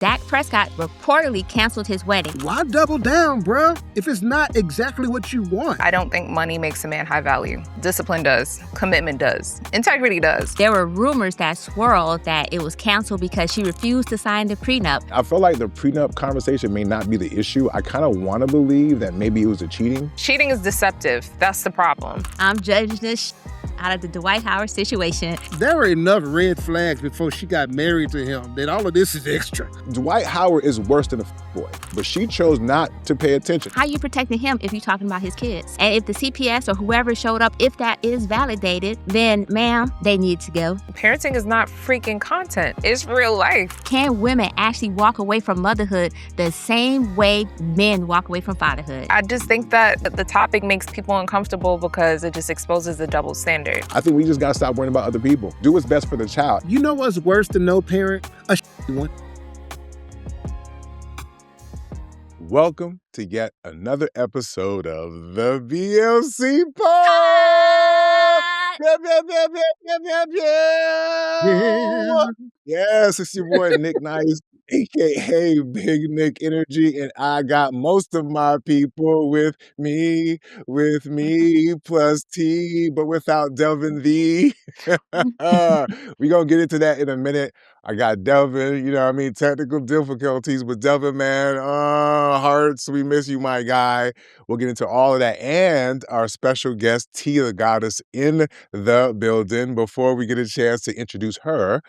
Dak Prescott reportedly canceled his wedding. Why double down, bruh, if it's not exactly what you want? I don't think money makes a man high value. Discipline does. Commitment does. Integrity does. There were rumors that swirled that it was canceled because she refused to sign the prenup. I feel like the prenup conversation may not be the issue. I kind of want to believe that maybe it was a cheating. Cheating is deceptive. That's the problem. I'm judging this out of the Dwight Howard situation. There were enough red flags before she got married to him that all of this is extra. Dwight Howard is worse than a boy, but she chose not to pay attention. How are you protecting him if you're talking about his kids? And if the CPS or whoever showed up, if that is validated, then ma'am, they need to go. Parenting is not freaking content. It's real life. Can women actually walk away from motherhood the same way men walk away from fatherhood? I just think that the topic makes people uncomfortable because it just exposes the double standard. I think we just gotta stop worrying about other people. Do what's best for the child. You know what's worse than no parent? A one. Welcome to yet another episode of the BLC Pod. Yes, it's your boy Nic Nice, aka Big Nick Energy, and I got most of my people with me plus T, but without Delvin the. We're gonna get into that in a minute. I got Delvin, you know what I mean? Technical difficulties with Delvin, man. Hearts, we miss you, my guy. We'll get into all of that. And our special guest, T the Goddess, in the building. Before we get a chance to introduce her,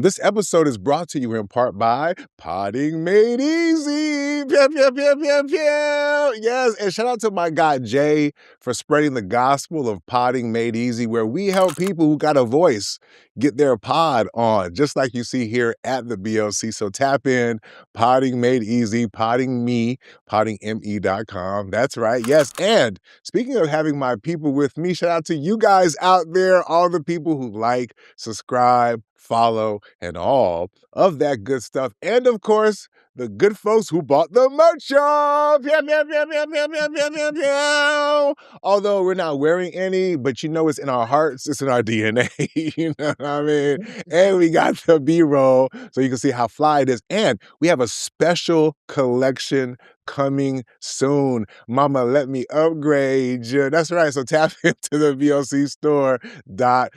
this episode is brought to you in part by Potting Made Easy. Pew, pew, pew, pew, pew. Yes, and shout out to my guy, Jay, for spreading the gospel of Potting Made Easy, where we help people who got a voice get their pod on, just like you see here at the BLC. So tap in, Potting Made Easy, potting me, pottingme.com. That's right. Yes. And speaking of having my people with me, shout out to you guys out there, all the people who like, subscribe, follow, and all of that good stuff. And of course, the good folks who bought the merch, y'all. Pew, pew, pew, pew, pew, pew, pew, pew, pew. Although we're not wearing any, but you know it's in our hearts, it's in our DNA. You know what I mean? And we got the B-roll so you can see how fly it is. And we have a special collection coming soon. Mama, let me upgrade you. That's right. So tap into the blcstore.com.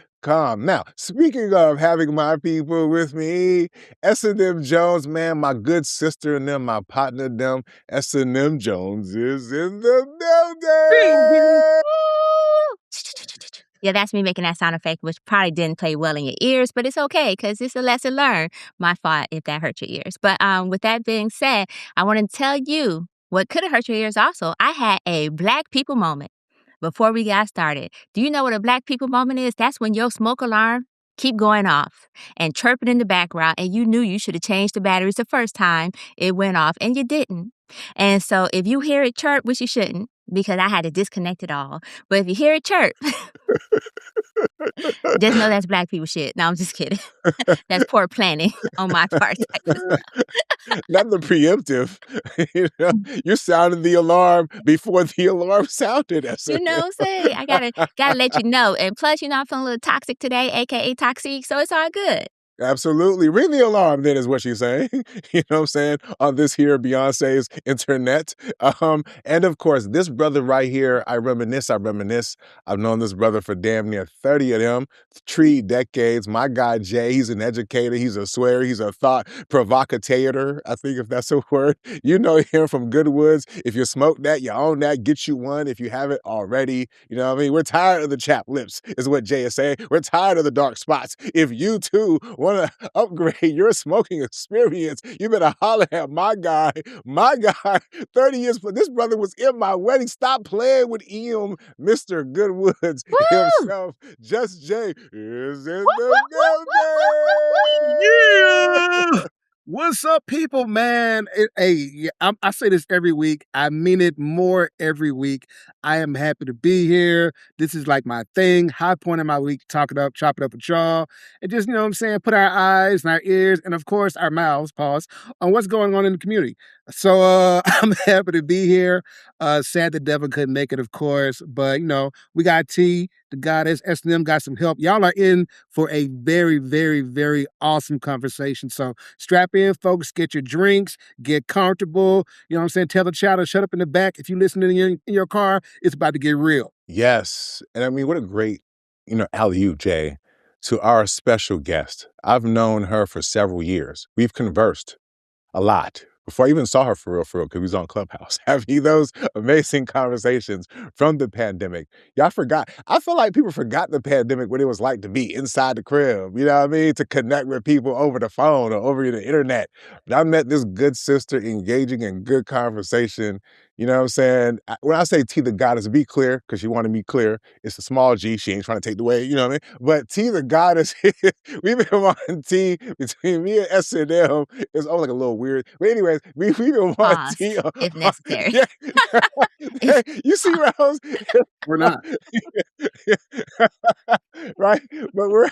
Now, speaking of having my people with me, SNM Jones, man, my good sister and them, my partner them, SNM Jones is in the building. Yeah, that's me making that sound effect, which probably didn't play well in your ears, but it's okay because it's a lesson learned. My fault if that hurt your ears. But with that being said, I want to tell you what could have hurt your ears also. I had a Black people moment before we got started. Do you know what a Black people moment is? That's when your smoke alarm keep going off and chirping in the background, and you knew you should have changed the batteries the first time it went off, and you didn't. And so if you hear it chirp, which you shouldn't, because I had to disconnect it all. But if you hear it chirp, just know that's Black people shit. No, I'm just kidding. That's poor planning on my part. Not the preemptive. You know, you sounded the alarm before the alarm sounded. You know what I'm saying? I gotta let you know. And plus, you know, I'm feeling a little toxic today, aka toxic, so it's all good. Absolutely. Ring the alarm, then, is what she's saying. You know what I'm saying? On this here Beyonce's internet. And of course, this brother right here, I reminisce. I've known this brother for damn near 30 of them, 3 decades. My guy, Jay, he's an educator. He's a swearer. He's a thought provocateur, I think, if that's a word. You know him from Goodwoods. If you smoke that, you own that, get you one if you haven't already. You know what I mean? We're tired of the chapped lips, is what Jay is saying. We're tired of the dark spots. If you, too, want to upgrade your smoking experience, you better holler at my guy, 30 years, but this brother was in my wedding. Stop playing with Eam, Mr. Goodwoods himself. Just Jay is in the building. Yeah! What's up, people, man? I say this every week. I mean it more every week. I am happy to be here. This is like my thing. High point of my week. Chop it up with y'all. And just, you know what I'm saying, put our eyes and our ears and, of course, our mouths, pause, on what's going on in the community. So I'm happy to be here. Sad the devil couldn't make it, of course. But, you know, we got T, the Goddess, S&M got some help. Y'all are in for a very, very, very awesome conversation. So strap in, folks. Get your drinks, get comfortable. You know what I'm saying? Tell the child to shut up in the back. If you're listening in your car, it's about to get real. Yes. And I mean, what a great, alley-oop, Jay, to our special guest. I've known her for several years. We've conversed a lot before I even saw her for real, because we was on Clubhouse having those amazing conversations from the pandemic. Y'all forgot. I feel like people forgot the pandemic, what it was like to be inside the crib, you know what I mean? To connect with people over the phone or over the internet. But I met this good sister engaging in good conversation. You know what I'm saying? When I say T the goddess, be clear, because she wanted me clear, it's a small G. She ain't trying to take the way, you know what I mean? But T the goddess, we've been on T between me and SNM. It's always like a little weird. But anyways, we've been on Pause, T. if necessary. Yeah. You see, Rose? We're not. Right? But we're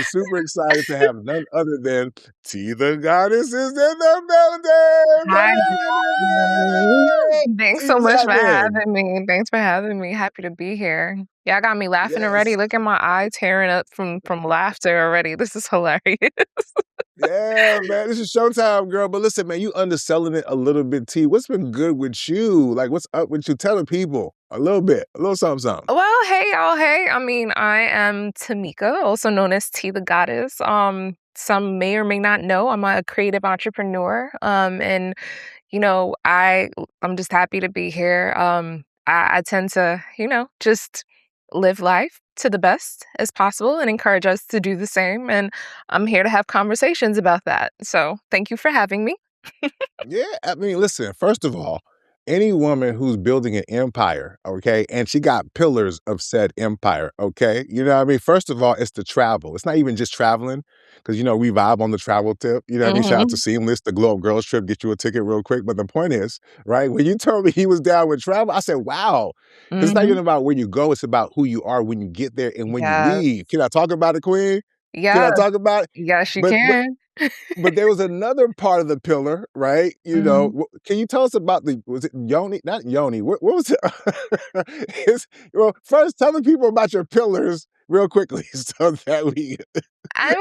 super excited to have none other than T the goddess is in the building. Hi. Baby! Thanks T, so what's much for happening? having me. Thanks for having me. Happy to be here. Y'all got me laughing already. Yes. Look at my eye tearing up from laughter already. This is hilarious. Yeah, man, this is showtime, girl. But listen, man, you underselling it a little bit, T. What's been good with you? Like, what's up with you? Telling people a little bit, a little something, something. Well, hey, y'all. Hey, I mean, I am Tamika, also known as T the Goddess. Some may or may not know I'm a creative entrepreneur. And I'm just happy to be here. I tend to, just live life to the best as possible and encourage us to do the same. And I'm here to have conversations about that. So thank you for having me. Yeah, I mean, listen, first of all, any woman who's building an empire, okay, and she got pillars of said empire, okay, you know what I mean? First of all, it's the travel. It's not even just traveling, because, we vibe on the travel tip, you know what I mean? Shout out to Seamless, the Globe Girls trip, get you a ticket real quick. But the point is, right, when you told me he was down with travel, I said, wow, because it's not even about where you go, it's about who you are when you get there and when you Yes. leave. Can I talk about it, Queen? Can I Yes. talk about it? Yes, you But can. but there was another part of the pillar, right? Can you tell us about was it Yoni? Not Yoni. What was it? First, tell the people about your pillars real quickly so that I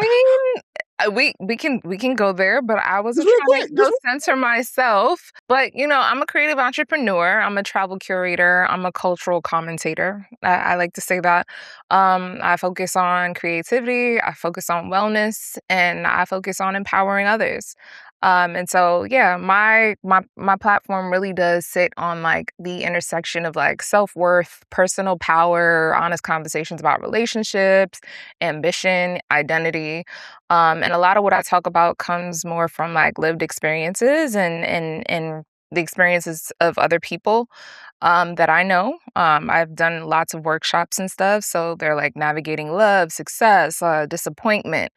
mean, we can go there, but I just wasn't real trying quick. to censor myself. But I'm a creative entrepreneur. I'm a travel curator. I'm a cultural commentator. I like to say that. I focus on creativity. I focus on wellness, and I focus on empowering others. And so yeah, my platform really does sit on like the intersection of like self-worth, personal power, honest conversations about relationships, ambition, identity. And a lot of what I talk about comes more from like lived experiences and the experiences of other people that I know. I've done lots of workshops and stuff. So they're like navigating love, success, disappointment,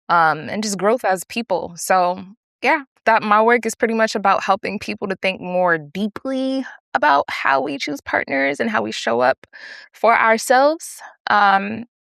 and just growth as people. So yeah, that my work is pretty much about helping people to think more deeply about how we choose partners and how we show up for ourselves.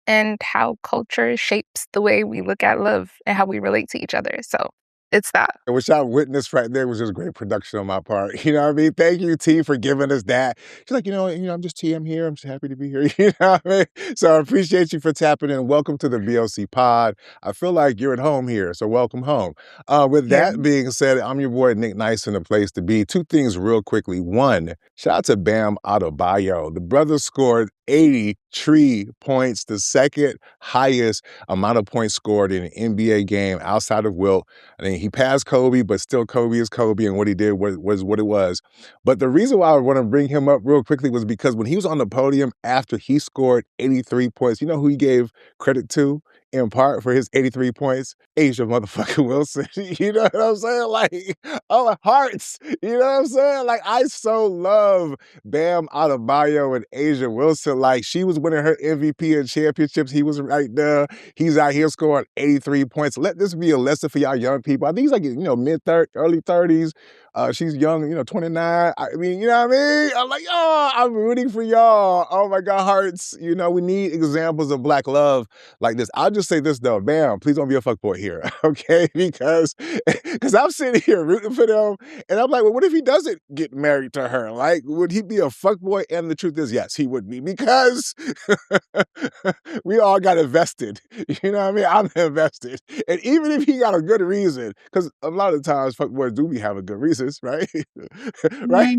And how culture shapes the way we look at love and how we relate to each other. So it's that. Which I witnessed right there was just great production on my part. You know what I mean? Thank you, T, for giving us that. She's like, I'm just T, I'm here. I'm just happy to be here. You know what I mean? So I appreciate you for tapping in. Welcome to the BLC Pod. I feel like you're at home here, so welcome home. With Here. that being said, I'm your boy, Nic Nice, in the place to be. Two things real quickly. One, shout out to Bam Adebayo. The brother scored 83 points, the second highest amount of points scored in an NBA game outside of Wilt. I mean, he passed Kobe, but still Kobe is Kobe, and what he did was what it was. But the reason why I want to bring him up real quickly was because when he was on the podium after he scored 83 points, you know who he gave credit to in part for his 83 points? Asia motherfucking Wilson. You know what I'm saying? Like, oh, hearts. You know what I'm saying? Like, I so love Bam Adebayo and Asia Wilson. Like, she was winning her MVP and championships. He was right there. He's out here scoring 83 points. Let this be a lesson for y'all young people. I think he's like, mid-30s, early 30s. She's young, 29. I mean, you know what I mean? I'm like, oh, I'm rooting for y'all. Oh my God, hearts. We need examples of Black love like this. I'll just say this though, bam, please don't be a fuckboy here, okay? Because I'm sitting here rooting for them, and I'm like, well, what if he doesn't get married to her? Like, would he be a fuckboy? And the truth is, yes, he would be, because we all got invested. You know what I mean? I'm invested. And even if he got a good reason, because a lot of times fuckboys do be having good reasons, right? Right?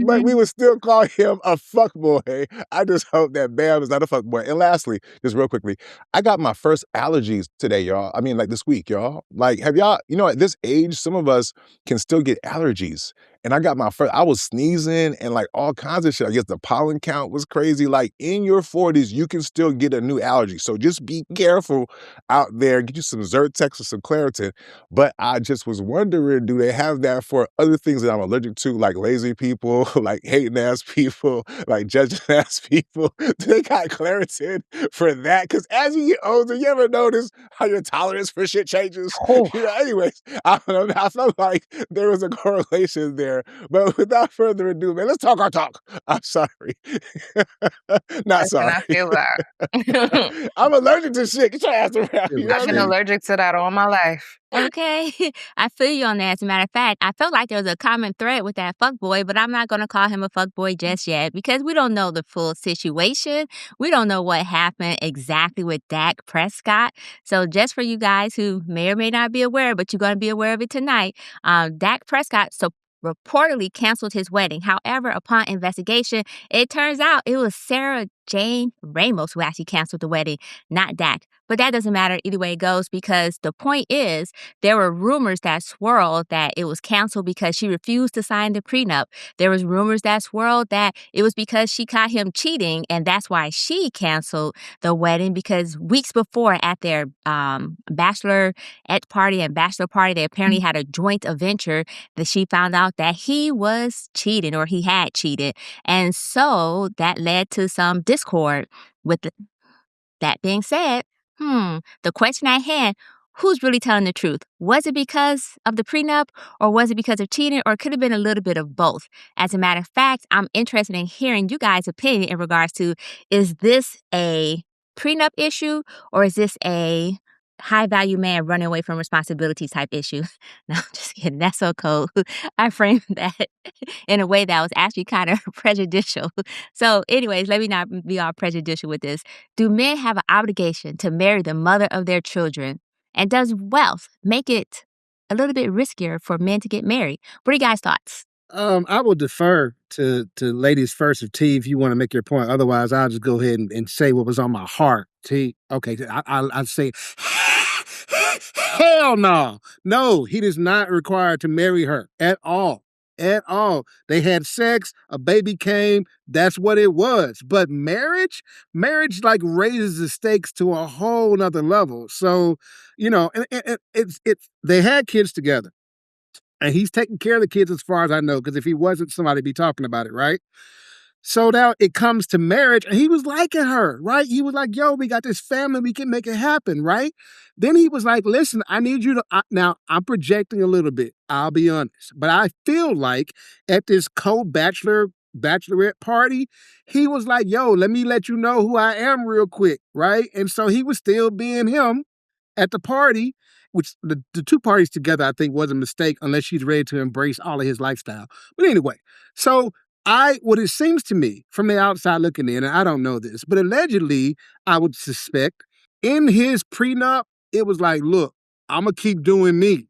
But we would still call him a fuckboy. I just hope that Bam is not a fuckboy. And lastly, just real quickly, I got my first allergies today, y'all. I mean, like this week, y'all. Like, have y'all, at this age, some of us can still get allergies. And I got my first, I was sneezing and like all kinds of shit. I guess the pollen count was crazy. Like, in your 40s, you can still get a new allergy. So just be careful out there. Get you some Zyrtex or some Claritin. But I just was wondering, do they have that for other things that I'm allergic to, like lazy people, like hating ass people, like judging ass people? Do they got Claritin for that? Because as you get older, you ever notice how your tolerance for shit changes? Anyways, I don't know. I felt like there was a correlation there. But without further ado, man, let's talk our talk. I'm sorry. Not sorry. I feel that. I'm allergic to shit. Get your ass around. You know I've what I been mean? allergic to that all my life. Okay, I feel you on that. As a matter of fact, I felt like there was a common thread with that fuckboy, but I'm not going to call him a fuckboy just yet because we don't know the full situation. We don't know what happened exactly with Dak Prescott. So just for you guys who may or may not be aware, but you're going to be aware of it tonight, Dak Prescott reportedly canceled his wedding. However, upon investigation, it turns out it was Sarah Jane Ramos who actually canceled the wedding, not Dak. But that doesn't matter either way it goes, because the point is there were rumors that swirled that it was canceled because she refused to sign the prenup. There was rumors that swirled that it was because she caught him cheating, and that's why she canceled the wedding, because weeks before at their bachelorette party and bachelor party, they apparently had a joint adventure that she found out that he was cheating, or he had cheated. And so that led to some discord. That being said, the question at hand, who's really telling the truth? Was it because of the prenup, or was it because of cheating, or could have been a little bit of both? As a matter of fact, I'm interested in hearing you guys' opinion in regards to, is this a prenup issue, or is this a high-value man running away from responsibility type issue? No, I'm just kidding. That's so cold. I framed that in a way that was actually kind of prejudicial. So anyways, let me not be all prejudicial with this. Do men have an obligation to marry the mother of their children? And does wealth make it a little bit riskier for men to get married? What are you guys' thoughts? I will defer to ladies first, or T, if you want to make your point. Otherwise, I'll just go ahead and say what was on my heart. T, okay, I'll say, hell no. No, he is not required to marry her at all. At all. They had sex, a baby came, that's what it was. But marriage like raises the stakes to a whole nother level. So, and they had kids together. And he's taking care of the kids as far as I know, because if he wasn't, somebody'd be talking about it, right? So now it comes to marriage, and he was liking her, right? He was like, yo, we got this family, we can make it happen, right? Then he was like, listen, I need you to, now I'm projecting a little bit, I'll be honest, but I feel like at this bachelorette party, he was like, yo, let me let you know who I am real quick, right? And so he was still being him at the party, which the two parties together, I think, was a mistake unless she's ready to embrace all of his lifestyle. But anyway, so what it seems to me from the outside looking in, and I don't know this, but allegedly, I would suspect in his prenup, it was like, look, I'm going to keep doing me.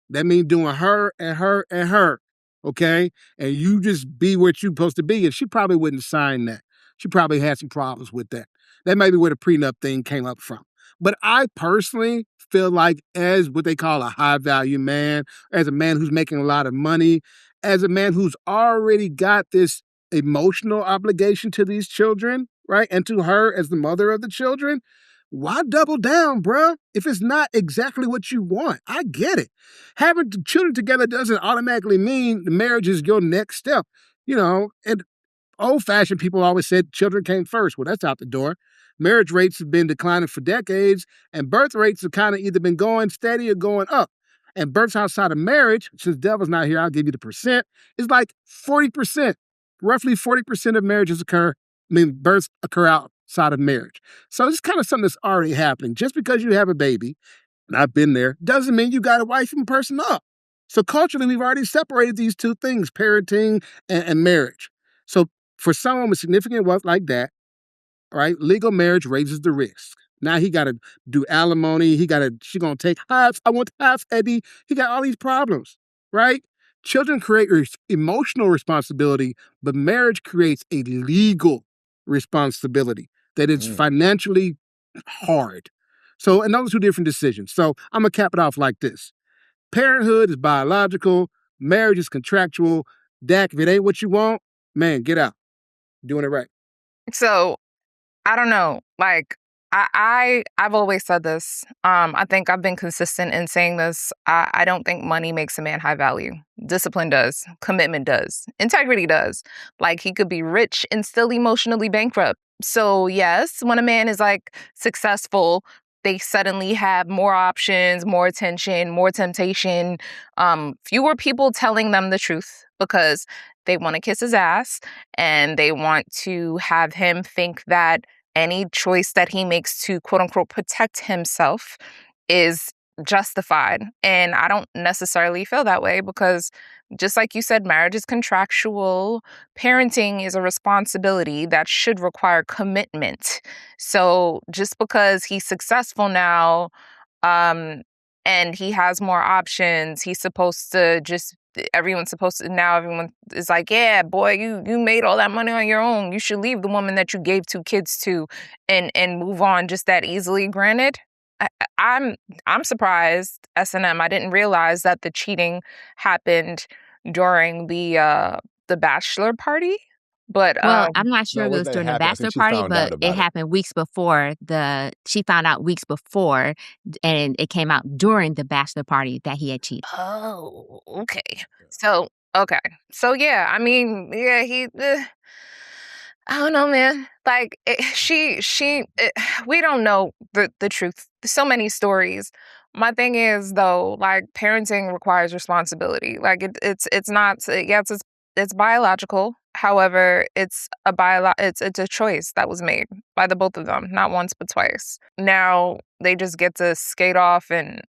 That means doing her and her and her, okay? And you just be what you're supposed to be. And she probably wouldn't sign that. She probably had some problems with that. That may be where the prenup thing came up from. But I personally feel like, as what they call a high-value man, as a man who's making a lot of money, as a man who's already got this emotional obligation to these children, right, and to her as the mother of the children, why double down, bruh, if it's not exactly what you want? I get it. Having the children together doesn't automatically mean the marriage is your next step, and old-fashioned people always said children came first. Well, that's out the door. Marriage rates have been declining for decades, and birth rates have kind of either been going steady or going up. And births outside of marriage, since Devil's not here, I'll give you the percent, is like 40%. Roughly 40% of births occur outside of marriage. So it's kind of something that's already happening. Just because you have a baby, and I've been there, doesn't mean you got to wife and person up. So culturally, we've already separated these two things, parenting and marriage. So for someone with significant wealth like that, right, legal marriage raises the risk. Now he got to do alimony. She going to take half. I want half, Eddie. He got all these problems, right? Children create emotional responsibility, but marriage creates a legal responsibility that is financially hard. So, and those are two different decisions. So I'm going to cap it off like this. Parenthood is biological. Marriage is contractual. Dak, if it ain't what you want, man, get out. Doing it right. So I don't know. Like, I've always said this. I think I've been consistent in saying this. I don't think money makes a man high value. Discipline does. Commitment does. Integrity does. Like, he could be rich and still emotionally bankrupt. So yes, when a man is like successful, they suddenly have more options, more attention, more temptation, fewer people telling them the truth because they want to kiss his ass and they want to have him think that any choice that he makes to quote unquote protect himself is justified. And I don't necessarily feel that way because just like you said, marriage is contractual. Parenting is a responsibility that should require commitment. So just because he's successful now, and he has more options, everyone is like, yeah, boy, you made all that money on your own. You should leave the woman that you gave 2 kids to and move on just that easily. Granted, I'm surprised, S&M. I didn't realize that the cheating happened during the bachelor party. But Well, I'm not sure No, if it it was wasn't that during the happened. I bachelor think she party, found but out it about it. happened weeks before she found out weeks before, and it came out during the bachelor party that he had cheated. Oh, okay. So yeah, I mean, yeah, I don't know, man. Like we don't know the truth. So many stories. My thing is though, like parenting requires responsibility. Like it's not, yes, it's biological. However, it's a choice that was made by the both of them, not once but twice. Now they just get to skate off, and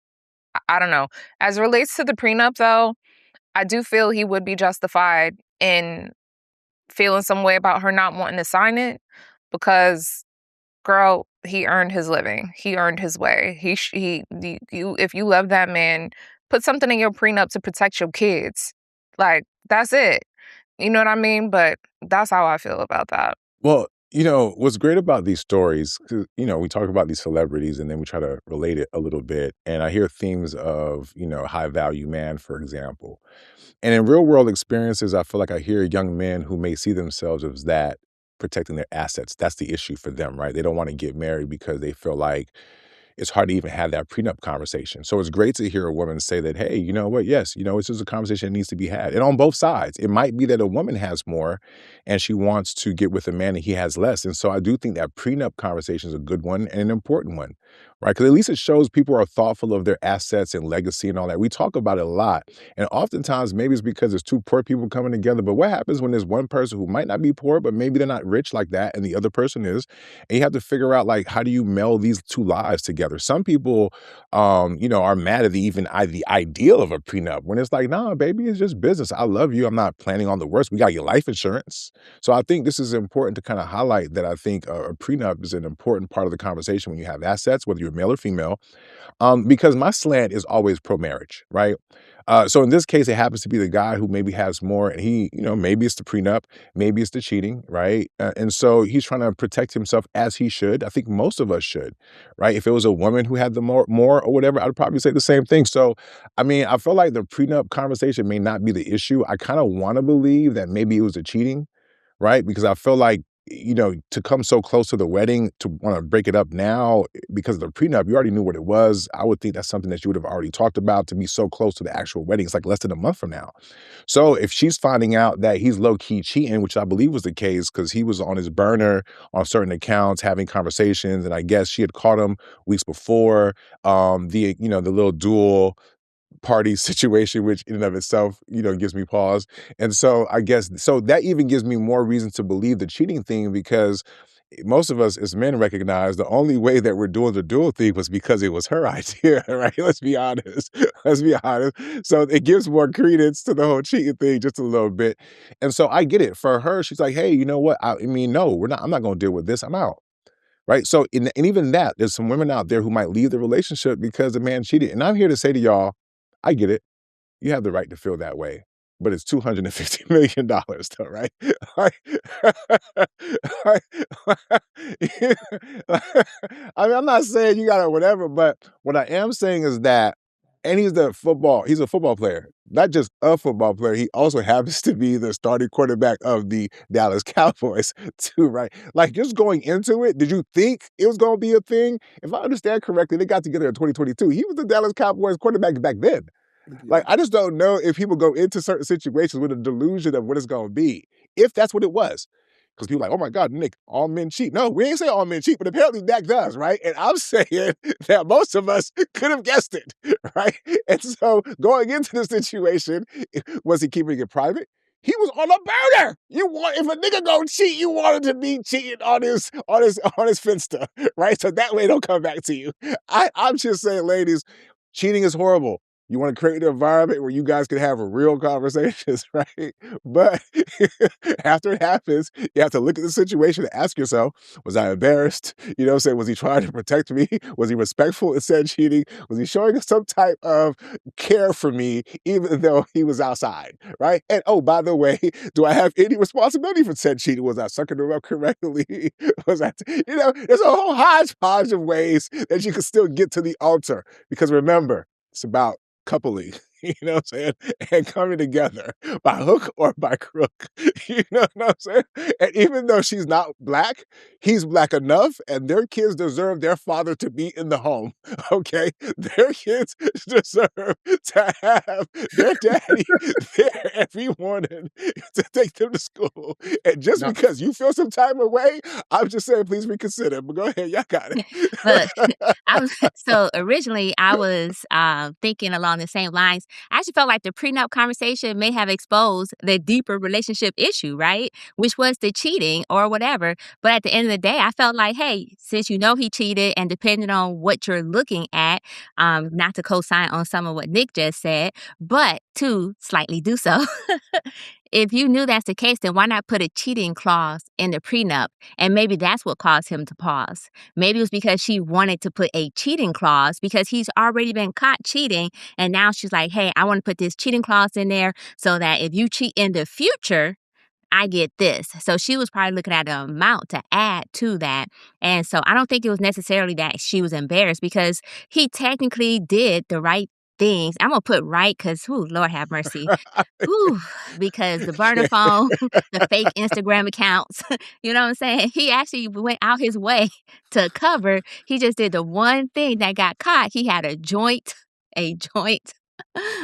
I don't know. As it relates to the prenup though, I do feel he would be justified in feeling some way about her not wanting to sign it because, girl, he earned his living. He earned his way. If you love that man, put something in your prenup to protect your kids. Like, that's it. You know what I mean? But that's how I feel about that. Well, what's great about these stories, 'cause, we talk about these celebrities and then we try to relate it a little bit. And I hear themes of, high value man, for example. And in real world experiences, I feel like I hear young men who may see themselves as that protecting their assets. That's the issue for them, right? They don't want to get married because they feel like it's hard to even have that prenup conversation. So it's great to hear a woman say that, hey, you know what? Yes, it's just a conversation that needs to be had. And on both sides, it might be that a woman has more and she wants to get with a man and he has less. And so I do think that prenup conversation is a good one and an important one, right? Because at least it shows people are thoughtful of their assets and legacy and all that. We talk about it a lot. And oftentimes maybe it's because there's 2 poor people coming together. But what happens when there's one person who might not be poor, but maybe they're not rich like that, and the other person is? And you have to figure out, like, how do you meld these 2 lives together? Some people, are mad at the ideal of a prenup when it's like, nah, baby, it's just business. I love you. I'm not planning on the worst. We got your life insurance. So I think this is important to kind of highlight that I think a prenup is an important part of the conversation when you have assets, whether you're male or female, because my slant is always pro-marriage, right? So in this case, it happens to be the guy who maybe has more, and he, maybe it's the prenup, maybe it's the cheating, right? And so he's trying to protect himself as he should. I think most of us should, right? If it was a woman who had the more or whatever, I'd probably say the same thing. So, I mean, I feel like the prenup conversation may not be the issue. I kind of want to believe that maybe it was the cheating, right? Because I feel like, to come so close to the wedding, to want to break it up now because of the prenup, you already knew what it was. I would think that's something that you would have already talked about. To be so close to the actual wedding, it's like less than a month from now. So if she's finding out that he's low-key cheating, which I believe was the case because he was on his burner on certain accounts having conversations, and I guess she had caught him weeks before, the little dual party situation, which in and of itself, gives me pause. And so I guess, so that even gives me more reason to believe the cheating thing, because most of us as men recognize the only way that we're doing the dual thing was because it was her idea, right? Let's be honest. Let's be honest. So it gives more credence to the whole cheating thing just a little bit. And so I get it. For her, she's like, hey, you know what? I mean, no, I'm not going to deal with this. I'm out. Right. So, and even that, there's some women out there who might leave the relationship because the man cheated. And I'm here to say to y'all, I get it. You have the right to feel that way, but it's $250 million though, right? I mean, I'm not saying you gotta whatever, but what I am saying is that, and he's a football player, not just a football player. He also happens to be the starting quarterback of the Dallas Cowboys too, right? Like, just going into it, did you think it was gonna be a thing? If I understand correctly, they got together in 2022. He was the Dallas Cowboys quarterback back then. Like, I just don't know if people go into certain situations with a delusion of what it's going to be, if that's what it was. Because people are like, oh my God, Nick, all men cheat. No, we ain't saying all men cheat, but apparently Dak does, right? And I'm saying that most of us could have guessed it, right? And so going into the situation, was he keeping it private? He was on a burner. If a nigga go cheat, you want him to be cheating on his finsta, right? So that way don't come back to you. I'm just saying, ladies, cheating is horrible. You want to create an environment where you guys can have real conversations, right? But after it happens, you have to look at the situation and ask yourself, was I embarrassed? Was he trying to protect me? Was he respectful in said cheating? Was he showing some type of care for me, even though he was outside, right? And oh, by the way, do I have any responsibility for said cheating? Was I sucking him up correctly? Was I, there's a whole hodgepodge of ways that you can still get to the altar. Because remember, it's about coupling, you know what I'm saying? And coming together by hook or by crook, you know what I'm saying? And even though she's not Black, he's Black enough, and their kids deserve their father to be in the home, okay? Their kids deserve to have their daddy there every morning to take them to school. And just because you feel some type of way, I'm just saying, please reconsider. But go ahead, y'all got it. Look, so originally I was thinking along the same lines. I actually felt like the prenup conversation may have exposed the deeper relationship issue, right? Which was the cheating or whatever. But at the end of the day, I felt like, hey, since he cheated, and depending on what you're looking at, not to co-sign on some of what Nick just said, but to slightly do so. If you knew that's the case, then why not put a cheating clause in the prenup? And maybe that's what caused him to pause. Maybe it was because she wanted to put a cheating clause because he's already been caught cheating. And now she's like, hey, I want to put this cheating clause in there so that if you cheat in the future, I get this. So she was probably looking at the amount to add to that. And so I don't think it was necessarily that she was embarrassed, because he technically did the right things. I'm going to put right because, Lord have mercy. Because the burner phone, the fake Instagram accounts, you know what I'm saying? He actually went out his way to cover. He just did the one thing that got caught. He had a joint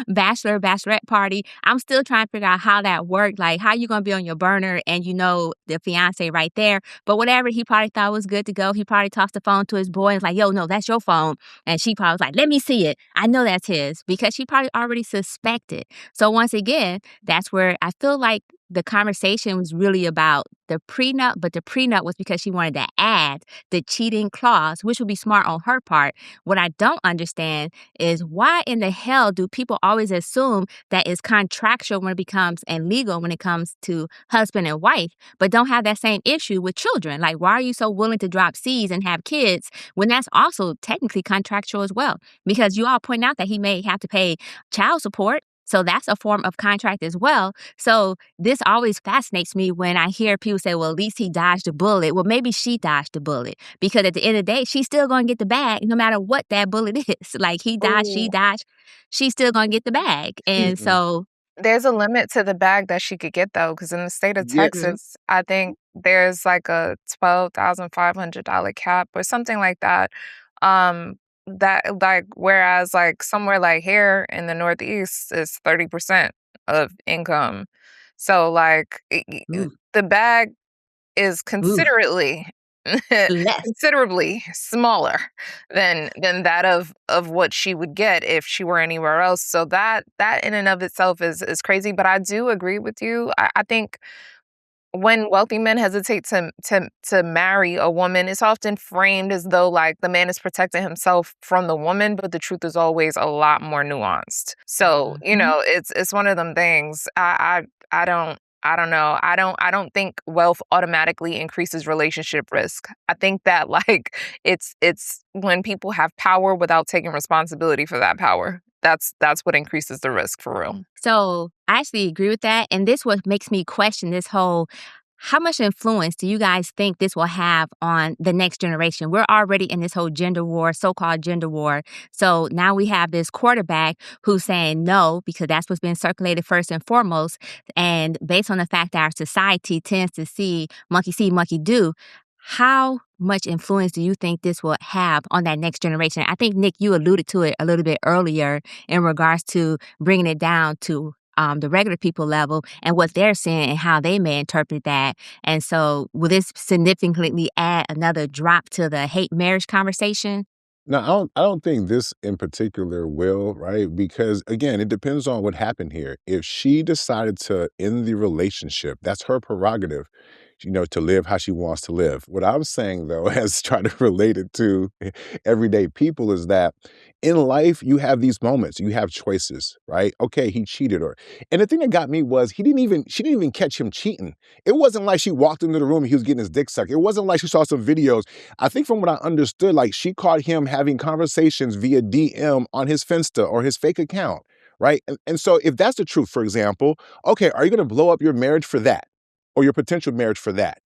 bachelorette party. I'm still trying to figure out how that worked. Like, how you gonna be on your burner and the fiance right there? But whatever, he probably thought was good to go. He probably tossed the phone to his boy and was like, yo, no, that's your phone. And she probably was like, let me see it. I know that's his, because she probably already suspected. So once again, that's where I feel like the conversation was really about the prenup, but the prenup was because she wanted to add the cheating clause, which would be smart on her part. What I don't understand is, why in the hell do people always assume that it's contractual when it becomes illegal when it comes to husband and wife, but don't have that same issue with children? Like, why are you so willing to drop C's and have kids when that's also technically contractual as well? Because you all point out that he may have to pay child support. So that's a form of contract as well. So this always fascinates me when I hear people say, well, at least he dodged a bullet. Well, maybe she dodged the bullet, because at the end of the day, she's still going to get the bag no matter what that bullet is. Like, he dodged, she dodged, she's still going to get the bag. And so there's a limit to the bag that she could get, though, because in the state of Texas, I think there's like a $12,500 cap or something like that. That, like, whereas like somewhere like here in the Northeast is 30% of income. So like the bag is considerately Less. considerably smaller than that of what she would get if she were anywhere else. So that in and of itself is crazy. But I do agree with you. I think when wealthy men hesitate to marry a woman, it's often framed as though like the man is protecting himself from the woman, but the truth is always a lot more nuanced. So, you know, it's one of them things. I don't know. I don't think wealth automatically increases relationship risk. I think that like it's when people have power without taking responsibility for that power. That's what increases the risk for real. So I actually agree with that. And this what makes me question this whole, how much influence do you guys think this will have on the next generation? We're already in this whole gender war, so-called gender war. So now we have this quarterback who's saying no, because that's what's been circulated first and foremost. And based on the fact that our society tends to see, monkey do, how much influence do you think this will have on that next generation? I think, Nick, you alluded to it a little bit earlier in regards to bringing it down to the regular people level and what they're seeing and how they may interpret that. And so will this significantly add another drop to the hate marriage conversation? No, I don't think this in particular will, right? Because again, it depends on what happened here. If she decided to end the relationship, that's her prerogative, you know, to live how she wants to live. What I'm saying though, as trying to relate it to everyday people, is that in life, you have these moments, you have choices, right? Okay, he cheated and the thing that got me was she didn't even catch him cheating. It wasn't like she walked into the room and he was getting his dick sucked. It wasn't like she saw some videos. I think from what I understood, like she caught him having conversations via DM on his Finsta or his fake account, right? And so if that's the truth, for example, okay, are you going to blow up your marriage for that or your potential marriage for that?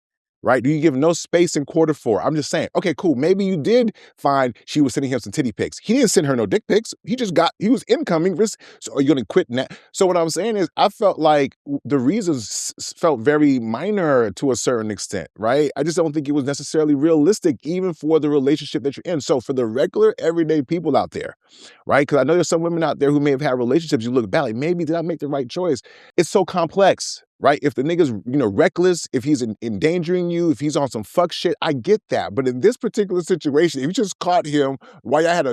Right? Do you give no space in quarter 4? I'm just saying, okay, cool. Maybe you did find she was sending him some titty pics. He didn't send her no dick pics. He was incoming. So are you going to quit now? So what I'm saying is I felt like the reasons felt very minor to a certain extent, right? I just don't think it was necessarily realistic, even for the relationship that you're in. So for the regular, everyday people out there, right? Because I know there's some women out there who may have had relationships. You look back, like, maybe did I make the right choice? It's so complex. Right? If the nigga's, you know, reckless, if he's endangering you, if he's on some fuck shit, I get that. But in this particular situation, if you just caught him while y'all had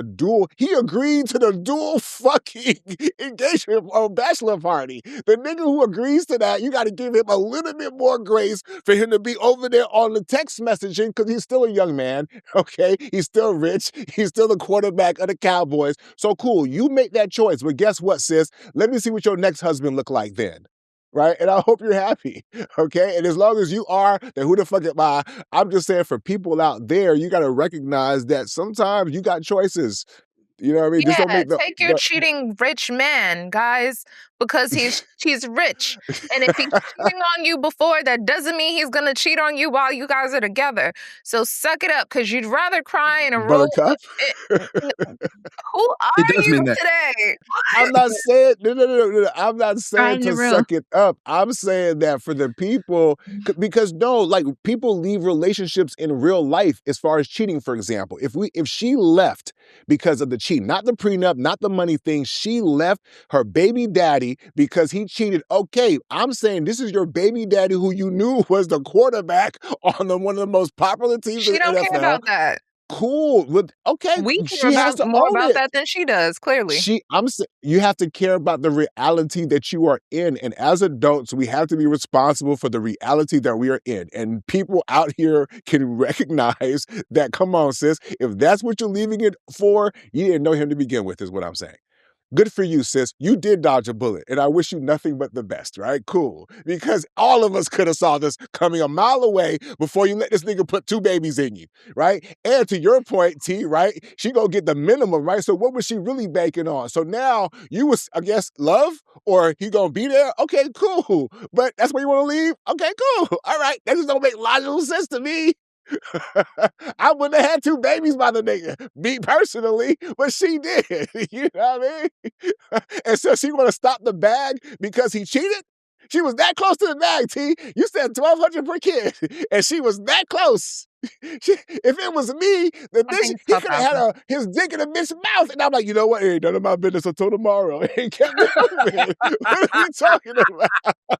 he agreed to the dual fucking engagement or bachelor party. The nigga who agrees to that, you got to give him a little bit more grace for him to be over there on the text messaging because he's still a young man, okay? He's still rich. He's still the quarterback of the Cowboys. So cool, you make that choice. But guess what, sis? Let me see what your next husband look like then. Right? And I hope you're happy. Okay. And as long as you are, then who the fuck am I? I'm just saying for people out there, you got to recognize that sometimes you got choices. You know what I mean? Just don't Yeah, make take your cheating rich man, guys, because he's rich. And if he's cheating on you before, that doesn't mean he's gonna cheat on you while you guys are together. So suck it up, because you'd rather cry in a room. Buttercup. Who It are does you mean that. today? I'm not saying no. I'm not saying in the to room. suck it up. I'm saying that for the people, because no, like people leave relationships in real life as far as cheating, for example. If she left because of the cheat, not the prenup, not the money thing, she left her baby daddy because he cheated. Okay, I'm saying this is your baby daddy who you knew was the quarterback on one of the most popular teams in She the don't care NFL. about that. Cool. Okay, We she care has to more own about it. that than she does, clearly. You have to care about the reality that you are in. And as adults, we have to be responsible for the reality that we are in. And people out here can recognize that, come on, sis, if that's what you're leaving it for, you didn't know him to begin with, is what I'm saying. Good for you, sis. You did dodge a bullet, and I wish you nothing but the best, right? Cool. Because all of us could have saw this coming a mile away before you let this nigga put 2 babies in you, right? And to your point, T, right? She gonna get the minimum, right? So what was she really banking on? So now you was, I guess, love, or he gonna be there? Okay, cool. But that's where you wanna leave? Okay, cool. All right. That just don't make logical sense to me. I wouldn't have had 2 babies by the nigga, me personally, but she did. You know what I mean? And so she want to stop the bag because he cheated? She was that close to the bag, T. You said $1,200 per kid, and she was that close. If it was me, the bitch, Something's he tough could have out. had his dick in the bitch's mouth. And I'm like, you know what? It ain't none of my business until tomorrow. He kept moving. What are we talking about?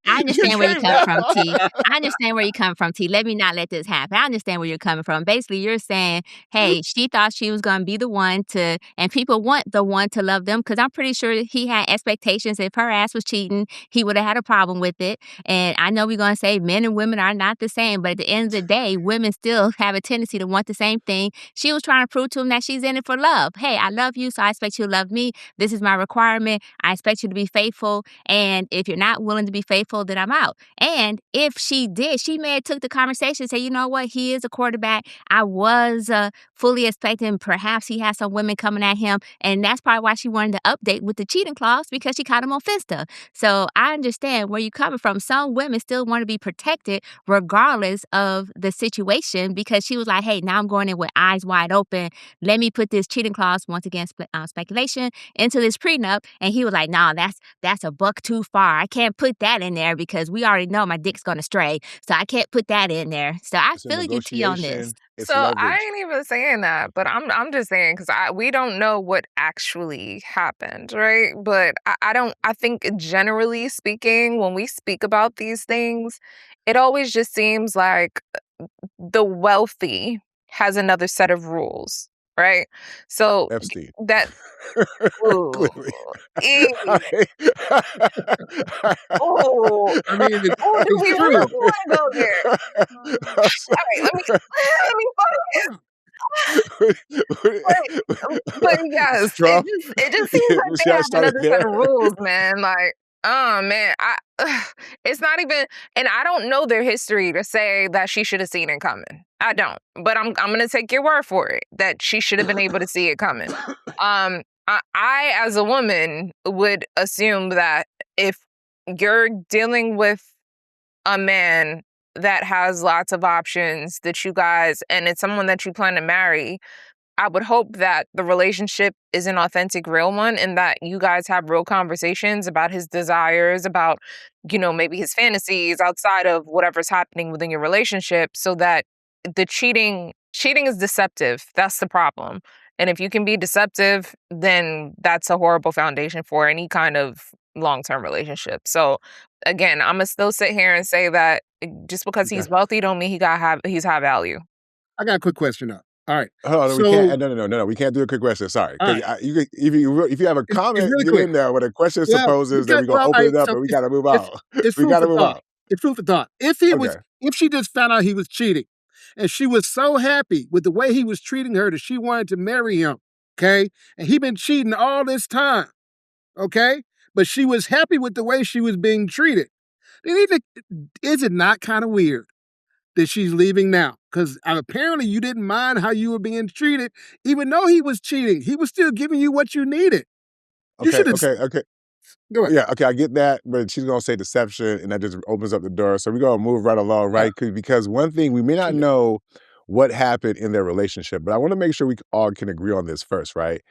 I You understand where you came come from, down. T. I understand where you come from, T. Let me not let this happen. I understand where you're coming from. Basically, you're saying, hey, she thought she was going to be the one to, and people want the one to love them because I'm pretty sure he had expectations. If her ass was cheating, he would have had a problem with it. And I know we're going to say men and women are not the same, but at the end of the day, women still have a tendency to want the same thing. She was trying to prove to him that she's in it for love. Hey, I love you, so I expect you to love me. This is my requirement. I expect you to be faithful. And if you're not willing to be faithful, then I'm out. And if she did, she may have took the conversation and say, you know what, he is a quarterback. I was fully expecting perhaps he has some women coming at him. And that's probably why she wanted to update with the cheating clause because she caught him on Finsta. So I understand where you're coming from. Some women still want to be protected regardless of the situation because she was like, hey, now I'm going in with eyes wide open. Let me put this cheating clause, once again, speculation, into this prenup. And he was like, nah, that's a buck too far. I can't put that in there because we already know my dick's gonna stray. So I can't put that in there. So I It's a feel you, T, on this. negotiation. It's So I leverage. ain't even saying that, but I'm just saying because we don't know what actually happened, right? But I think generally speaking, when we speak about these things, it always just seems like the wealthy has another set of rules, right? So Epstein. that ooh, Clearly. oh, I mean, oh, do it's we true. really want to go there? All right, let me focus. But yes, Trump, it just seems like see they how I have started another set there? of rules, man. Like, oh man, it's not even, and I don't know their history to say that she should have seen it coming. I don't, but I'm gonna take your word for it that she should have been able to see it coming. I as a woman would assume that if you're dealing with a man that has lots of options that you guys, and it's someone that you plan to marry, I would hope that the relationship is an authentic, real one, and that you guys have real conversations about his desires, about, maybe his fantasies outside of whatever's happening within your relationship, so that the cheating is deceptive. That's the problem. And if you can be deceptive, then that's a horrible foundation for any kind of long-term relationship. So again, I'm gonna still sit here and say that just because Okay. he's wealthy don't mean he's high value. I got a quick question up. All right. Hold on, we So, can't. No. We can't do a quick question. Sorry, all because right. if you have a It's comment, really get quick. in there. But a question Well, supposes that because, we're gonna all open right. it up, So and we got to move it's, out. it's We food got for to move thought. out. It's food for thought. Okay. If she just found out he was cheating, and she was so happy with the way he was treating her that she wanted to marry him, okay, and he been cheating all this time, okay, but she was happy with the way she was being treated. Then is it not kind of weird that she's leaving now? Because apparently you didn't mind how you were being treated, even though he was cheating. He was still giving you what you needed. You Okay. should have. Go ahead. Yeah, okay, I get that, but she's gonna say deception, and that just opens up the door. So we're gonna move right along, Yeah, right? Because one thing we may not know what happened in their relationship, but I want to make sure we all can agree on this first, right?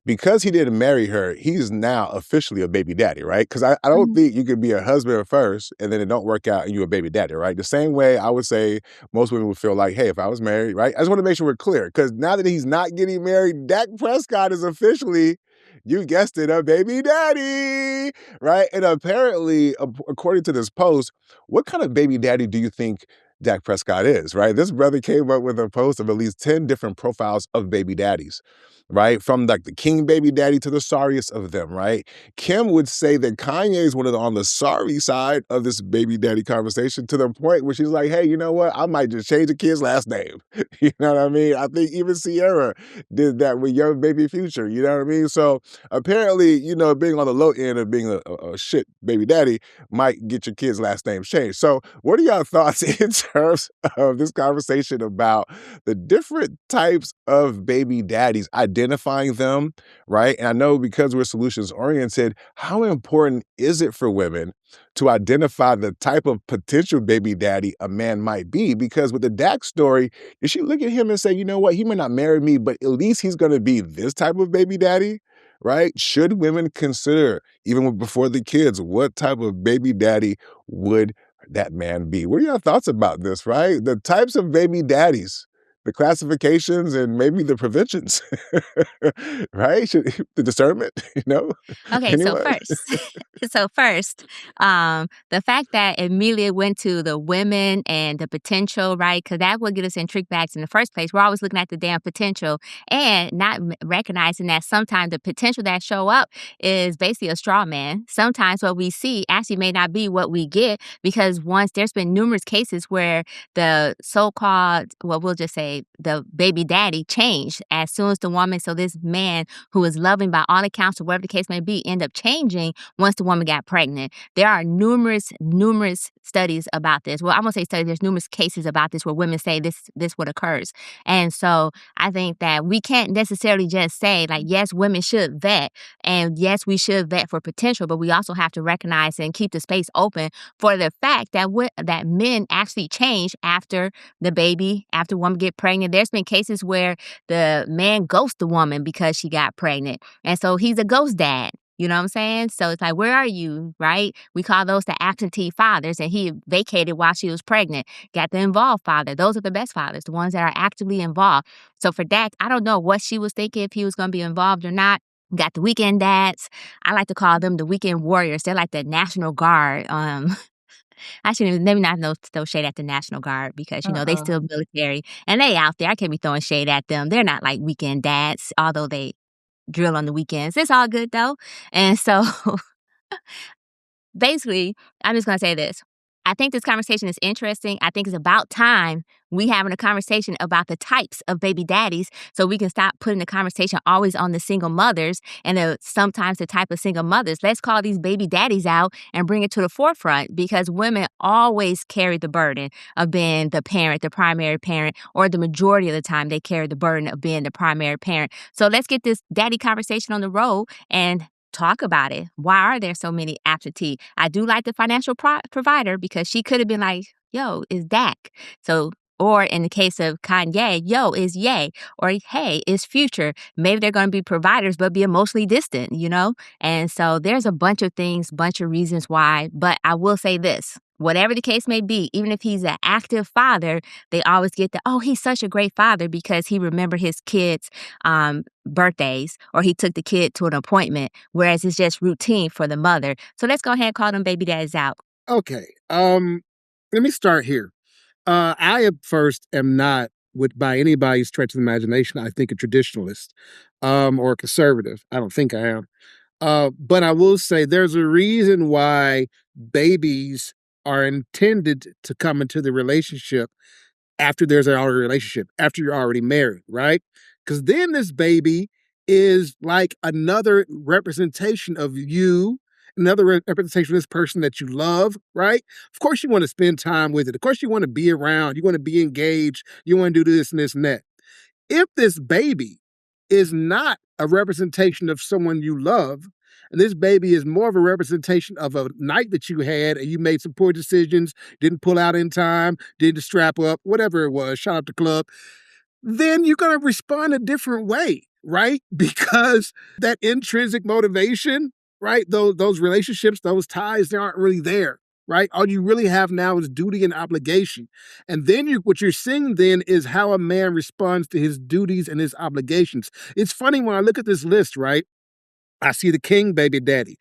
Because he didn't marry her, he's now officially a baby daddy, right? Because I don't Mhm. think you could be a husband first and then it don't work out and you're a baby daddy, right? The same way I would say most women would feel like, hey, if I was married, right? I just want to make sure we're clear because now that he's not getting married, Dak Prescott is officially, you guessed it, a baby daddy, right? And apparently, according to this post, what kind of baby daddy do you think Dak Prescott is, right? This brother came up with a post of at least 10 different profiles of baby daddies, right? From like the king baby daddy to the sorriest of them, right? Kim would say that Kanye is on the sorry side of this baby daddy conversation to the point where she's like, hey, you know what? I might just change the kid's last name. You know what I mean? I think even Sierra did that with Young Baby Future. You know what I mean? So apparently, being on the low end of being a shit baby daddy might get your kid's last name changed. So what are y'all thoughts in terms of this conversation about the different types of baby daddies, identifying them, right? And I know because we're solutions oriented, how important is it for women to identify the type of potential baby daddy a man might be? Because with the Dak story, did she look at him and say, you know what, he may not marry me, but at least he's going to be this type of baby daddy, right? Should women consider, even before the kids, what type of baby daddy would that man be? What are your thoughts about this, right? The types of baby daddies the classifications and maybe the preventions, right? The discernment, Okay, so anyone? first, so first, the fact that Amelia went to the women and the potential, right? Because that would get us in trick bags in the first place. We're always looking at the damn potential and not recognizing that sometimes the potential that show up is basically a straw man. Sometimes what we see actually may not be what we get because once there's been numerous cases where the so-called, well, we'll just say the baby daddy changed as soon as the woman, so this man who was loving by all accounts or whatever the case may be, end up changing once the woman got pregnant. There are numerous studies about this. Well, I won't say studies, there's numerous cases about this where women say this what occurs. And so I think that we can't necessarily just say like, yes, women should vet and yes, we should vet for potential, but we also have to recognize and keep the space open for the fact that that men actually change after the baby, after woman get pregnant. There's been cases where the man ghosts the woman because she got pregnant. And so he's a ghost dad. You know what I'm saying? So it's like, where are you, right? We call those the absentee fathers, and he vacated while she was pregnant. Got the involved father. Those are the best fathers, the ones that are actively involved. So for Dak, I don't know what she was thinking, if he was going to be involved or not. Got the weekend dads. I like to call them the weekend warriors. They're like the National Guard. I shouldn't even, maybe not throw shade at the National Guard because, they still military and they out there. I can't be throwing shade at them. They're not like weekend dads, although they drill on the weekends. It's all good though. And so basically, I'm just going to say this. I think this conversation is interesting. I think it's about time we having a conversation about the types of baby daddies so we can stop putting the conversation always on the single mothers and sometimes the type of single mothers. Let's call these baby daddies out and bring it to the forefront because women always carry the burden of being the parent, the primary parent, or the majority of the time they carry the burden of being the primary parent. So let's get this daddy conversation on the road and talk about it. Why are there so many absentee? I do like the financial provider because she could have been like, yo, is Dak. So, or in the case of Kanye, yo, is Ye. Or hey, is Future. Maybe they're going to be providers, but be emotionally distant, And so there's a bunch of things, bunch of reasons why. But I will say this. Whatever the case may be, even if he's an active father, they always get he's such a great father because he remembered his kids' birthdays or he took the kid to an appointment, whereas it's just routine for the mother. So let's go ahead and call them baby daddies out. Okay. Let me start here. I at first am not, by anybody's stretch of the imagination, I think a traditionalist or a conservative. I don't think I am. But I will say there's a reason why babies are intended to come into the relationship after there's already a relationship, after you're already married, right? Because then this baby is like another representation of you, another representation of this person that you love, right? Of course you want to spend time with it. Of course you want to be around. You want to be engaged. You want to do this and this and that. If this baby is not a representation of someone you love, and this baby is more of a representation of a night that you had and you made some poor decisions, didn't pull out in time, didn't strap up, whatever it was, shot up the club, then you're going to respond a different way, right? Because that intrinsic motivation, right? Those relationships, those ties, they aren't really there, right? All you really have now is duty and obligation. And then what you're seeing then is how a man responds to his duties and his obligations. It's funny when I look at this list, right? I see the king baby daddy.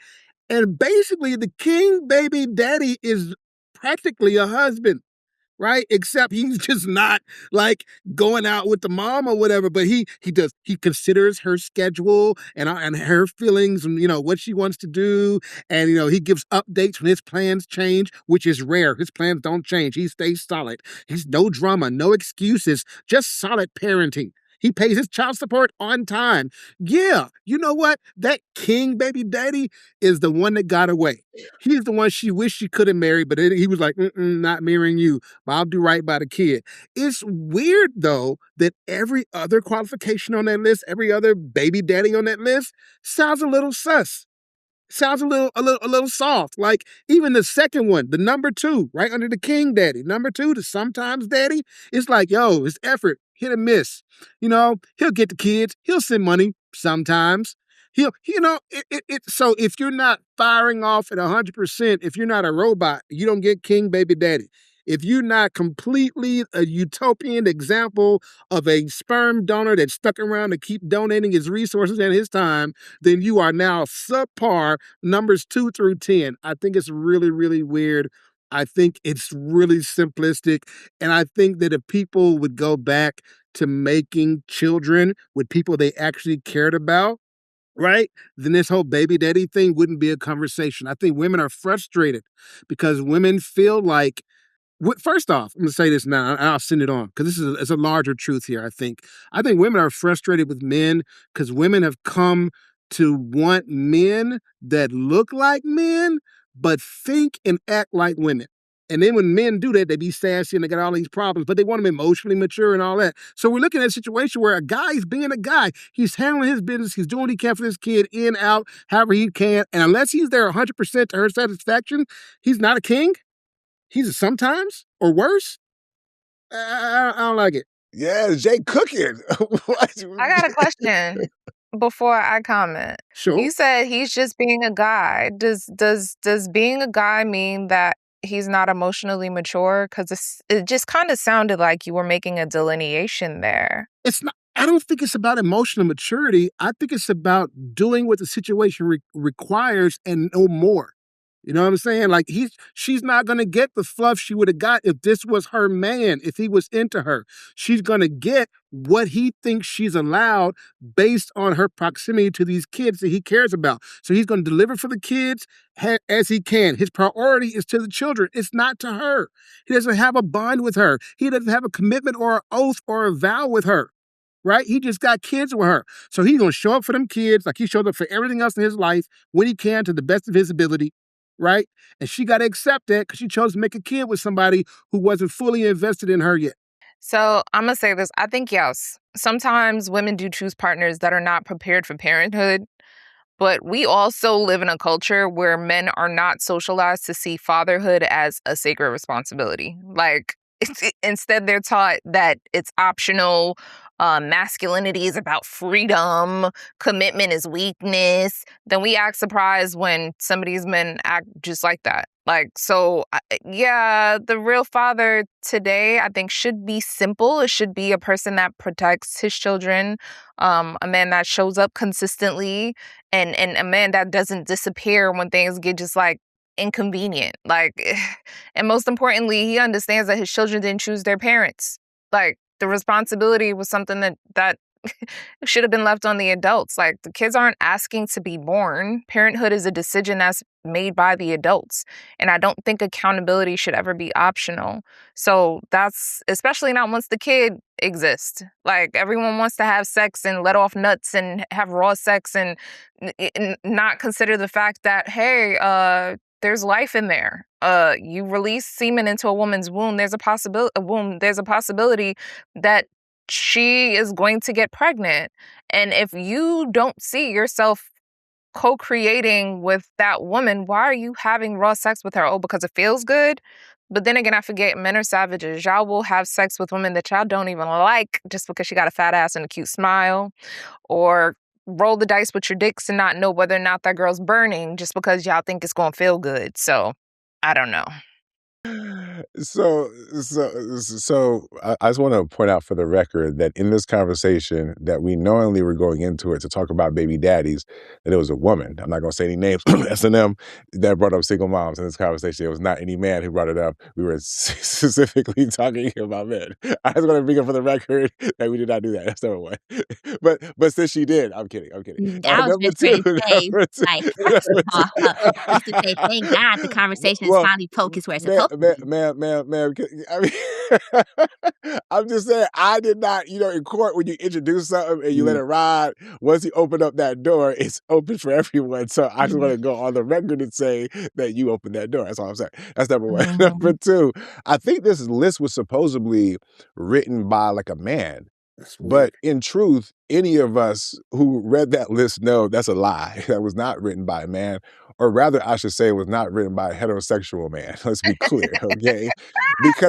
And basically the king baby daddy is practically a husband, right? Except he's just not like going out with the mom or whatever, but he considers her schedule and her feelings and, what she wants to do. And, he gives updates when his plans change, which is rare. His plans don't change. He stays solid. He's no drama, no excuses, just solid parenting. He pays his child support on time. Yeah, you know what? That king baby daddy is the one that got away. He's the one she wished she could have married, but he was like, not marrying you. But I'll do right by the kid. It's weird, though, that every other qualification on that list, every other baby daddy on that list sounds a little sus. Sounds a little soft. Like even the second one, the number 2, right under the king daddy. Number 2, the sometimes daddy. It's like, yo, his effort, hit or miss. He'll get the kids. He'll send money sometimes. So if you're not firing off at 100%, if you're not a robot, you don't get king baby daddy. If you're not completely a utopian example of a sperm donor that stuck around to keep donating his resources and his time, then you are now subpar numbers 2 through 10. I think it's really, really weird. I think it's really simplistic. And I think that if people would go back to making children with people they actually cared about, right, then this whole baby daddy thing wouldn't be a conversation. I think women are frustrated because women feel like, first off, I'm going to say this now, and I'll send it on, because it's a larger truth here, I think. I think women are frustrated with men because women have come to want men that look like men, but think and act like women. And then when men do that, they be sassy and they got all these problems, but they want them emotionally mature and all that. So we're looking at a situation where a guy is being a guy. He's handling his business. He's doing what he can for his kid, in, out, however he can. And unless he's there 100% to her satisfaction, he's not a king. He's a sometimes or worse. I don't like it. Yeah, Jay cooking. I got a question before I comment. Sure. You said he's just being a guy. Does being a guy mean that he's not emotionally mature? Because it just kind of sounded like you were making a delineation there. It's not. I don't think it's about emotional maturity. I think it's about doing what the situation requires and no more. You know what I'm saying? Like she's not going to get the fluff she would have got if this was her man, if he was into her. She's going to get what he thinks she's allowed based on her proximity to these kids that he cares about. So he's going to deliver for the kids as he can. His priority is to the children. It's not to her. He doesn't have a bond with her. He doesn't have a commitment or an oath or a vow with her. Right? He just got kids with her. So he's going to show up for them kids like he showed up for everything else in his life when he can to the best of his ability. Right? And she got to accept that because she chose to make a kid with somebody who wasn't fully invested in her yet. So I'm going to say this. I think, yes, sometimes women do choose partners that are not prepared for parenthood. But we also live in a culture where men are not socialized to see fatherhood as a sacred responsibility. Like, instead, they're taught that it's optional. Masculinity is about freedom. Commitment is weakness. Then we act surprised when some of these men act just like that. Like, so, yeah, the real father today, I think, should be simple. It should be a person that protects his children, a man that shows up consistently, and a man that doesn't disappear when things get just like inconvenient. Like, and most importantly, he understands that his children didn't choose their parents. Like, the responsibility was something that should have been left on the adults. Like, the kids aren't asking to be born. Parenthood is a decision that's made by the adults. And I don't think accountability should ever be optional. So that's especially not once the kid exists. Like, everyone wants to have sex and let off nuts and have raw sex and not consider the fact that, hey, there's life in there. You release semen into a woman's womb. There's a possibility that she is going to get pregnant. And if you don't see yourself co-creating with that woman, why are you having raw sex with her? Oh, because it feels good? But then again, I forget, men are savages. Y'all will have sex with women that y'all don't even like just because she got a fat ass and a cute smile, or roll the dice with your dicks and not know whether or not that girl's burning just because y'all think it's going to feel good. So, I don't know. So I just want to point out for the record that in this conversation that we knowingly were going into it to talk about baby daddies, that it was a woman. I'm not going to say any names, SNM, that brought up single moms in this conversation. It was not any man who brought it up. We were specifically talking about men. I was going to bring it for the record that we did not do that. That's number one. But since she did, I'm kidding. I was just ready to say, like, first of all, just to say, thank God the conversation is finally focused where it's supposed to be. Ma'am, I mean, I'm just saying, I did not, in court, when you introduce something and you let it ride, once you open up that door, it's open for everyone. So I just want to go on the record and say that you opened that door. That's all I'm saying. That's number one. Number two, I think this list was supposedly written by like a man. But in truth, any of us who read that list know that's a lie. That was not written by a man. Or rather, I should say it was not written by a heterosexual man. Let's be clear, okay?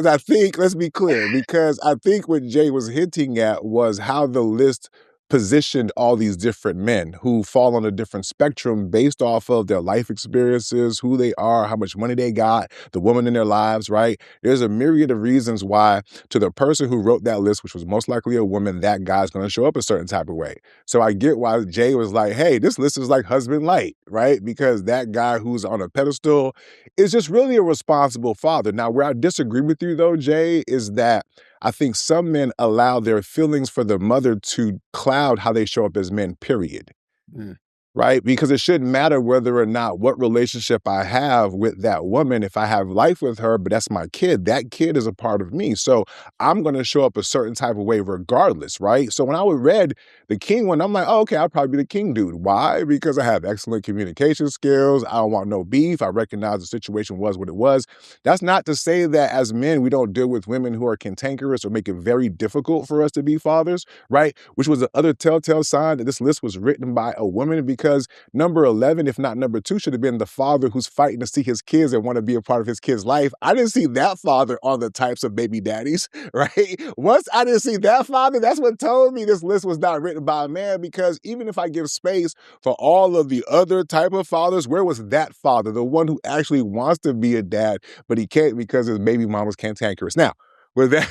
Let's be clear, because I think what Jay was hinting at was how the list positioned all these different men who fall on a different spectrum based off of their life experiences, who they are, how much money they got, the woman in their lives, right? There's a myriad of reasons why, to the person who wrote that list, which was most likely a woman, that guy's going to show up a certain type of way. So I get why Jay was like, hey, this list is like husband light, right? Because that guy who's on a pedestal is just really a responsible father. Now, where I disagree with you, though, Jay, is that I think some men allow their feelings for the mother to cloud how they show up as men, period. Mm. Right? Because it shouldn't matter whether or not what relationship I have with that woman. If I have life with her, but that's my kid, that kid is a part of me. So I'm going to show up a certain type of way regardless, right? So when I would read the king one, I'm like, oh, okay, I'll probably be the king dude. Why? Because I have excellent communication skills. I don't want no beef. I recognize the situation was what it was. That's not to say that as men, we don't deal with women who are cantankerous or make it very difficult for us to be fathers, right? Which was the other telltale sign that this list was written by a woman, because number 11, if not number 2, should have been the father who's fighting to see his kids and want to be a part of his kid's life. I didn't see that father on the types of baby daddies, right? Once I didn't see that father, that's what told me this list was not written by a man, because even if I give space for all of the other type of fathers, where was that father, the one who actually wants to be a dad, but he can't because his baby mama's cantankerous? Now, with that,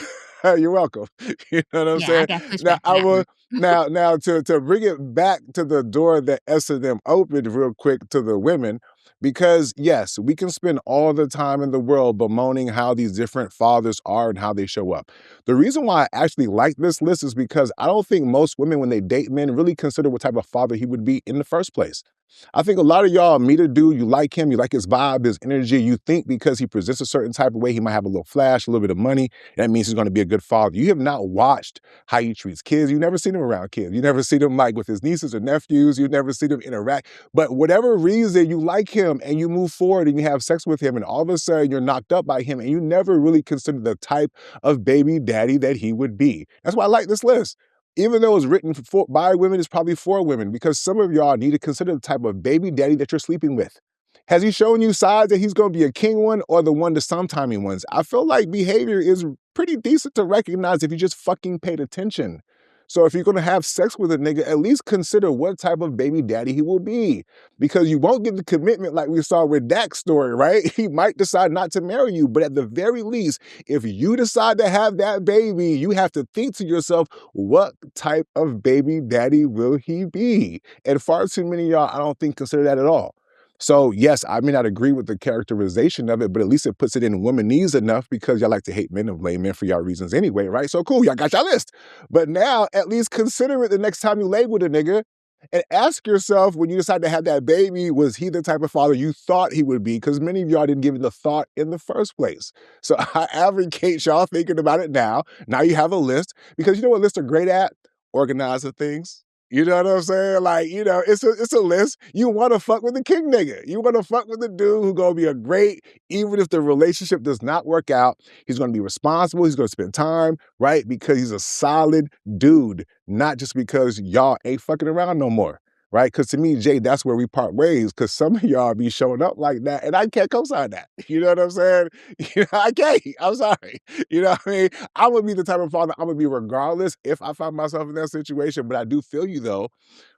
you're welcome. You know what I'm Yeah, I saying? got pushback Now, for I that will. one. Now, to bring it back to the door that S&M opened real quick to the women, because yes, we can spend all the time in the world bemoaning how these different fathers are and how they show up. The reason why I actually like this list is because I don't think most women, when they date men, really consider what type of father he would be in the first place. I think a lot of y'all meet a dude, you like him, you like his vibe, his energy, you think because he presents a certain type of way, he might have a little flash, a little bit of money, that means he's going to be a good father. You have not watched how he treats kids. You've never seen him around kids. You never seen him like with his nieces or nephews. You've never seen him interact. But whatever reason, you like him and you move forward and you have sex with him, and all of a sudden you're knocked up by him and you never really consider the type of baby daddy that he would be. That's why I like this list. Even though it's written by women, it's probably for women, because some of y'all need to consider the type of baby daddy that you're sleeping with. Has he shown you signs that he's going to be a king one or the one to sometiming ones? I feel like behavior is pretty decent to recognize if you just fucking paid attention. So if you're going to have sex with a nigga, at least consider what type of baby daddy he will be, because you won't get the commitment like we saw with Dak's story, right? He might decide not to marry you, but at the very least, if you decide to have that baby, you have to think to yourself, what type of baby daddy will he be? And far too many of y'all, I don't think, consider that at all. So yes, I may not agree with the characterization of it, but at least it puts it in womanese enough, because y'all like to hate men and blame men for y'all reasons anyway, right? So cool, y'all got y'all list. But now at least consider it the next time you lay with a nigga, and ask yourself, when you decide to have that baby, was he the type of father you thought he would be? Because many of y'all didn't give it the thought in the first place. So I advocate y'all thinking about it now. Now you have a list, because you know what lists are great at? Organizing things. You know what I'm saying? Like, you know, it's a list. You want to fuck with the king nigga. You want to fuck with the dude who's going to be a great, even if the relationship does not work out, he's going to be responsible. He's going to spend time, right? Because he's a solid dude, not just because y'all ain't fucking around no more, right? Because to me, Jay, that's where we part ways, because some of y'all be showing up like that, and I can't co-sign that. You know what I'm saying? You know, I can't. I'm sorry. You know what I mean? I would be the type of father I'm going to be regardless if I find myself in that situation, but I do feel you though,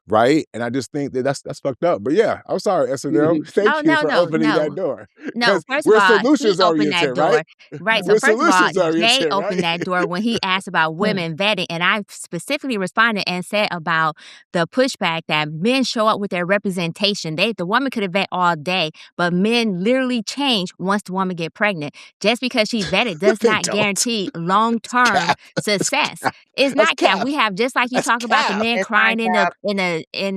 right? And I just think that that's fucked up. But yeah, I'm sorry, S&M. Thank Oh, you no, for no, opening that no. door, No, because first of we're all, he solutions opened that oriented, right? door. Right. So We're first of all, solutions Jay oriented, opened right? that door when he asked about women vetting, and I specifically responded and said about the pushback that men show up with their representation. The woman could have vet all day, but men literally change once the woman get pregnant. Just because she's vetted does They not don't. guarantee long-term Cap. success. It's That's not cap. cap. We have, just like you That's talk about the cap. men It's not crying cap. in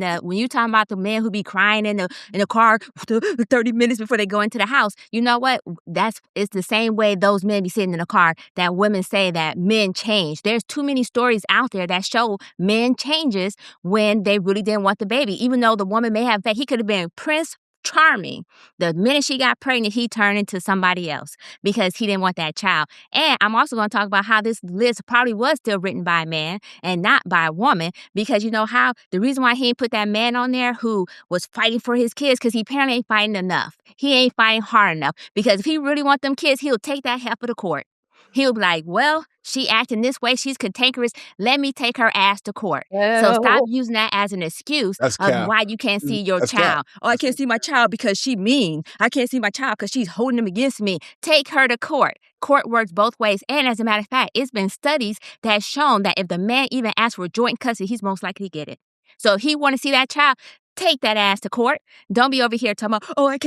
the when you talking about the men who be crying in the car 30 minutes before they go into the house. You know what? It's the same way those men be sitting in the car that women say that men change. There's too many stories out there that show men changes when they really didn't want the baby. Even though the woman may have, he could have been Prince Charming. The minute she got pregnant, he turned into somebody else because he didn't want that child. And I'm also going to talk about how this list probably was still written by a man and not by a woman, because you know how the reason why he ain't put that man on there who was fighting for his kids, because he apparently ain't fighting enough. He ain't fighting hard enough, because if he really want them kids, he'll take that heifer to court. He'll be like, well, she acting this way. She's cantankerous. Let me take her ass to court. So Ew. stop using that as an excuse That's of cap. why you can't see your That's cap. child. Oh, I can't see my child because she mean. I can't see my child because she's holding him against me. Take her to court. Court works both ways. And as a matter of fact, it's been studies that have shown that if the man even asks for joint custody, he's most likely to get it. So if he want to see that child, take that ass to court. Don't be over here talking about, oh, I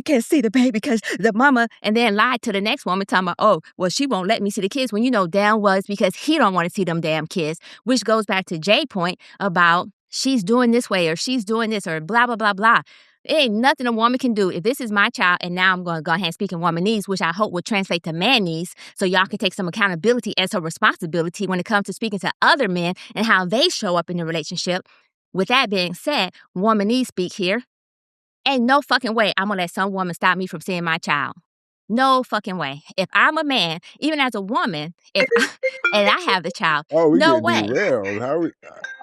can't see the baby because the mama, and then lie to the next woman talking about, oh, well, she won't let me see the kids when you know damn well it's because he don't want to see them damn kids, which goes back to Jay's point about she's doing this way or she's doing this or blah, blah, blah, blah. It ain't nothing a woman can do. If this is my child, and now I'm going to go ahead and speak in womanese, which I hope will translate to manese, so y'all can take some accountability as a responsibility when it comes to speaking to other men and how they show up in the relationship. With that being said, womanese speak here. Ain't no fucking way I'm going to let some woman stop me from seeing my child. No fucking way. If I'm a man, even as a woman, and I have the child, Oh, we no get way. derailed. How we?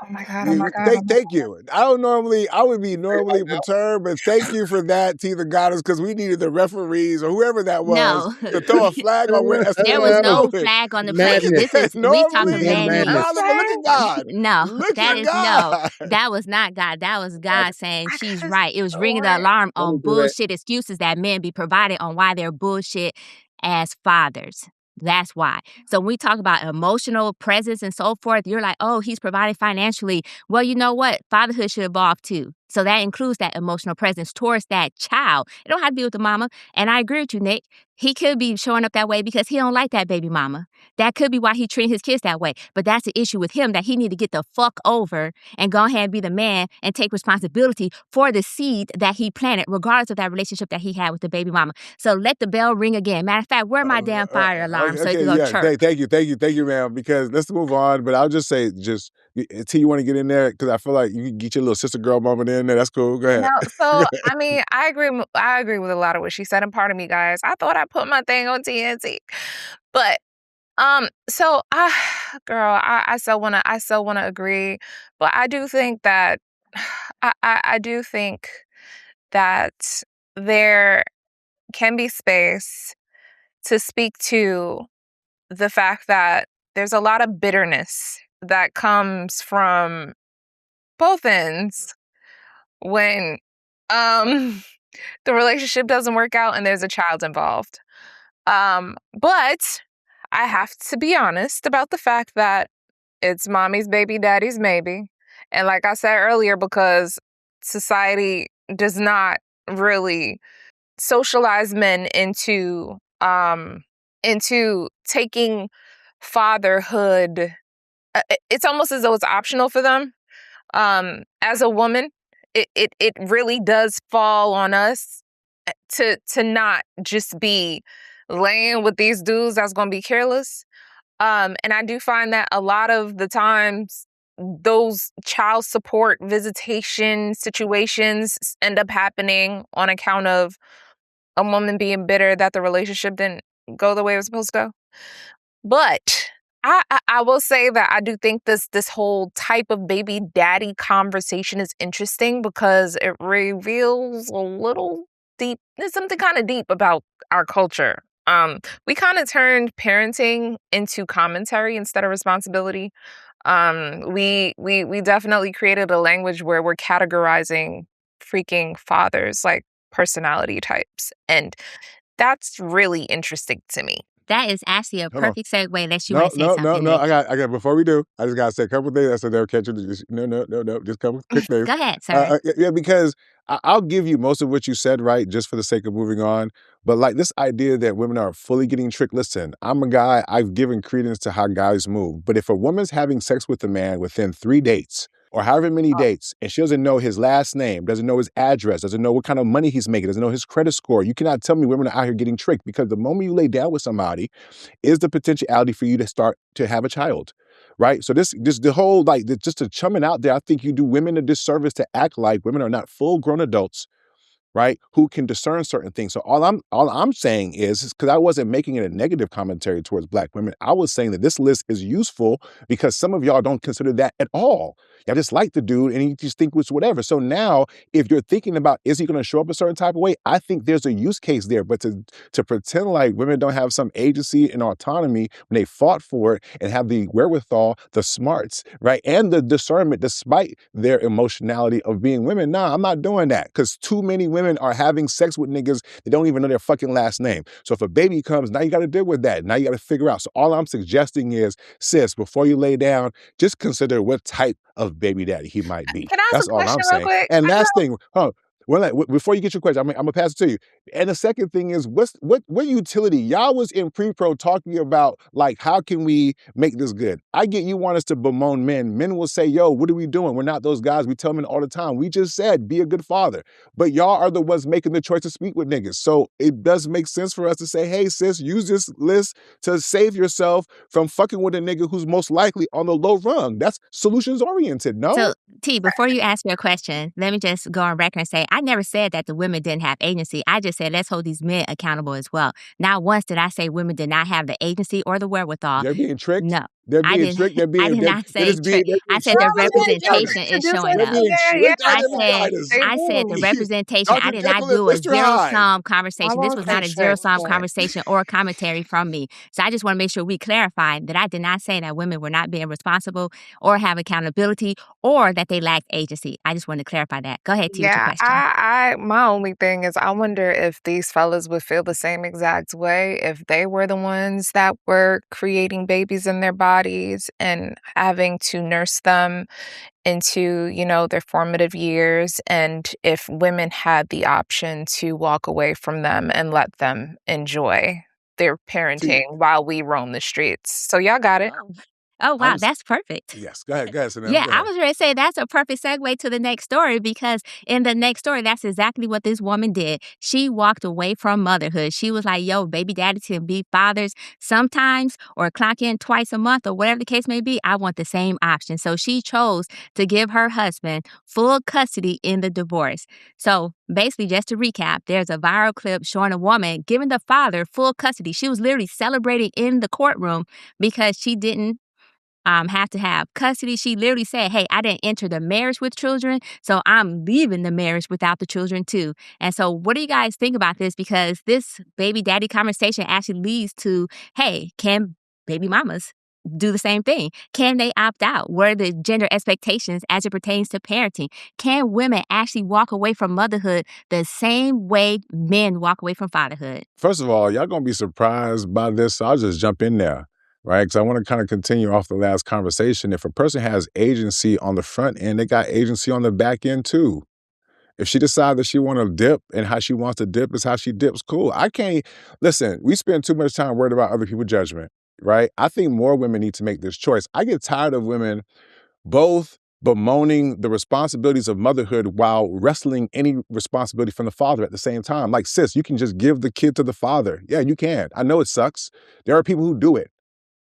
Oh my God. Oh my God. Thank you. I would be normally perturbed, but thank you for that to the goddess, because we needed the referees or whoever that was No. to throw a flag on what There was SNM no doing. flag on the play. Madness. This is, we talking Normally, manese. Madness. but look at God. No, Look that at is God. no. That was not God. That was God saying I she's could've right. It was ringing the sworn- alarm Let me on do that. bullshit excuses that men be provided on why they're bullshit as fathers. That's why. So when we talk about emotional presence and so forth, you're like, oh, he's providing financially. Well, you know what? Fatherhood should evolve too. So that includes that emotional presence towards that child. It don't have to be with the mama. And I agree with you, Nick. He could be showing up that way because he don't like that baby mama. That could be why he treating his kids that way. But that's the issue with him, that he need to get the fuck over and go ahead and be the man and take responsibility for the seed that he planted, regardless of that relationship that he had with the baby mama. So let the bell ring again. Matter of fact, where my damn fire alarm so it can go yeah. chirp. Thank you, ma'am. Because let's move on. But I'll just say, T, you want to get in there, because I feel like you can get your little sister girl moment in there. That's cool. Go ahead. No, so I mean, I agree with a lot of what she said, and part of me, guys, I thought I put my thing on TNT, but so girl, I so wanna agree, but I do think that I do think that there can be space to speak to the fact that there's a lot of bitterness that comes from both ends when the relationship doesn't work out and there's a child involved. But I have to be honest about the fact that it's mommy's baby, daddy's maybe. And like I said earlier, because society does not really socialize men into taking fatherhood. It's almost as though it's optional for them. As a woman, it really does fall on us to not just be laying with these dudes that's gonna be careless. And I do find that a lot of the times those child support visitation situations end up happening on account of a woman being bitter that the relationship didn't go the way it was supposed to go. But I will say that I do think this whole type of baby daddy conversation is interesting because it reveals a little deep. There's something kind of deep about our culture. We kind of turned parenting into commentary instead of responsibility. We definitely created a language where we're categorizing freaking fathers like personality types, and that's really interesting to me. That is actually a Hold on. perfect segue unless you want to say something. No. Nick. I got. Before we do, I just gotta say a couple things. I said they'll catch you. No. Just a couple quick things. Go ahead, sir. Yeah, because I'll give you most of what you said, right, just for the sake of moving on. But like this idea that women are fully getting tricked. Listen, I'm a guy. I've given credence to how guys move. But if a woman's having sex with a man within 3 dates, or however many dates, and she doesn't know his last name, doesn't know his address, doesn't know what kind of money he's making, doesn't know his credit score, you cannot tell me women are out here getting tricked, because the moment you lay down with somebody is the potentiality for you to start to have a child, right? So this the whole, like, just the chumming out there, I think you do women a disservice to act like women are not full-grown adults right? Who can discern certain things. So all I'm saying is because I wasn't making it a negative commentary towards Black women. I was saying that this list is useful because some of y'all don't consider that at all. Y'all just like the dude and you just think it's whatever. So now, if you're thinking about, is he going to show up a certain type of way? I think there's a use case there. But to pretend like women don't have some agency and autonomy when they fought for it and have the wherewithal, the smarts, right, and the discernment despite their emotionality of being women, nah, I'm not doing that because too many women are having sex with niggas that don't even know their fucking last name. So if a baby comes, now you got to deal with that. Now you got to figure out. So all I'm suggesting is, sis, before you lay down, just consider what type of baby daddy he might be. Can I ask That's a all I'm question real saying. quick? And last thing, before you get your question, I'm gonna pass it to you. And the second thing is, what utility? Y'all was in pre-pro talking about like, how can we make this good? I get you want us to bemoan men. Men will say, yo, what are we doing? We're not those guys. We tell men all the time. We just said, be a good father. But y'all are the ones making the choice to speak with niggas. So it does make sense for us to say, hey, sis, use this list to save yourself from fucking with a nigga who's most likely on the low rung. That's solutions oriented, no? So, T, before you ask your question, let me just go on record and say, I never said that the women didn't have agency. I just said, let's hold these men accountable as well. Not once did I say women did not have the agency or the wherewithal. They're being tricked. No. They're being tricked. They're being. I did not They're say just being. They're being I said the Girl, tricked. they representation do is say showing They're up. being tricked out I of their said vaginas. the representation. I Dr. did not Jekyll and do a Mr. zero-sum Hyde. conversation. I This won't was say not a zero-sum tricked, but conversation or commentary from me. So I just want to make sure we clarify that I did not say that women were not being responsible or have accountability or that they lacked agency. I just wanted to clarify that. Go ahead, T, with your yeah, question. I my only thing is I wonder if these fellas would feel the same exact way if they were the ones that were creating babies in their bodies and having to nurse them into, their formative years, and if women had the option to walk away from them and let them enjoy their See, parenting while we roam the streets. So y'all got it. Oh, wow, I'm. that's perfect. Yes. Go ahead. Go ahead, Sam. Yeah, Go I ahead. was going to say that's a perfect segue to the next story because in the next story, that's exactly what this woman did. She walked away from motherhood. She was like, yo, baby daddy can be fathers sometimes or clock in twice a month or whatever the case may be. I want the same option. So she chose to give her husband full custody in the divorce. So basically, just to recap, there's a viral clip showing a woman giving the father full custody. She was literally celebrating in the courtroom because she didn't have to have custody. She literally said, hey, I didn't enter the marriage with children, so I'm leaving the marriage without the children too. And so what do you guys think about this? Because this baby daddy conversation actually leads to, hey, can baby mamas do the same thing? Can they opt out? What are the gender expectations as it pertains to parenting? Can women actually walk away from motherhood the same way men walk away from fatherhood? First of all, y'all gonna be surprised by this. So I'll just jump in there, right? Because I want to kind of continue off the last conversation. If a person has agency on the front end, they got agency on the back end too. If she decides that she want to dip and how she wants to dip is how she dips, cool. I can't, listen, we spend too much time worried about other people's judgment, right? I think more women need to make this choice. I get tired of women both bemoaning the responsibilities of motherhood while wrestling any responsibility from the father at the same time. Like, sis, you can just give the kid to the father. Yeah, you can. I know it sucks. There are people who do it.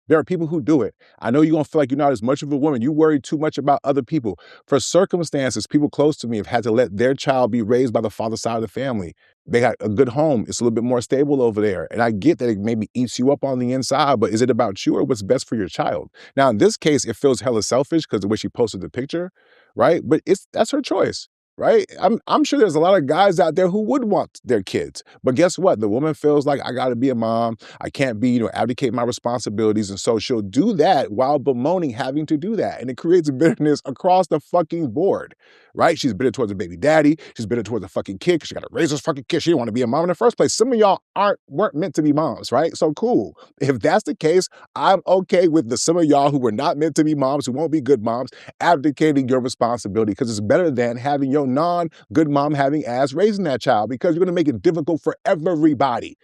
There are people who do it. I know you're going to feel like you're not as much of a woman. You worry too much about other people. For circumstances, people close to me have had to let their child be raised by the father side of the family. They got a good home. It's a little bit more stable over there. And I get that it maybe eats you up on the inside, but is it about you or what's best for your child? Now, in this case, it feels hella selfish because the way she posted the picture, right? But that's her choice. Right? I'm sure there's a lot of guys out there who would want their kids. But guess what? The woman feels like I gotta be a mom. I can't be, abdicate my responsibilities. And so she'll do that while bemoaning having to do that. And it creates bitterness across the fucking board. Right? She's bitter towards her baby daddy. She's bitter towards the fucking kid because she gotta raise this fucking kid. She didn't want to be a mom in the first place. Some of y'all weren't meant to be moms, right? So cool. If that's the case, I'm okay with some of y'all who were not meant to be moms, who won't be good moms, abdicating your responsibility because it's better than having your non-good mom having ass raising that child because you're going to make it difficult for everybody,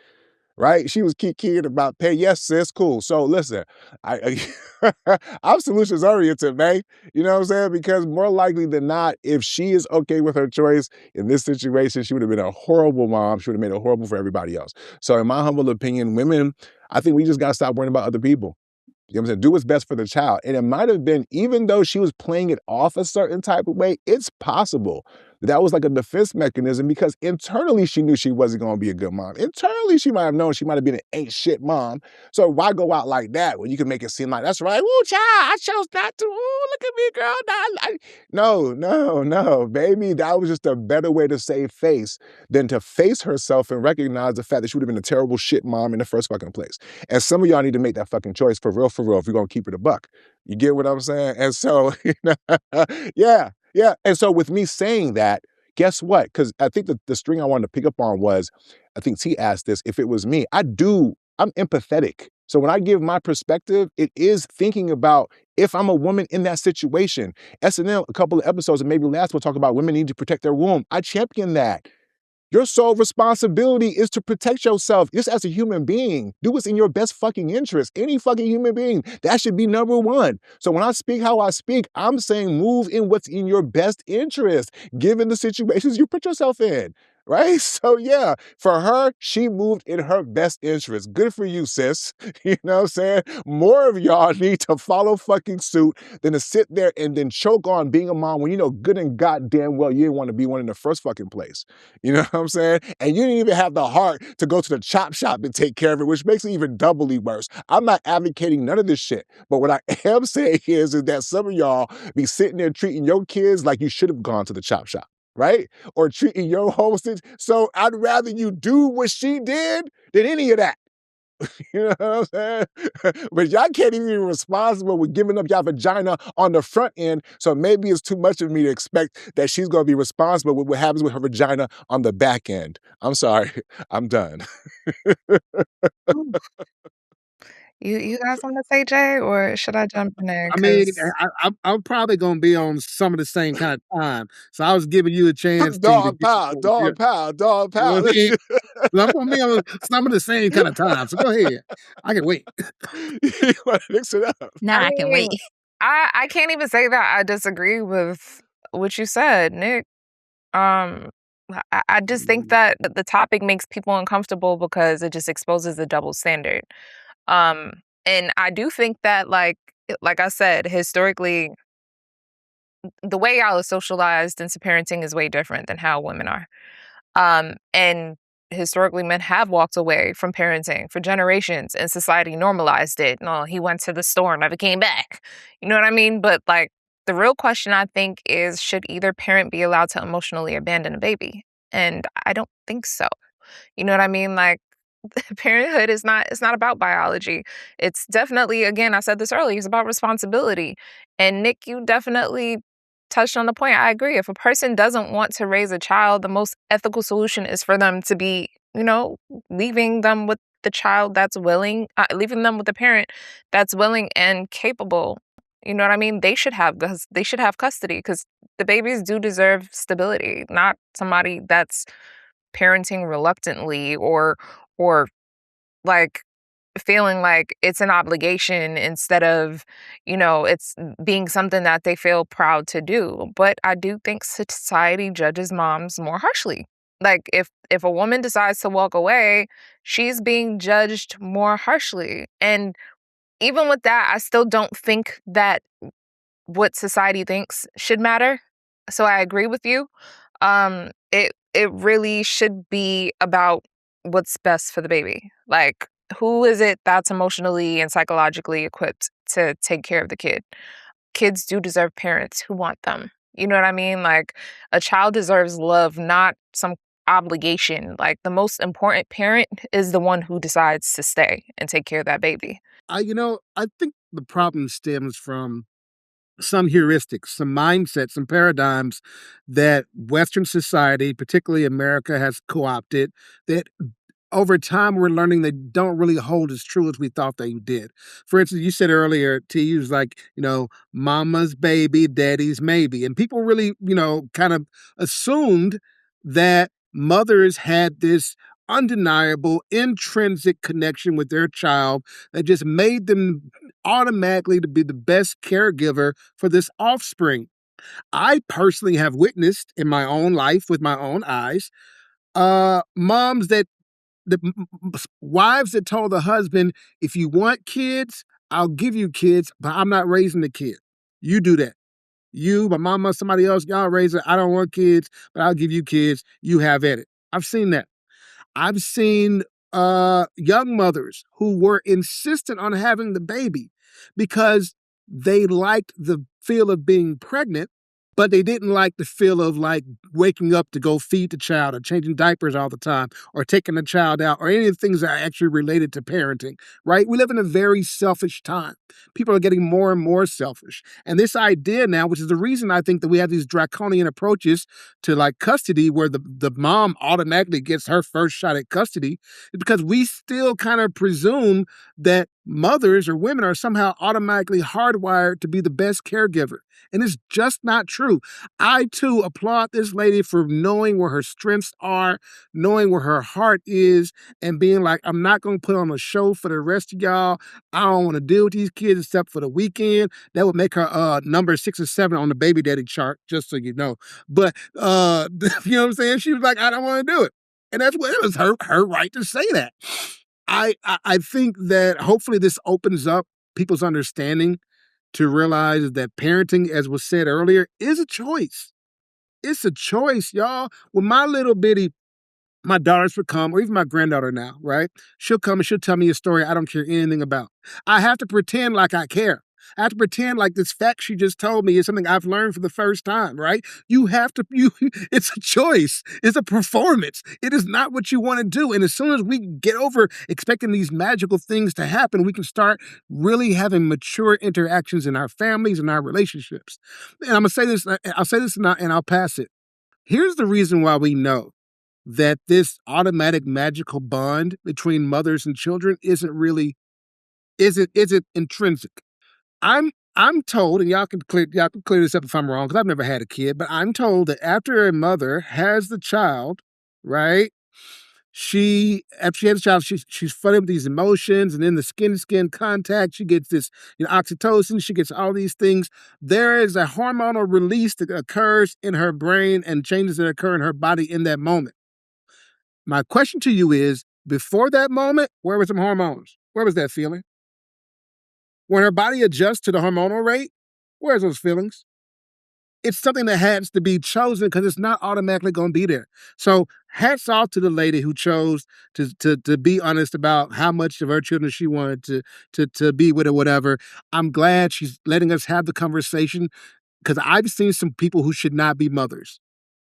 right? She was keying about pay. Yes, sis, cool. So listen, I'm solutions oriented, man. You know what I'm saying? Because more likely than not, if she is okay with her choice in this situation, she would have been a horrible mom. She would have made it horrible for everybody else. So in my humble opinion, women, I think we just got to stop worrying about other people. You know what I'm saying? Do what's best for the child. And it might have been, even though she was playing it off a certain type of way, it's possible that was like a defense mechanism because internally she knew she wasn't going to be a good mom. Internally, she might have known she might have been an ain't shit mom. So why go out like that when you can make it seem like that's right? Ooh, child, I chose not to. Ooh, look at me, girl. No, baby. That was just a better way to save face than to face herself and recognize the fact that she would have been a terrible shit mom in the first fucking place. And some of y'all need to make that fucking choice for real, if you're going to keep it a buck. You get what I'm saying? And so, yeah. And so with me saying that, guess what? Because I think the string I wanted to pick up on was, I think T asked this, if it was me, I'm empathetic. So when I give my perspective, it is thinking about if I'm a woman in that situation. SNL, a couple of episodes, and maybe last we'll talk about women need to protect their womb. I champion that. Your sole responsibility is to protect yourself just as a human being. Do what's in your best fucking interest. Any fucking human being. That should be number one. So when I speak how I speak, I'm saying move in what's in your best interest, given the situations you put yourself in. Right? So yeah, for her, she moved in her best interest. Good for you, sis. You know what I'm saying? More of y'all need to follow fucking suit than to sit there and then choke on being a mom when you know good and goddamn well you didn't want to be one in the first fucking place. You know what I'm saying? And you didn't even have the heart to go to the chop shop and take care of it, which makes it even doubly worse. I'm not advocating none of this shit. But what I am saying is that some of y'all be sitting there treating your kids like you should have gone to the chop shop. Right? Or treating your hostage. So I'd rather you do what she did than any of that. You know what I'm saying? But y'all can't even be responsible with giving up y'all vagina on the front end. So maybe it's too much of me to expect that she's going to be responsible with what happens with her vagina on the back end. I'm sorry. I'm done. You got something to say, Jay, or should I jump in there? I mean, 'Cause I'm probably gonna be on some of the same kind of time, so I was giving you a chance to Dog get pound, dog pound, dog you know what pound. I mean? 'Cause I'm gonna be on some of the same kind of time, so go ahead. I can wait. You want to mix it up? Now I can wait. mean, I can't even say that I disagree with what you said, Nick. Um, I just think that the topic makes people uncomfortable because it just exposes the double standard. Um, and I do think that, like I said, historically, the way y'all are socialized into parenting is way different than how women are. And historically, men have walked away from parenting for generations, and society normalized it. No, he went to the store and never came back. You know what I mean? But like, the real question I think is, should either parent be allowed to emotionally abandon a baby? And I don't think so. You know what I mean? Like, parenthood is not, it's not about biology. It's definitely, again, I said this earlier, it's about responsibility. And Nick, you definitely touched on the point. I agree. If a person doesn't want to raise a child, the most ethical solution is for them to be, leaving them with the child that's willing, leaving them with the parent that's willing and capable. You know what I mean? They should have custody, because the babies do deserve stability, not somebody that's parenting reluctantly or like feeling like it's an obligation instead of, it's being something that they feel proud to do. But I do think society judges moms more harshly. Like, if a woman decides to walk away, she's being judged more harshly. And even with that, I still don't think that what society thinks should matter. So I agree with you. It really should be about what's best for the baby. Like, who is it that's emotionally and psychologically equipped to take care of the kid? Kids do deserve parents who want them. You know what I mean? Like, a child deserves love, not some obligation. Like, the most important parent is the one who decides to stay and take care of that baby. I think the problem stems from some heuristics, some mindsets, some paradigms that Western society, particularly America, has co-opted that over time we're learning they don't really hold as true as we thought they did. For instance, you said earlier, T, you was like, mama's baby, daddy's maybe. And people really, kind of assumed that mothers had this undeniable intrinsic connection with their child that just made them automatically to be the best caregiver for this offspring. I personally have witnessed in my own life with my own eyes, moms that wives that told the husband, if you want kids, I'll give you kids, but I'm not raising the kid. You do that. You, my mama, somebody else, y'all raise it. I don't want kids, but I'll give you kids. You have at it. I've seen that. I've seen young mothers who were insistent on having the baby because they liked the feel of being pregnant, but they didn't like the feel of like waking up to go feed the child or changing diapers all the time or taking the child out or any of the things that are actually related to parenting, right? We live in a very selfish time. People are getting more and more selfish. And this idea now, which is the reason I think that we have these draconian approaches to like custody where the mom automatically gets her first shot at custody, is because we still kind of presume that mothers or women are somehow automatically hardwired to be the best caregiver. And it's just not true. I, too, applaud this lady for knowing where her strengths are, knowing where her heart is, and being like, I'm not going to put on a show for the rest of y'all. I don't want to deal with these kids except for the weekend. That would make her number 6 or 7 on the baby daddy chart, just so you know. But, you know what I'm saying? She was like, I don't want to do it. And that's what it was her right to say that. I think that hopefully this opens up people's understanding to realize that parenting, as was said earlier, is a choice. It's a choice, y'all. When my daughters would come, or even my granddaughter now, right? She'll come and she'll tell me a story I don't care anything about. I have to pretend like I care. I have to pretend like this fact she just told me is something I've learned for the first time, right? It's a choice. It's a performance. It is not what you want to do. And as soon as we get over expecting these magical things to happen, we can start really having mature interactions in our families and our relationships. And I'm going to say this, I'll say this and I'll pass it. Here's the reason why we know that this automatic magical bond between mothers and children isn't intrinsic. I'm told, and y'all can clear this up if I'm wrong, because I've never had a kid, but I'm told that after a mother has the child, right? After she has the child, she's flooded with these emotions, and then the skin-to-skin contact, she gets this, oxytocin, she gets all these things. There is a hormonal release that occurs in her brain and changes that occur in her body in that moment. My question to you is, before that moment, where were some hormones? Where was that feeling? When her body adjusts to the hormonal rate, where's those feelings? It's something that has to be chosen because it's not automatically going to be there. So hats off to the lady who chose to be honest about how much of her children she wanted to be with or whatever. I'm glad she's letting us have the conversation because I've seen some people who should not be mothers.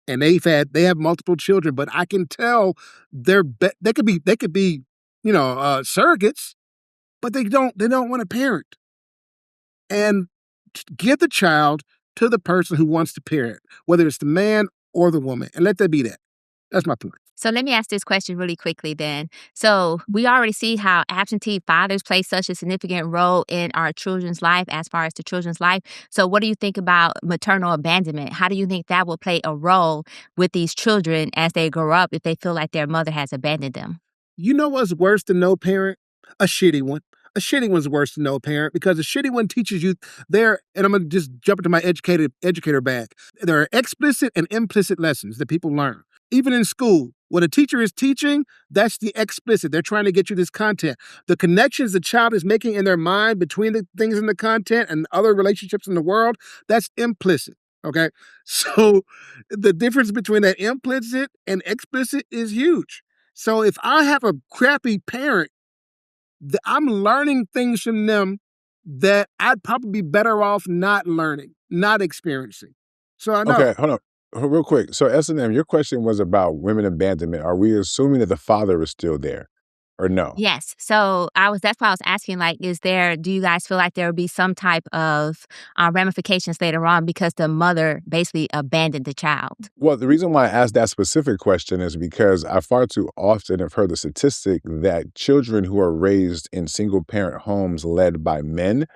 And they have multiple children, but I can tell they could be surrogates, but they don't want to parent. And give the child to the person who wants to parent, whether it's the man or the woman, and let that be that. That's my point. So let me ask this question really quickly then. So we already see how absentee fathers play such a significant role in our children's life as far as the children's life. So what do you think about maternal abandonment? How do you think that will play a role with these children as they grow up if they feel like their mother has abandoned them? You know what's worse than no parent? A shitty one. A shitty one's worse than no parent because a shitty one teaches you and I'm going to just jump into my educator bag. There are explicit and implicit lessons that people learn. Even in school, when a teacher is teaching, that's the explicit. They're trying to get you this content. The connections the child is making in their mind between the things in the content and other relationships in the world, that's implicit. Okay? So the difference between that implicit and explicit is huge. So if I have a crappy parent, I'm learning things from them that I'd probably be better off not learning, not experiencing. So I know. Okay, hold on. Real quick. So S&M, your question was about women abandonment. Are we assuming that the father is still there or no? Yes. So that's why I was asking, do you guys feel like there will be some type of ramifications later on because the mother basically abandoned the child? Well, the reason why I asked that specific question is because I far too often have heard the statistic that children who are raised in single-parent homes led by men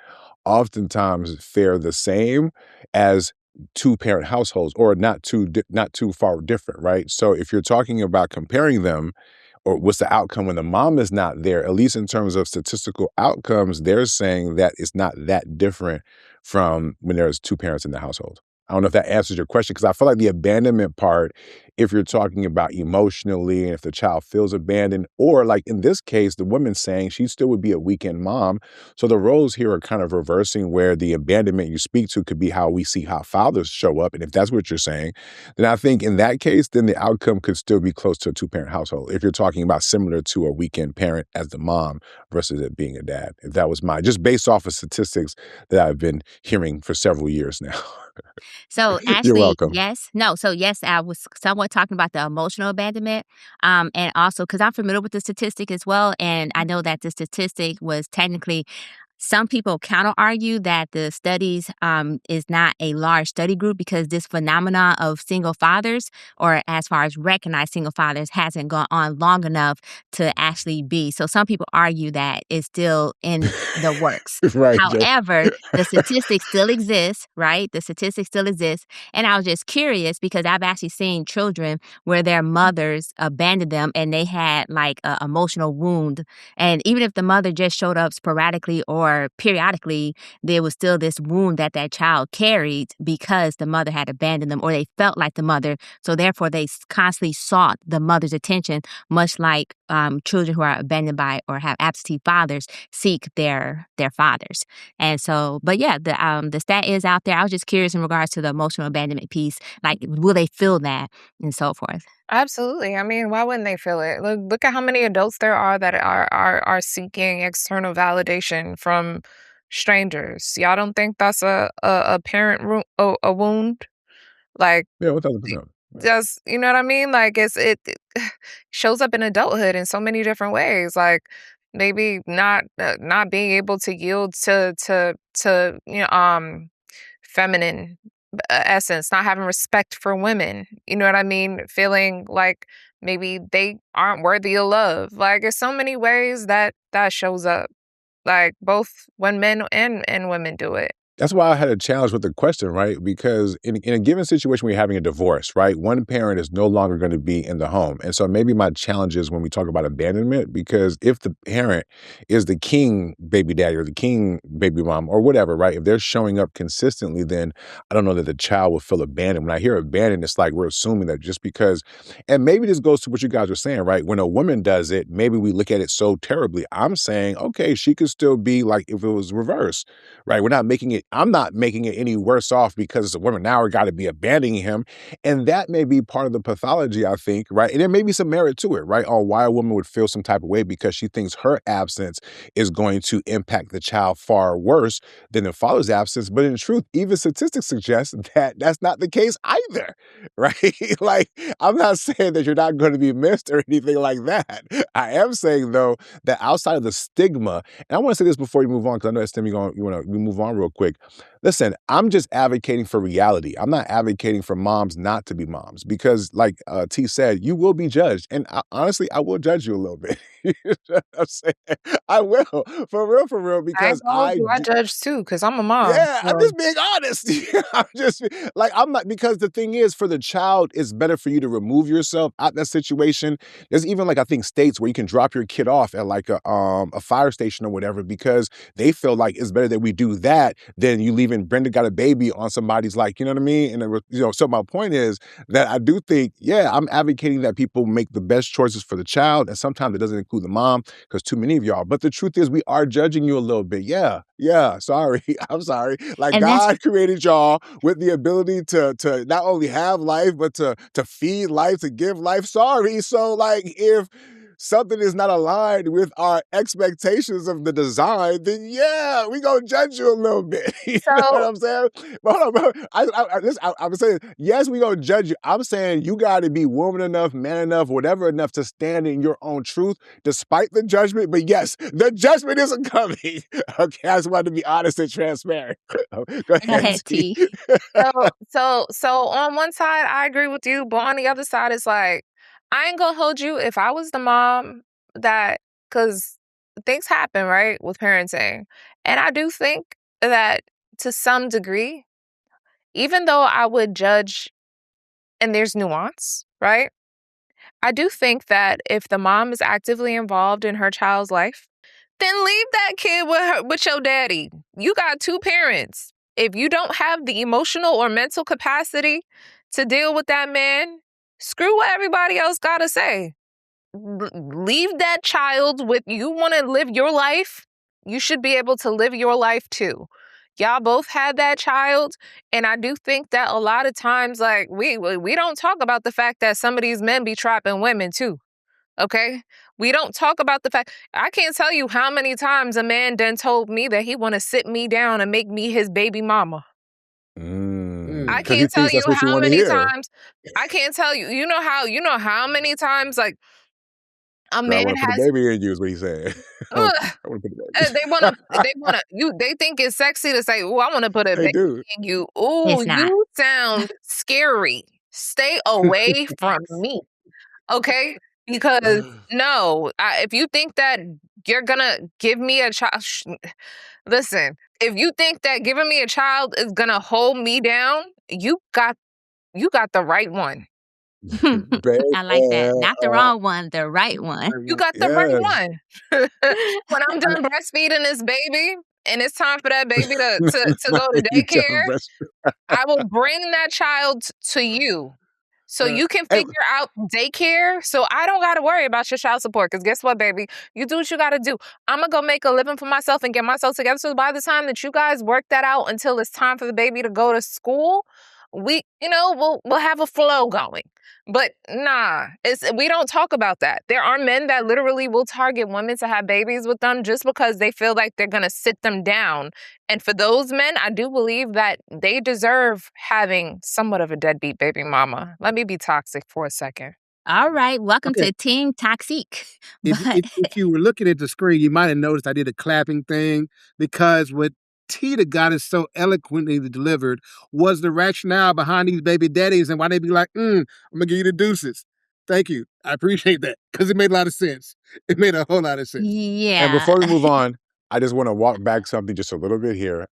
oftentimes fare the same as two-parent households, or not too far different, right? So if you're talking about comparing them, or what's the outcome when the mom is not there, at least in terms of statistical outcomes, they're saying that it's not that different from when there's two parents in the household. I don't know if that answers your question, because I feel like the abandonment part, if you're talking about emotionally and if the child feels abandoned, or like in this case, the woman saying she still would be a weekend mom. So the roles here are kind of reversing, where the abandonment you speak to could be how we see how fathers show up. And if that's what you're saying, then I think in that case, then the outcome could still be close to a two-parent household. If you're talking about similar to a weekend parent as the mom versus it being a dad. If that was just based off of statistics that I've been hearing for several years now. So You're actually, welcome. yes. No, so yes, I was somewhat talking about the emotional abandonment. And also because I'm familiar with the statistic as well. And I know that the statistic was technically some people counter argue that the studies is not a large study group because this phenomena of single fathers, or as far as recognized single fathers, hasn't gone on long enough to actually be. So some people argue that it's still in the works. Right, Jay. However, the statistics still exist, right? The statistics still exist. And I was just curious because I've actually seen children where their mothers abandoned them and they had like an emotional wound. And even if the mother just showed up sporadically or periodically, there was still this wound that that child carried because the mother had abandoned them or they felt like the mother. So therefore, they constantly sought the mother's attention, much like children who are abandoned by or have absentee fathers seek their fathers. And so, but yeah, the stat is out there. I was just curious in regards to the emotional abandonment piece. Like, will they feel that and so forth? Absolutely. I mean, why wouldn't they feel it? Look at how many adults there are that are seeking external validation from strangers. Y'all don't think that's a parent a wound? Like, Yeah, 1000%. just, you know what I mean? Like it shows up in adulthood in so many different ways. Like maybe not being able to yield to feminine essence, not having respect for women. You know what I mean? Feeling like maybe they aren't worthy of love. Like there's so many ways that shows up. Like both when men and women do it. That's why I had a challenge with the question, right? Because in a given situation where you're having a divorce, right, one parent is no longer going to be in the home. And so maybe my challenge is when we talk about abandonment, because if the parent is the king baby daddy or the king baby mom or whatever, right, if they're showing up consistently, then I don't know that the child will feel abandoned. When I hear abandoned, it's like we're assuming that just because, and maybe this goes to what you guys are saying, right? When a woman does it, maybe we look at it so terribly. I'm saying, okay, she could still be like if it was reversed, right? I'm not making it any worse off because it's a woman. Now we got to be abandoning him. And that may be part of the pathology, I think, right? And there may be some merit to it, right? On why a woman would feel some type of way because she thinks her absence is going to impact the child far worse than the father's absence. But in truth, even statistics suggest that that's not the case either, right? Like, I'm not saying that you're not going to be missed or anything like that. I am saying, though, that outside of the stigma, and I want to say this before you move on, because I know STEM, you want to move on real quick. Listen, I'm just advocating for reality. I'm not advocating for moms not to be moms because, like T said, you will be judged. And honestly, I will judge you a little bit. You know what I'm saying? I will, for real, I ain't because gonna hold you. I judge too, because I'm a mom. yeah, I'm So just being honest. I'm just like, I'm not, because the thing is, for the child, it's better for you to remove yourself out that situation. There's even like, I think, states where you can drop your kid off at like a fire station or whatever, because they feel like it's better that we do that than you leaving Brenda got a baby on somebody's, like, you know what I mean? And so my point is that I do think, yeah, I'm advocating that people make the best choices for the child, and sometimes it doesn't include the mom because too many of y'all. But the truth is, we are judging you a little bit. Yeah, sorry. I'm sorry. Like, And that's God created y'all with the ability to not only have life, but to feed life, to give life. Sorry. So like, if something is not aligned with our expectations of the design, then yeah, we gonna judge you a little bit. You know what so I'm saying? But hold on, bro. I'm saying, yes, we gonna judge you. I'm saying you gotta be woman enough, man enough, whatever enough to stand in your own truth despite the judgment. But yes, the judgment isn't coming. Okay, I just wanted to be honest and transparent. Go go ahead, ahead, T. T. so on one side I agree with you, but on the other side it's like I ain't gonna hold you. If I was the mom that, because things happen, right, with parenting, and I do think that to some degree, even though I would judge, and there's nuance, right? I do think that if the mom is actively involved in her child's life, then leave that kid with your daddy. You got two parents. If you don't have the emotional or mental capacity to deal with that man, screw what everybody else got to say. Leave that child with you. Want to live your life? You should be able to live your life too. Y'all both had that child, and I do think that a lot of times, like, we don't talk about the fact that some of these men be trapping women too. Okay? We don't talk about the fact, I can't tell you how many times a man done told me that he want to sit me down and make me his baby mama. I Because he can't tell thinks you that's what you how want to many hear. times. I can't tell you. You know how many times, like, a Girl, I man want to put a has baby in you is what he said. I want ugh, to put a they baby. wanna they think it's sexy to say, "Oh, I want to put a They baby do. in you." Oh, It's not. you sound scary. Stay away from me. Okay? Because no, if you think that you're gonna give me a child, listen, if you think that giving me a child is gonna hold me down, you got the right one. Baby, I like that. Not the wrong one, the right one. You got the right yes. one. When I'm done breastfeeding this baby and it's time for that baby to go to You tell daycare, breast. I will bring that child to you so you can Hey, figure out daycare. So I don't got to worry about your child support. Because guess what, baby? You do what you got to do. I'm going to go make a living for myself and get myself together. So by the time that you guys work that out until it's time for the baby to go to school, we'll have a flow going. But nah, we don't talk about that. There are men that literally will target women to have babies with them just because they feel like they're going to sit them down. And for those men, I do believe that they deserve having somewhat of a deadbeat baby mama. Let me be toxic for a second. All right. Welcome Okay. to Team Toxic. If, But if you were looking at the screen, you might have noticed I did a clapping thing because what Tita got is so eloquently delivered was the rationale behind these baby daddies and why they be like, I'm going to give you the deuces. Thank you. I appreciate that because it made a lot of sense. It made a whole lot of sense. and yeah. before we move on, I just want to walk back something just a little bit here.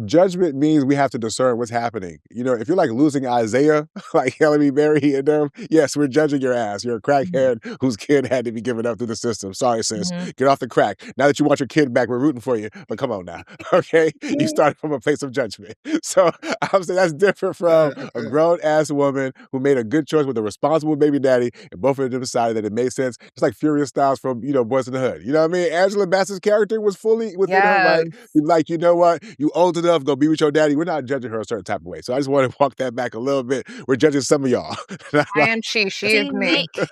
Judgment means we have to discern what's happening. If you're like losing Isaiah, like Halle Berry and them, yes, we're judging your ass. You're a crackhead whose kid had to be given up through the system. Sorry, sis. Get off the crack. Now that you want your kid back, we're rooting for you. But come on now, okay? You started from a place of judgment. So I'm saying that's different from a grown-ass woman who made a good choice with a responsible baby daddy, and both of them decided that it made sense. Just like Furious Styles from, Boys in the Hood. You know what I mean? Angela Bassett's character was fully within her right. Like, you know what? You old enough, go be with your daddy. We're not judging her a certain type of way. So I just want to walk that back a little bit. We're judging some of y'all. I am she. She is See, me. Nick,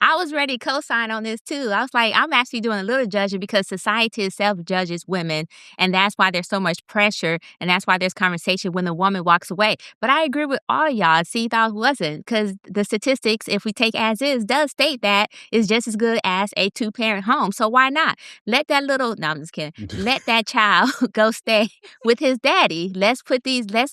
I was ready to co-sign on this too. I was like, I'm actually doing a little judging because society itself judges women. And that's why there's so much pressure. And that's why there's conversation when the woman walks away. But I agree with all of y'all. See, thought it wasn't. Because the statistics, if we take as is, does state that it's just as good as a 2-parent home. So why not? Let that no, I'm just kidding. Let that child go stay with his daddy. Let's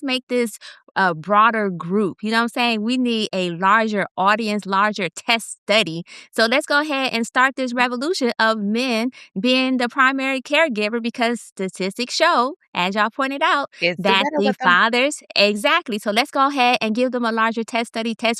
make this a broader group. You know what I'm saying? We need a larger audience, larger test study. So let's go ahead and start this revolution of men being the primary caregiver because statistics show, as y'all pointed out, that the fathers, exactly. So let's go ahead and give them a larger test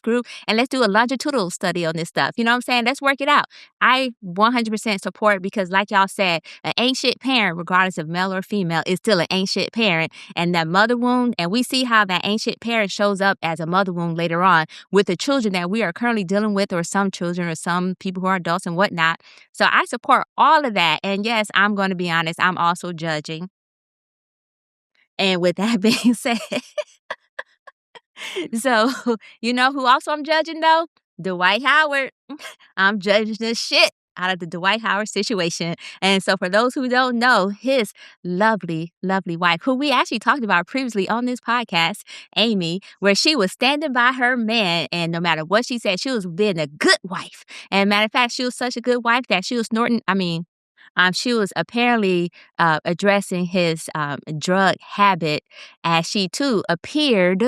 group, and let's do a longitudinal study on this stuff. You know what I'm saying? Let's work it out. I 100% support because like y'all said, an ancient parent, regardless of male or female, is still an ancient parent. And that mother wound, and we see how that ancient parent shows up as a mother wound later on with the children that we are currently dealing with, or some children or some people who are adults and whatnot. So I support all of that. And yes, I'm going to be honest, I'm also judging. And with that being said, so you know who also I'm judging though? Dwight Howard. I'm judging the shit out of the Dwight Howard situation. And so for those who don't know, his lovely, lovely wife, who we actually talked about previously on this podcast, Amy, where she was standing by her man, and no matter what she said, she was being a good wife. And matter of fact, she was such a good wife that she was she was apparently addressing his drug habit as she too appeared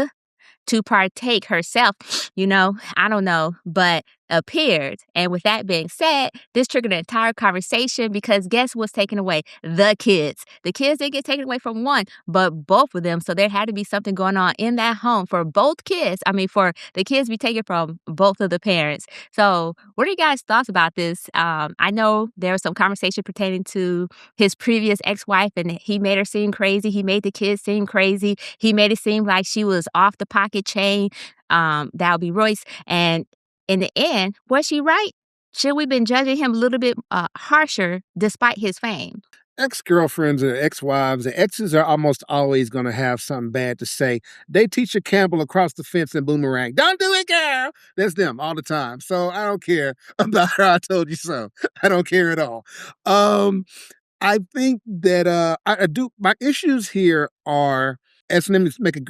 to partake herself. I don't know, but appeared. And with that being said, this triggered an entire conversation because guess what's taken away? The kids. The kids didn't get taken away from one, but both of them. So there had to be something going on in that home for both kids. I mean, for the kids to be taken from both of the parents. So what are you guys' thoughts about this? I know there was some conversation pertaining to his previous ex-wife, and he made her seem crazy. He made the kids seem crazy. He made it seem like she was off the pocket chain. That would be Royce. And in the end, was she right? Should we been judging him a little bit harsher despite his fame? Ex-girlfriends and ex-wives and exes are almost always going to have something bad to say. They teach a Campbell across the fence and Boomerang, "Don't do it, girl." That's them all the time. So I don't care about her. I told you so. I don't care at all. I think that I do. My issues here are S&M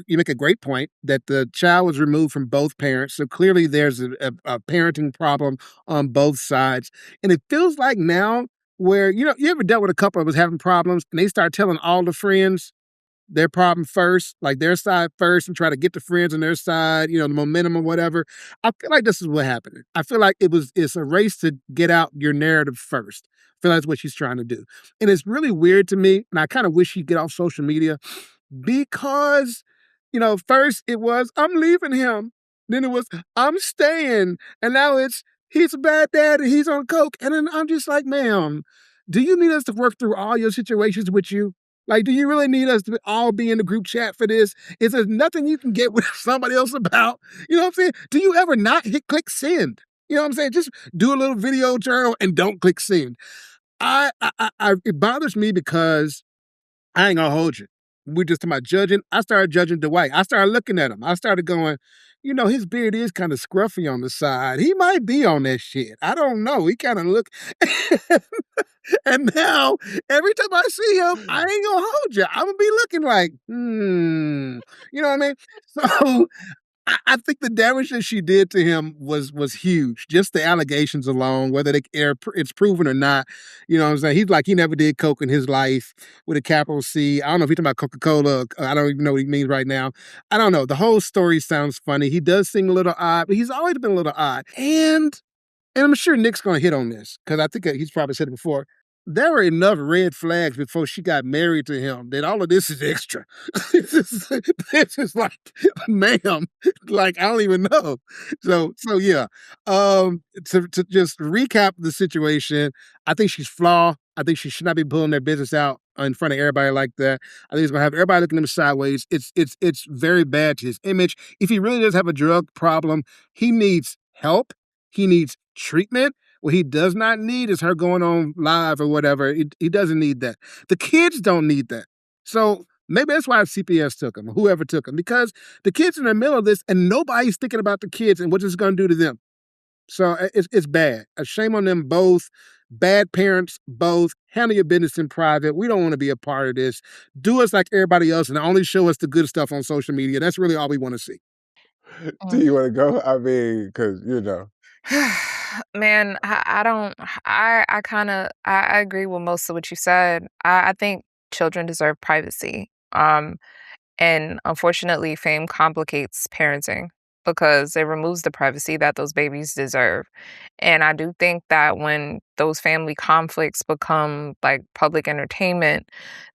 you make a great point that the child was removed from both parents. So clearly there's a parenting problem on both sides. And it feels like now where, you ever dealt with a couple that was having problems and they start telling all the friends their problem first, like their side first, and try to get the friends on their side, the momentum or whatever. I feel like this is what happened. I feel like it's a race to get out your narrative first. I feel like that's what she's trying to do. And it's really weird to me, and I kind of wish she'd get off social media because, first it was, "I'm leaving him." Then it was, "I'm staying." And now it's, "He's a bad dad and he's on coke." And then I'm just like, ma'am, do you need us to work through all your situations with you? Like, do you really need us to all be in the group chat for this? Is there nothing you can get with somebody else about? You know what I'm saying? Do you ever not click send? You know what I'm saying? Just do a little video journal and don't click send. It bothers me because I ain't gonna hold you. We just talking about judging. I started judging Dwight. I started looking at him. I started going, his beard is kind of scruffy on the side. He might be on that shit. I don't know. He kind of look. And now, every time I see him, I ain't gonna hold you. I'm gonna be looking like, You know what I mean? So I think the damage that she did to him was huge. Just the allegations alone, whether it's proven or not. You know what I'm saying? He's like, he never did coke in his life with a capital C. I don't know if he's talking about Coca-Cola. I don't even know what he means right now. I don't know. The whole story sounds funny. He does seem a little odd, but he's always been a little odd. And I'm sure Nick's going to hit on this because I think he's probably said it before. There were enough red flags before she got married to him that all of this is extra. This is like, ma'am, like, I don't even know. So yeah. To just recap the situation, I think she's flawed. I think she should not be pulling their business out in front of everybody like that. I think it's gonna have everybody looking at him sideways. It's very bad to his image. If he really does have a drug problem, he needs help. He needs treatment. What he does not need is her going on live or whatever. He doesn't need that. The kids don't need that. So maybe that's why CPS took him, or whoever took him, because the kids are in the middle of this and nobody's thinking about the kids and what it's going to do to them. So it's bad. A shame on them both. Bad parents, both. Handle your business in private. We don't want to be a part of this. Do us like everybody else and only show us the good stuff on social media. That's really all we want to see. Do you want to go? I mean, because, Man, I don't. I agree with most of what you said. I think children deserve privacy. And unfortunately, fame complicates parenting because it removes the privacy that those babies deserve. And I do think that when those family conflicts become like public entertainment,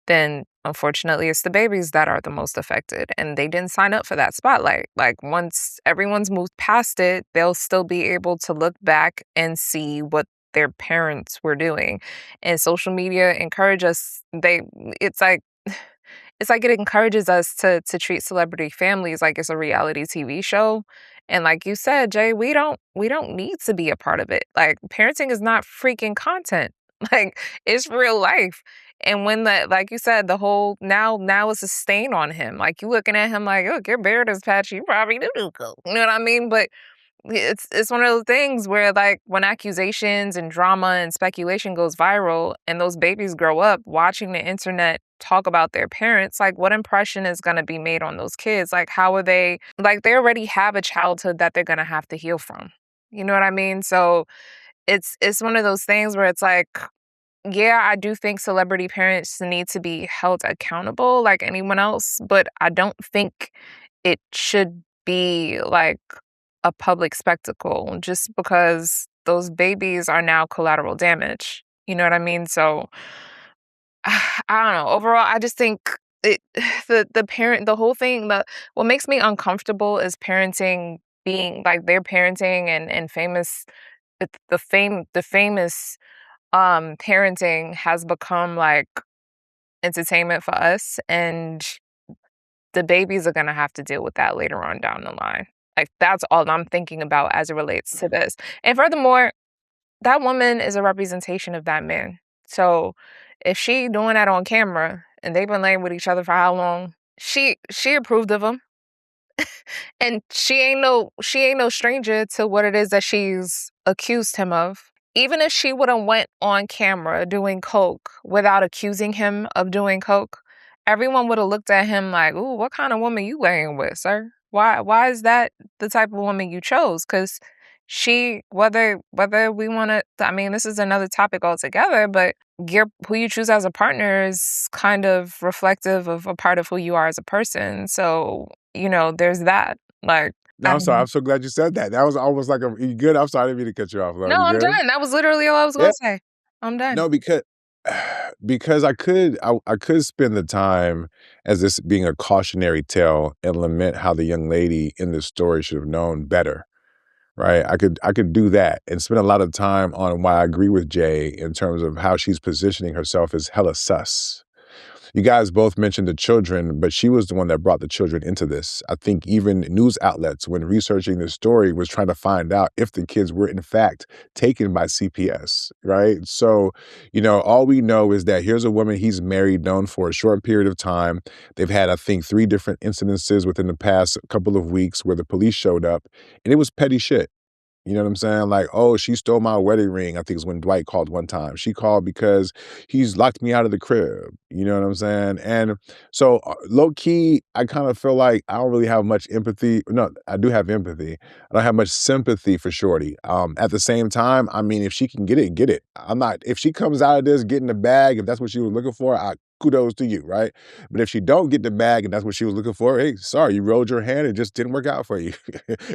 then unfortunately it's the babies that are the most affected. And they didn't sign up for that spotlight. Like once everyone's moved past it, they'll still be able to look back and see what their parents were doing. And social media encourage us, it's like it encourages us to treat celebrity families like it's a reality TV show. And like you said, Jay, we don't need to be a part of it. Like parenting is not freaking content. Like it's real life. And when like you said, the whole now it's a stain on him. Like you looking at him like, look, your beard is patchy. You probably do coke. You know what I mean? But it's one of those things where like when accusations and drama and speculation goes viral and those babies grow up watching the internet talk about their parents, like what impression is going to be made on those kids? Like how are they, like they already have a childhood that they're going to have to heal from. You know what I mean? So it's one of those things where it's like, yeah, I do think celebrity parents need to be held accountable like anyone else, but I don't think it should be like a public spectacle just because those babies are now collateral damage. You know what I mean? So I don't know. Overall, I just think it the whole thing, what makes me uncomfortable is parenting being like their parenting and famous the famous parenting has become like entertainment for us, and the babies are gonna have to deal with that later on down the line. Like that's all I'm thinking about as it relates to this. And furthermore, that woman is a representation of that man. So if she doing that on camera and they've been laying with each other for how long, she approved of him. And she ain't no stranger to what it is that she's accused him of. Even if she would have went on camera doing coke without accusing him of doing coke, everyone would have looked at him like, "Ooh, what kind of woman you laying with, sir? Why is that the type of woman you chose?" Because whether we want to, I mean, this is another topic altogether, but who you choose as a partner is kind of reflective of a part of who you are as a person. So, there's that. Like, No, I'm sorry. I'm so glad you said that. That was almost like you good? I'm sorry, I didn't mean to cut you off, love. no, You I'm good? done. That was literally all I was Yeah. going to say. I'm done. No, because I could spend the time as this being a cautionary tale and lament how the young lady in this story should have known better, right? I could do that and spend a lot of time on why I agree with Jay in terms of how she's positioning herself as hella sus. You guys both mentioned the children, but she was the one that brought the children into this. I think even news outlets, when researching this story, was trying to find out if the kids were in fact taken by CPS, right? So, all we know is that here's a woman he's married, known for a short period of time. They've had, I think, 3 different incidences within the past couple of weeks where the police showed up, and it was petty shit. You know what I'm saying? Like, oh, she stole my wedding ring. I think it's when Dwight called one time. She called because he's locked me out of the crib. You know what I'm saying? And so low key, I kind of feel like I don't really have much empathy. No, I do have empathy. I don't have much sympathy for Shorty. At the same time, I mean, if she can get it, get it. If she comes out of this getting the bag, if that's what she was looking for, kudos to you, right? But if she don't get the bag and that's what she was looking for, hey, sorry, you rolled your hand. It just didn't work out for you.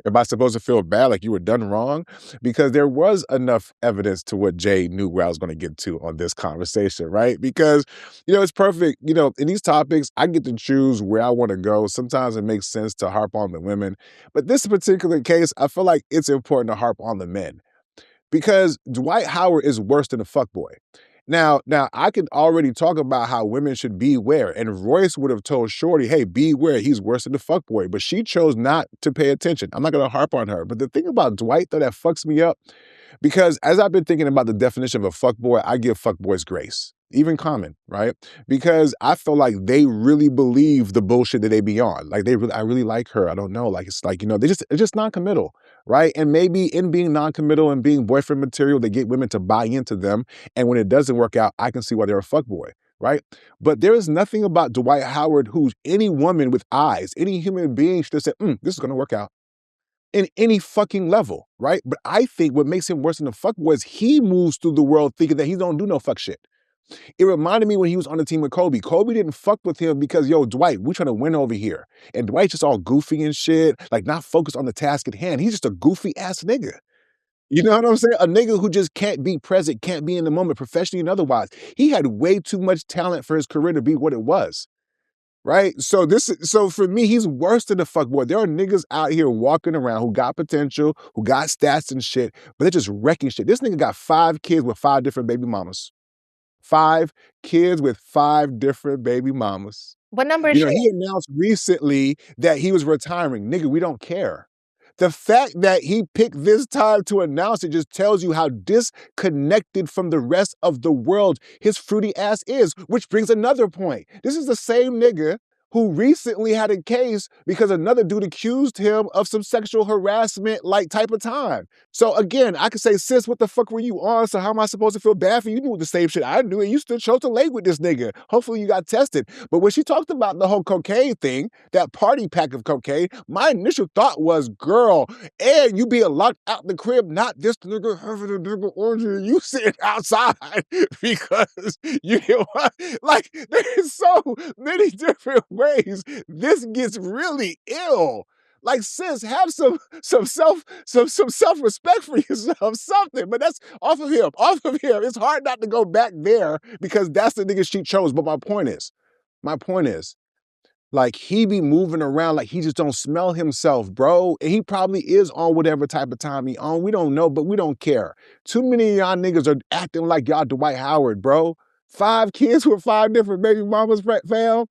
Am I supposed to feel bad like you were done wrong? Because there was enough evidence to what Jay knew where I was going to get to on this conversation, right? Because, it's perfect. In these topics, I get to choose where I want to go. Sometimes it makes sense to harp on the women. But this particular case, I feel like it's important to harp on the men. Because Dwight Howard is worse than a fuckboy. Now, I could already talk about how women should beware, and Royce would have told Shorty, hey, beware, he's worse than the fuckboy, but she chose not to pay attention. I'm not going to harp on her, but the thing about Dwight, though, that fucks me up, because as I've been thinking about the definition of a fuckboy, I give fuckboys grace, even Common, right? Because I feel like they really believe the bullshit that they be on. Like I really like her. I don't know. Like it's like, they're just non-committal, right? And maybe in being non-committal and being boyfriend material, they get women to buy into them. And when it doesn't work out, I can see why they're a fuckboy, right? But there is nothing about Dwight Howard who's any woman with eyes, any human being should have said, this is going to work out. In any fucking level, right? But I think what makes him worse than a fuckboy is he moves through the world thinking that he don't do no fuck shit. It reminded me when he was on the team with Kobe. Kobe didn't fuck with him because, yo, Dwight, we trying to win over here. And Dwight's just all goofy and shit, like not focused on the task at hand. He's just a goofy ass nigga. You know what I'm saying? A nigga who just can't be present, can't be in the moment, professionally and otherwise. He had way too much talent for his career to be what it was. Right? So for me, he's worse than a fuckboy. There are niggas out here walking around who got potential, who got stats and shit, but they're just wrecking shit. This nigga got 5 kids with 5 different baby mamas. 5 kids with 5 different baby mamas. What number is she? He announced recently that he was retiring. Nigga, we don't care. The fact that he picked this time to announce it just tells you how disconnected from the rest of the world his fruity ass is, which brings another point. This is the same nigga who recently had a case because another dude accused him of some sexual harassment like type of time. So again, I could say, sis, what the fuck were you on? So how am I supposed to feel bad for you? You knew the same shit I knew, and you still chose to lay with this nigga. Hopefully you got tested. But when she talked about the whole cocaine thing, that party pack of cocaine, my initial thought was, girl, and you being locked out the crib, not this nigga having a nigga orgy, you sitting outside because you know what? Like, there's so many different ways this gets really ill. Like, sis, have some self-respect for yourself, something. But that's off of him. It's hard not to go back there because that's the nigga she chose. But my point is, like, he be moving around like he just don't smell himself, bro. And he probably is on whatever type of time he on. We don't know, but we don't care. Too many of y'all niggas are acting like y'all Dwight Howard, bro. 5 kids with 5 different baby mamas, fam.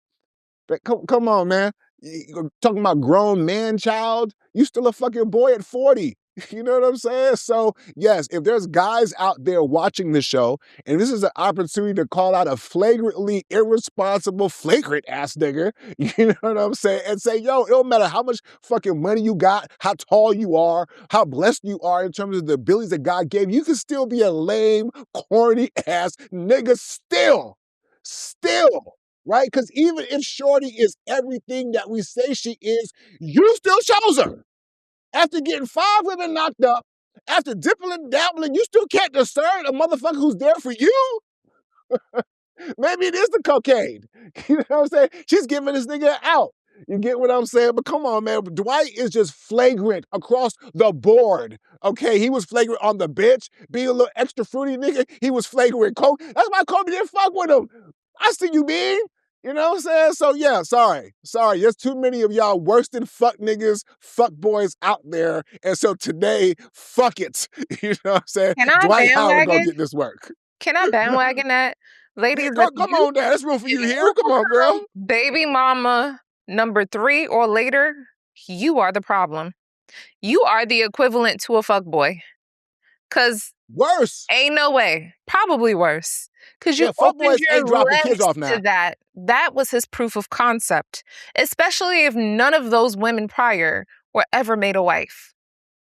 Come on, man. You're talking about grown man child. You still a fucking boy at 40. You know what I'm saying? So, yes, if there's guys out there watching the show, and this is an opportunity to call out a flagrantly irresponsible, flagrant ass nigga, you know what I'm saying? And say, yo, it don't matter how much fucking money you got, how tall you are, how blessed you are in terms of the abilities that God gave you can still be a lame, corny ass nigga still. Right? Because even if Shorty is everything that we say she is, you still chose her. After getting 5 women knocked up, after dipping and dabbling, you still can't discern a motherfucker who's there for you? Maybe it is the cocaine. You know what I'm saying? She's giving this nigga out. You get what I'm saying? But come on, man. Dwight is just flagrant across the board. Okay, he was flagrant on the bench, being a little extra fruity nigga. He was flagrant. That's why Kobe didn't fuck with him. I see you, man. You know what I'm saying? So yeah, sorry. There's too many of y'all worse than fuck niggas, fuck boys out there. And so today, fuck it. You know what I'm saying? Can I Dwight Howard gonna bandwagon? get this work. Can I bandwagon that? Ladies, Come on, Dad. There's room for you here. Come on, girl. Baby mama number 3 or later, you are the problem. You are the equivalent to a fuckboy. Cause worse. Ain't no way. Probably worse. Cause you fuckboys opened your ain't dropping kids legs off now. to that. That was his proof of concept. Especially if none of those women prior were ever made a wife.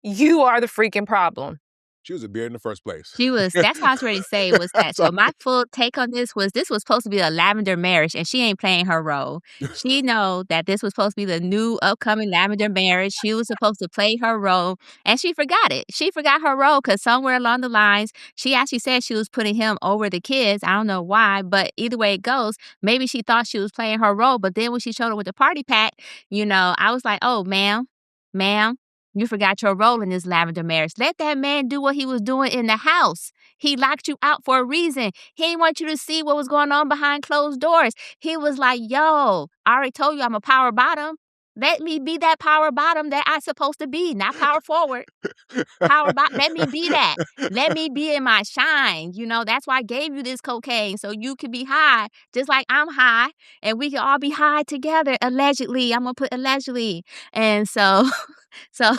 You are the freaking problem. She was a beard in the first place. That's what I was ready to say was that. So my full take on this was supposed to be a lavender marriage, and she ain't playing her role. She know that this was supposed to be the new upcoming lavender marriage. She was supposed to play her role, and she forgot it. She forgot her role because somewhere along the lines, she actually said she was putting him over the kids. I don't know why, but either way it goes, maybe she thought she was playing her role, but then when she showed up with the party pack, I was like, oh, ma'am, you forgot your role in this lavender marriage. Let that man do what he was doing in the house. He locked you out for a reason. He didn't want you to see what was going on behind closed doors. He was like, yo, I already told you I'm a power bottom. Let me be that power bottom that I'm supposed to be, not power forward. Power bottom. Let me be that. Let me be in my shine. That's why I gave you this cocaine so you could be high, just like I'm high, and we can all be high together. Allegedly, I'm gonna put allegedly, and so. So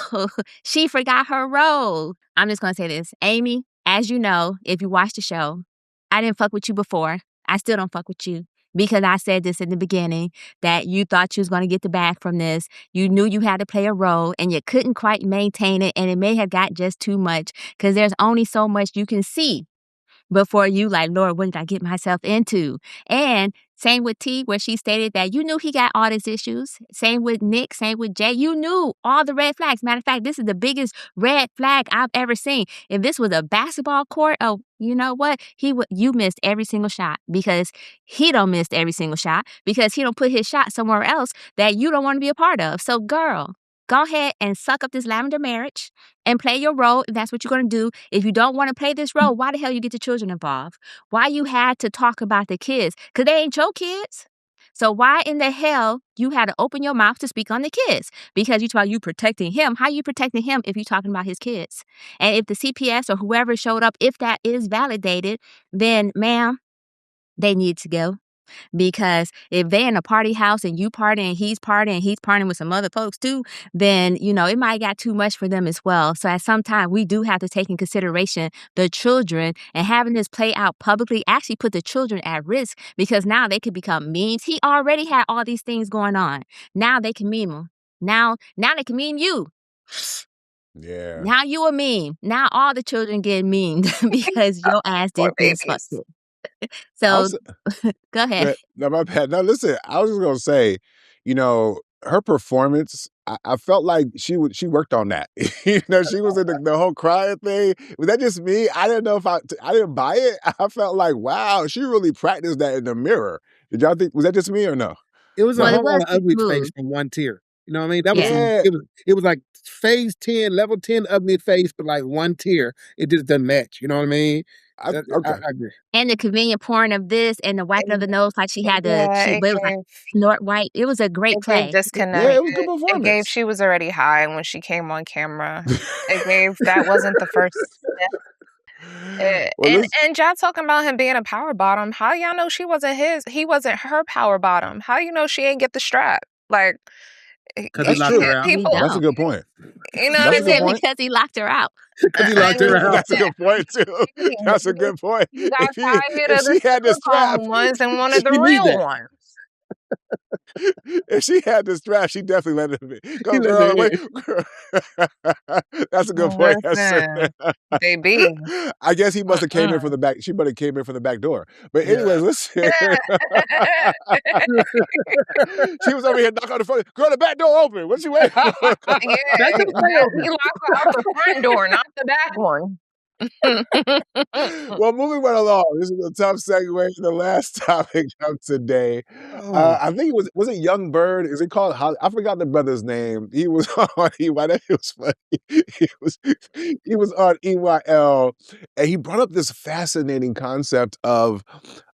she forgot her role. I'm just going to say this. Amy, as you know, if you watch the show, I didn't fuck with you before. I still don't fuck with you because I said this in the beginning that you thought you was going to get the bag from this. You knew you had to play a role and you couldn't quite maintain it, and it may have got just too much because there's only so much you can see before you like, Lord, what did I get myself into? And same with T, where she stated that you knew he got all these issues. Same with Nick, same with Jay. You knew all the red flags. Matter of fact, this is the biggest red flag I've ever seen. If this was a basketball court, oh, you know what? You missed every single shot because he don't miss every single shot because he don't put his shot somewhere else that you don't want to be a part of. So, girl, go ahead and suck up this lavender marriage and play your role if that's what you're going to do. If you don't want to play this role, why the hell you get the children involved? Why you had to talk about the kids? Because they ain't your kids. So why in the hell you had to open your mouth to speak on the kids? Because you talk you protecting him. How you protecting him if you're talking about his kids? And if the CPS or whoever showed up, if that is validated, then ma'am, they need to go. Because if they're in a party house and you partying and he's partying with some other folks too, then, it might got too much for them as well. So at some time, we do have to take in consideration the children, and having this play out publicly actually put the children at risk because now they could become memes. He already had all these things going on. Now they can meme him. Now they can meme you. Yeah. Now you a meme. Now all the children get memed because your ass did this fucked it. So, go ahead. No, my bad. No, listen, I was just going to say, her performance, I felt like she worked on that. She was in the whole crying thing. Was that just me? I didn't know if I didn't buy it. I felt like, wow, she really practiced that in the mirror. Did y'all think, was that just me or no? It was a whole lot of ugly face from one tier. You know what I mean? That was Yeah. it was like phase 10, level 10 ugly face, but like one tier. It just doesn't match. You know what I mean? Okay. I agree. And the convenient pouring of this and the wiping of the nose like she had to Yeah, but it was like snort white. It was a great it gave play. Yeah, disconnect. it was a good It gave performance. she was already high when she came on camera. It gave that wasn't the first step. Well, And y'all talking about him being a power bottom. How y'all know he wasn't her power bottom? How you know she ain't get the strap? Like, Because he that's locked true. her out. He people, That's a don't. good point. you know That's what He I a good said mean? point. because he locked her out. Because he locked her out. That's a good point too. That's a good point. You got tired If of the she had the strap, silicone ones and wanted the She need real that. ones. if she had the strap, she definitely let it be. He Go, let girl. her Wait. in. That's a good point. Yes, sir. Listen, baby. I guess he must have came in from Mm-mm. the back. She might have came in from the back door. But Yeah. anyways, listen. She was over here knocking on the front. Girl, the back door open. What you waiting for? Yeah, That could stay open. he locked her out the front door, not the back one. Well, moving right along. This is a tough segue to the last topic of today. Oh, I think was it Young Bird? Is it called? I forgot the brother's name. He was on EY. It was funny. He was on EYL, and he brought up this fascinating concept of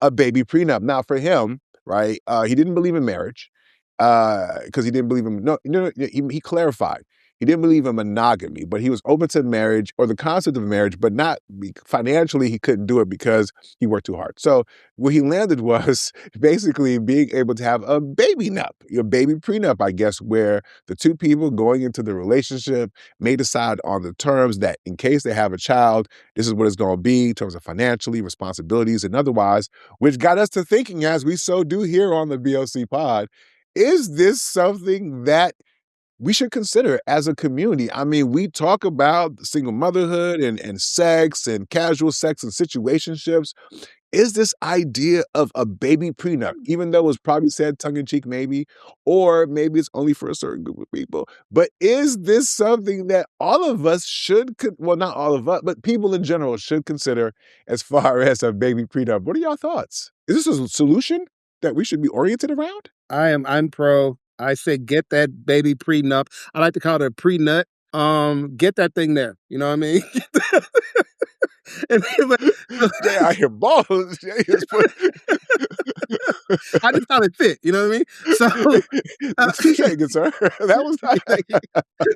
a baby prenup. Now, for him, right? He didn't believe in marriage because he didn't believe in no. He clarified. He didn't believe in monogamy, but he was open to marriage or the concept of marriage, but not financially. He couldn't do it because he worked too hard. So what he landed was basically being able to have a baby nup, your baby prenup, I guess, where the two people going into the relationship may decide on the terms that in case they have a child, this is what it's going to be in terms of financially, responsibilities, and otherwise, which got us to thinking, as we so do here on the BLC Pod, is this something that we should consider as a community? I mean, we talk about single motherhood and sex and casual sex and situationships. Is this idea of a baby prenup, even though it was probably said tongue-in-cheek maybe, or maybe it's only for a certain group of people, but is this something that all of us should, well, not all of us, but people in general should consider as far as a baby prenup? What are y'all thoughts? Is this a solution that we should be oriented around? I'm pro. I say get that baby prenup. I like to call it a pre-nut. Get that thing there. You know what I mean? Jay, I hear balls. Jay is I just thought it fit. You know what I mean? So touche, good sir. That was thank you.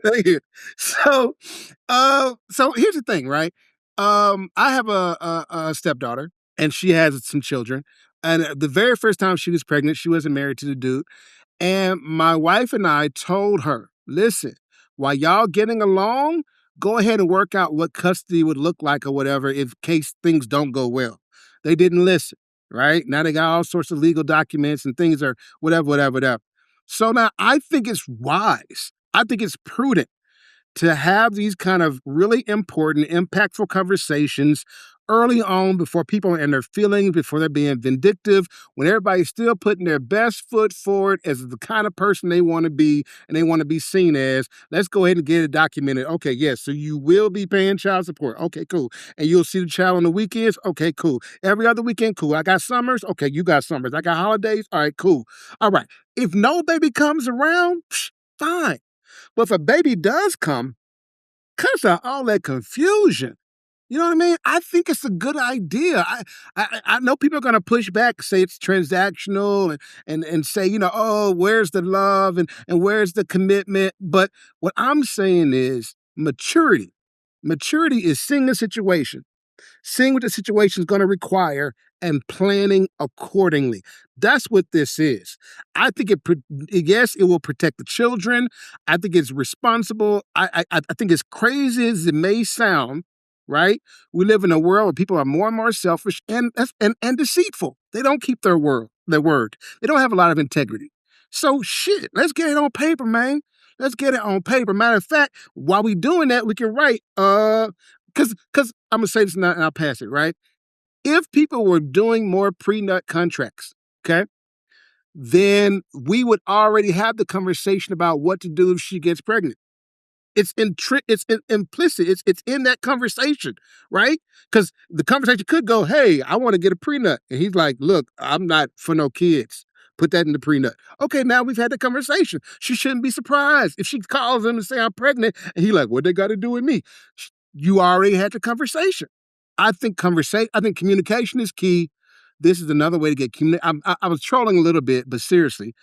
Thank you. So here's the thing, right? I have a stepdaughter, and she has some children. And the very first time she was pregnant, she wasn't married to the dude. And my wife and I told her, listen, while y'all getting along, go ahead and work out what custody would look like or whatever in case things don't go well. They didn't listen, right? Now they got all sorts of legal documents and things are whatever. So now I think it's wise. I think it's prudent to have these kind of really important, impactful conversations early on before people are in their feelings, before they're being vindictive, when everybody's still putting their best foot forward as the kind of person they want to be and they want to be seen as. Let's go ahead and get it documented. Okay, yes, so you will be paying child support. Okay, cool. And you'll see the child on the weekends. Okay, cool. Every other weekend, cool. I got summers. Okay, you got summers. I got holidays. All right, cool. All right. If no baby comes around, fine. But if a baby does come, cuts out all that confusion. You know what I mean? I think it's a good idea. I know people are going to push back, say it's transactional, and say, oh, where's the love and where's the commitment? But what I'm saying is maturity. Maturity is seeing the situation, seeing what the situation is going to require, and planning accordingly. That's what this is. I think yes, it will protect the children. I think it's responsible. I think as crazy as it may sound, right? We live in a world where people are more and more selfish and deceitful. They don't keep their word. They don't have a lot of integrity. So shit, let's get it on paper, man. Let's get it on paper. Matter of fact, while we doing that, we can write, because I'm gonna say this now and I'll pass it, right? If people were doing more pre-nut contracts, okay, then we would already have the conversation about what to do if she gets pregnant. It's implicit. It's in that conversation, right? Because the conversation could go, "Hey, I want to get a prenup," and he's like, "Look, I'm not for no kids." Put that in the prenup. Okay, now we've had the conversation. She shouldn't be surprised if she calls him and say I'm pregnant, and he like, what they got to do with me? You already had the conversation. I think communication is key. This is another way to get I was trolling a little bit, but seriously,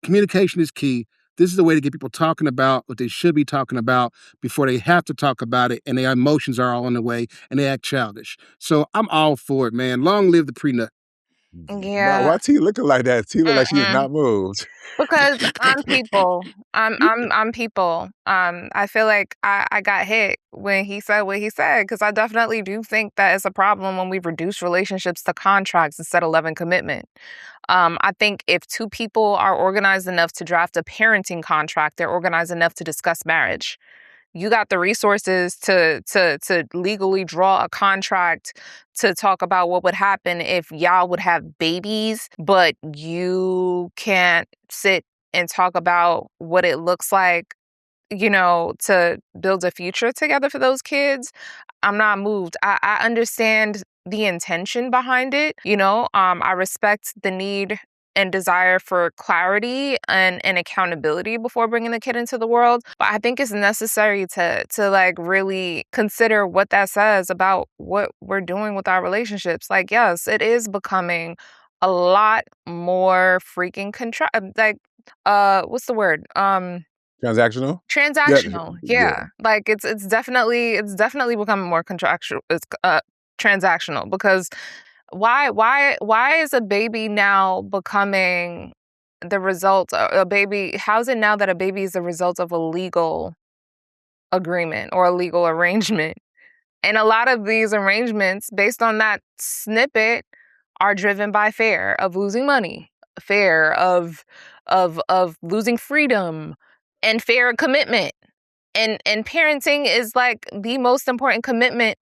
communication is key. This is a way to get people talking about what they should be talking about before they have to talk about it, and their emotions are all in the way, and they act childish. So I'm all for it, man. Long live the prenup. Yeah. Why T looking like that? T look like she is not moved. Because I'm people. I'm people. I feel like I got hit when he said what he said, because I definitely do think that it's a problem when we reduce relationships to contracts instead of love and commitment. I think if two people are organized enough to draft a parenting contract, they're organized enough to discuss marriage. You got the resources to legally draw a contract to talk about what would happen if y'all would have babies, but you can't sit and talk about what it looks like, to build a future together for those kids. I'm not moved. I understand the intention behind it. I respect the need and desire for clarity and accountability before bringing the kid into the world. But I think it's necessary to like really consider what that says about what we're doing with our relationships. Like, yes, it is becoming a lot more freaking what's the word? Transactional? Transactional. Yeah. Yeah. Like it's definitely becoming more transactional, because why is a baby now becoming the result of a baby? How's it now that a baby is the result of a legal agreement or a legal arrangement? And a lot of these arrangements based on that snippet are driven by fear of losing money, fear of losing freedom, and fear of commitment. And parenting is like the most important commitment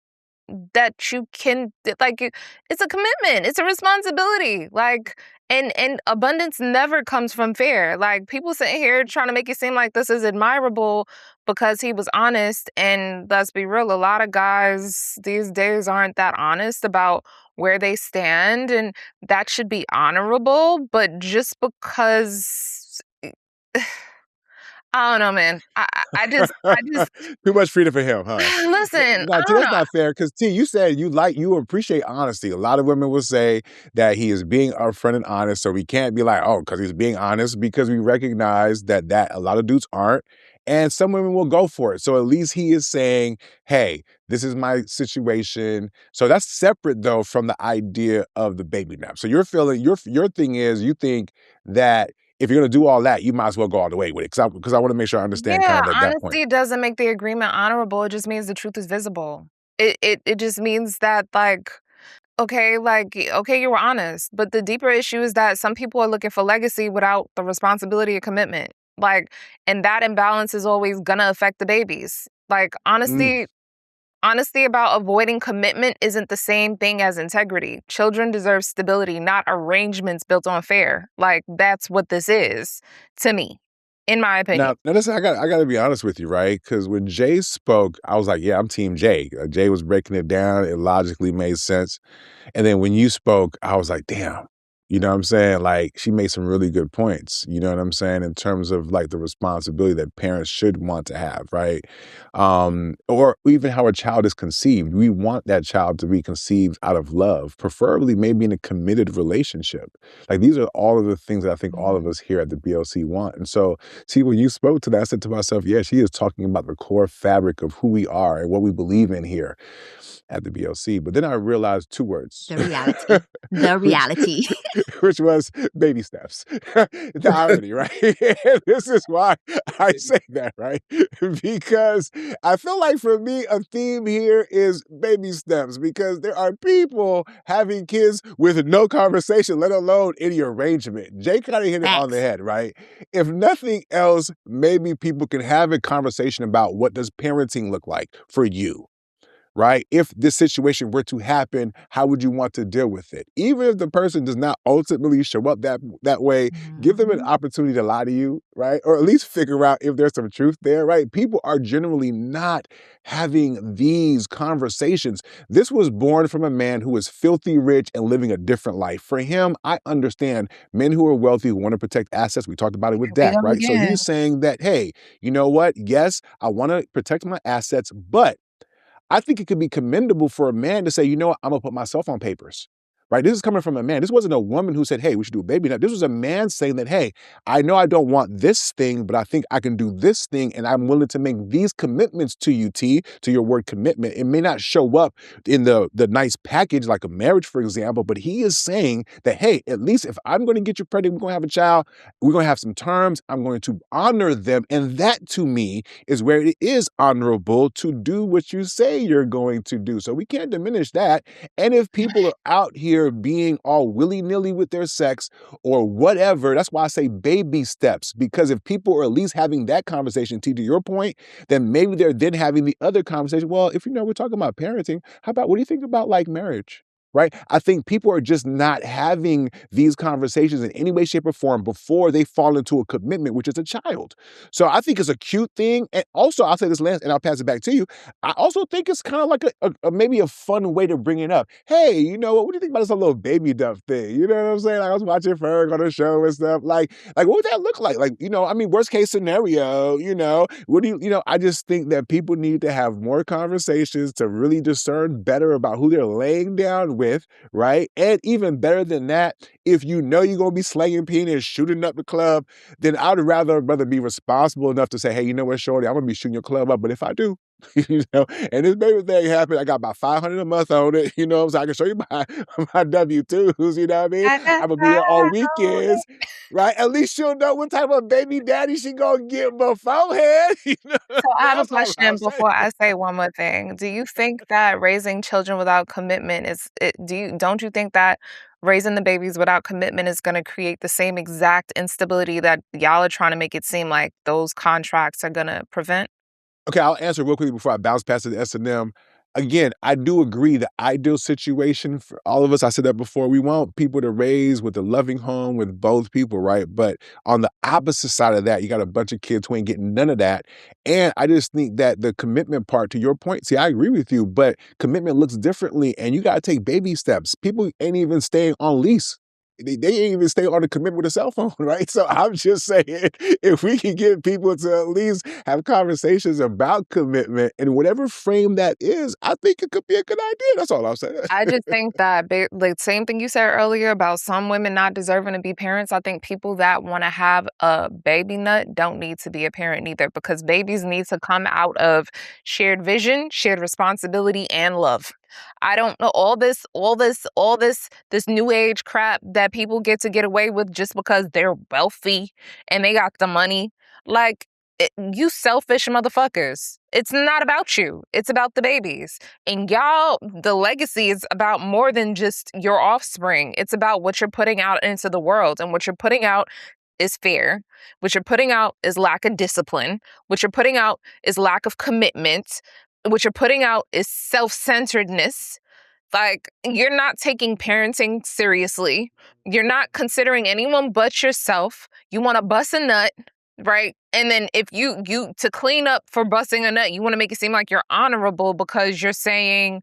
that you can, it's a commitment, it's a responsibility. And abundance never comes from fear. Like, people sitting here trying to make it seem like this is admirable because he was honest. And let's be real, a lot of guys these days aren't that honest about where they stand, and that should be honorable. But just because I don't know, man. I just Too much freedom for him, huh? listen. No, I T, don't that's know. not fair. Because T, you said you appreciate honesty. A lot of women will say that he is being upfront and honest, so we can't be like, oh, because he's being honest, because we recognize that a lot of dudes aren't, and some women will go for it. So at least he is saying, hey, this is my situation. So that's separate though from the idea of the baby nap. So you're feeling your thing is you think that if you're going to do all that, you might as well go all the way with it. Because I want to make sure I understand Yeah, kind of that point. honesty doesn't make the agreement honorable. It just means the truth is visible. It just means that, okay, you were honest. But the deeper issue is that some people are looking for legacy without the responsibility of commitment. And that imbalance is always gonna affect the babies. Honesty about avoiding commitment isn't the same thing as integrity. Children deserve stability, not arrangements built on fear. That's what this is to me, in my opinion. Now listen, I got to be honest with you, right? Because when Jay spoke, I was like, yeah, I'm Team Jay. Jay was breaking it down. It logically made sense. And then when you spoke, I was like, damn, you know what I'm saying? Like, she made some really good points, you know what I'm saying? In terms of like the responsibility that parents should want to have, right? Or even how a child is conceived. We want that child to be conceived out of love, preferably maybe in a committed relationship. Like, these are all of the things that I think all of us here at the BLC want. And so, see, when you spoke to that, I said to myself, yeah, she is talking about the core fabric of who we are and what we believe in here at the BLC. But then I realized two words. The reality. The reality. Which was baby steps. The irony, right? This is why I say that, right? Because I feel like for me, a theme here is baby steps, because there are people having kids with no conversation, let alone any arrangement. Jay kind of hit it on the head, right? If nothing else, maybe people can have a conversation about what does parenting look like for you. right? If this situation were to happen, how would you want to deal with it? Even if the person does not ultimately show up that way, give them an opportunity to lie to you, right? Or at least figure out if there's some truth there, right? People are generally not having these conversations. This was born from a man who is filthy rich and living a different life. For him, I understand men who are wealthy who want to protect assets. We talked about it with We Dak, go right? So again. he's saying that, hey, you know what? Yes, I want to protect my assets, but I think it could be commendable for a man to say, you know what, I'm gonna put myself on papers. Right? This is coming from a man. This wasn't a woman who said, hey, we should do a baby. Now, this was a man saying that, hey, I know I don't want this thing, but I think I can do this thing, and I'm willing to make these commitments to you, T, to your word commitment. It may not show up in the nice package like a marriage, for example, but he is saying that, hey, at least if I'm going to get you pregnant, we're going to have a child, we're going to have some terms, I'm going to honor them. And that, to me, is where it is honorable to do what you say you're going to do. So we can't diminish that. And if people are out here being all willy-nilly with their sex or whatever, that's why I say baby steps, because if people are at least having that conversation, T, to your point, then maybe they're then having the other conversation. Well, if we're talking about parenting, how about, what do you think about like marriage? Right? I think people are just not having these conversations in any way, shape, or form before they fall into a commitment, which is a child. So I think it's a cute thing. And also, I'll say this last, and I'll pass it back to you. I also think it's kind of like a maybe a fun way to bring it up. Hey, you know what do you think about this little baby duff thing? You know what I'm saying? Like, I was watching Ferg on the show and stuff. Like what would that look like? Like, I mean, worst case scenario, what do I just think that people need to have more conversations to really discern better about who they're laying down with, right? And even better than that, if you're going to be slanging penis, shooting up the club, then I'd rather be responsible enough to say, hey, you know what, shorty, I'm going to be shooting your club up, but if I do, and this baby thing happened, I got about $500 a month on it, so I can show you my W-2s, you know what I mean? I'm going to be here all weekends, right? At least she'll know what type of baby daddy she going to get beforehand. So I have a That's all question I'm saying. before I say one more thing. Do you think that raising children without commitment don't you think that raising the babies without commitment is going to create the same exact instability that y'all are trying to make it seem like those contracts are going to prevent? Okay, I'll answer real quickly before I bounce past to the S&M. Again, I do agree the ideal situation for all of us, I said that before, we want people to raise with a loving home with both people, right? But on the opposite side of that, you got a bunch of kids who ain't getting none of that. And I just think that the commitment part, to your point, see, I agree with you, but commitment looks differently, and you got to take baby steps. People ain't even staying on lease. They ain't even stay on a commitment with a cell phone, right? So I'm just saying, if we can get people to at least have conversations about commitment in whatever frame that is, I think it could be a good idea. That's all I'm saying. I just think that like same thing you said earlier about some women not deserving to be parents. I think people that want to have a baby nut don't need to be a parent either, because babies need to come out of shared vision, shared responsibility, and love. I don't know all this new age crap that people get away with just because they're wealthy and they got the money. Like, you selfish motherfuckers. It's not about you. It's about the babies. And y'all, the legacy is about more than just your offspring. It's about what you're putting out into the world. And what you're putting out is fear. What you're putting out is lack of discipline. What you're putting out is lack of commitment. What you're putting out is self-centeredness. Like, you're not taking parenting seriously. You're not considering anyone but yourself. You want to bust a nut, right? And then if you to clean up for busting a nut, you want to make it seem like you're honorable because you're saying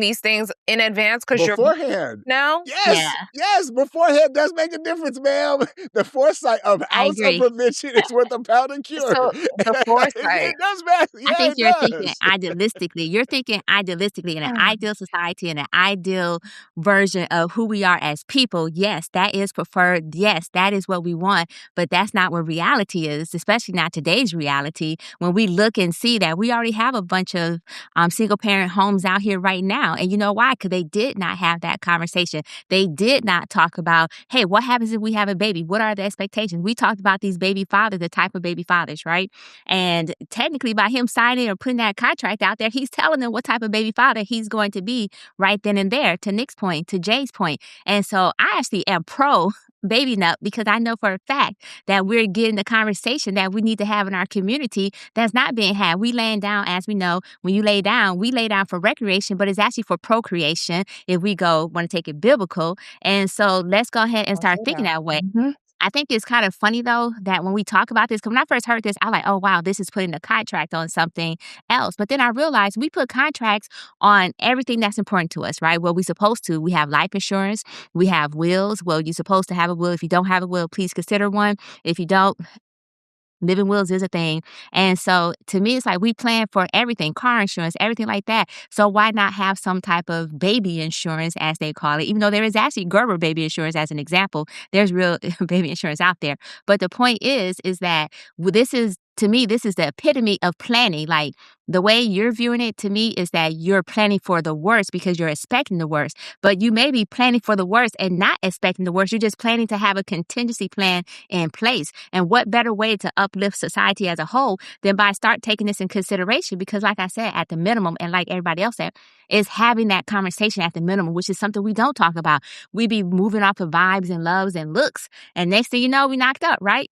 these things in advance because you're Beforehand. now. Yes, beforehand does make a difference, ma'am. The foresight of ounce of prevention is worth a pound of cure. So the foresight. It does matter. Yeah, I think it you're does. thinking idealistically. You're thinking idealistically in an ideal society, in an ideal version of who we are as people. Yes, that is preferred. Yes, that is what we want. But that's not what reality is, especially not today's reality. When we look and see that we already have a bunch of single parent homes out here right now. And you know why? Because they did not have that conversation. They did not talk about, hey, what happens if we have a baby? What are the expectations? We talked about these baby fathers, the type of baby fathers, right? And technically by him signing or putting that contract out there, he's telling them what type of baby father he's going to be right then and there, to Nick's point, to Jay's point. And so I actually am pro baby nut because I know for a fact that we're getting the conversation that we need to have in our community that's not being had. We laying down, as we know, when you lay down, we lay down for recreation, but it's actually for procreation if we want to take it biblical. And so let's go ahead and I'll start say thinking that. that way. I think it's kind of funny, though, that when we talk about this, because when I first heard this, I was like, oh, wow, this is putting a contract on something else. But then I realized we put contracts on everything that's important to us, right? Well, we're supposed to. We have life insurance. We have wills. Well, you're supposed to have a will. If you don't have a will, please consider one. If you don't, living wills is a thing. And so to me, it's like we plan for everything, car insurance, everything like that. So why not have some type of baby insurance, as they call it, even though there is actually Gerber baby insurance as an example. There's real baby insurance out there. But the point is that this is, to me, this is the epitome of planning. Like the way you're viewing it to me is that you're planning for the worst because you're expecting the worst. But you may be planning for the worst and not expecting the worst. You're just planning to have a contingency plan in place. And what better way to uplift society as a whole than by start taking this in consideration? Because like I said, at the minimum, and like everybody else said, is having that conversation at the minimum, which is something we don't talk about. We be moving off of vibes and loves and looks. And next thing you know, we knocked up, right?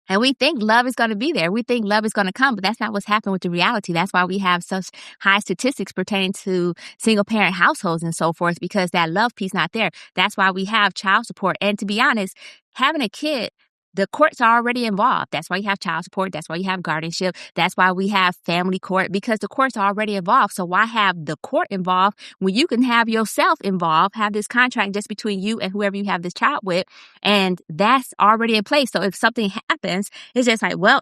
And we think love is going to be there. We think love is going to come, but that's not what's happening with the reality. That's why we have such high statistics pertaining to single parent households and so forth, because that love piece not there. That's why we have child support. And to be honest, having a kid, the courts are already involved. That's why you have child support. That's why you have guardianship. That's why we have family court, because the courts are already involved. So why have the court involved when you can have yourself involved, have this contract just between you and whoever you have this child with, and that's already in place. So if something happens, it's just like, well,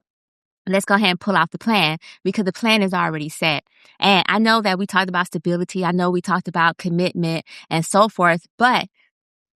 let's go ahead and pull off the plan because the plan is already set. And I know that we talked about stability. I know we talked about commitment and so forth, but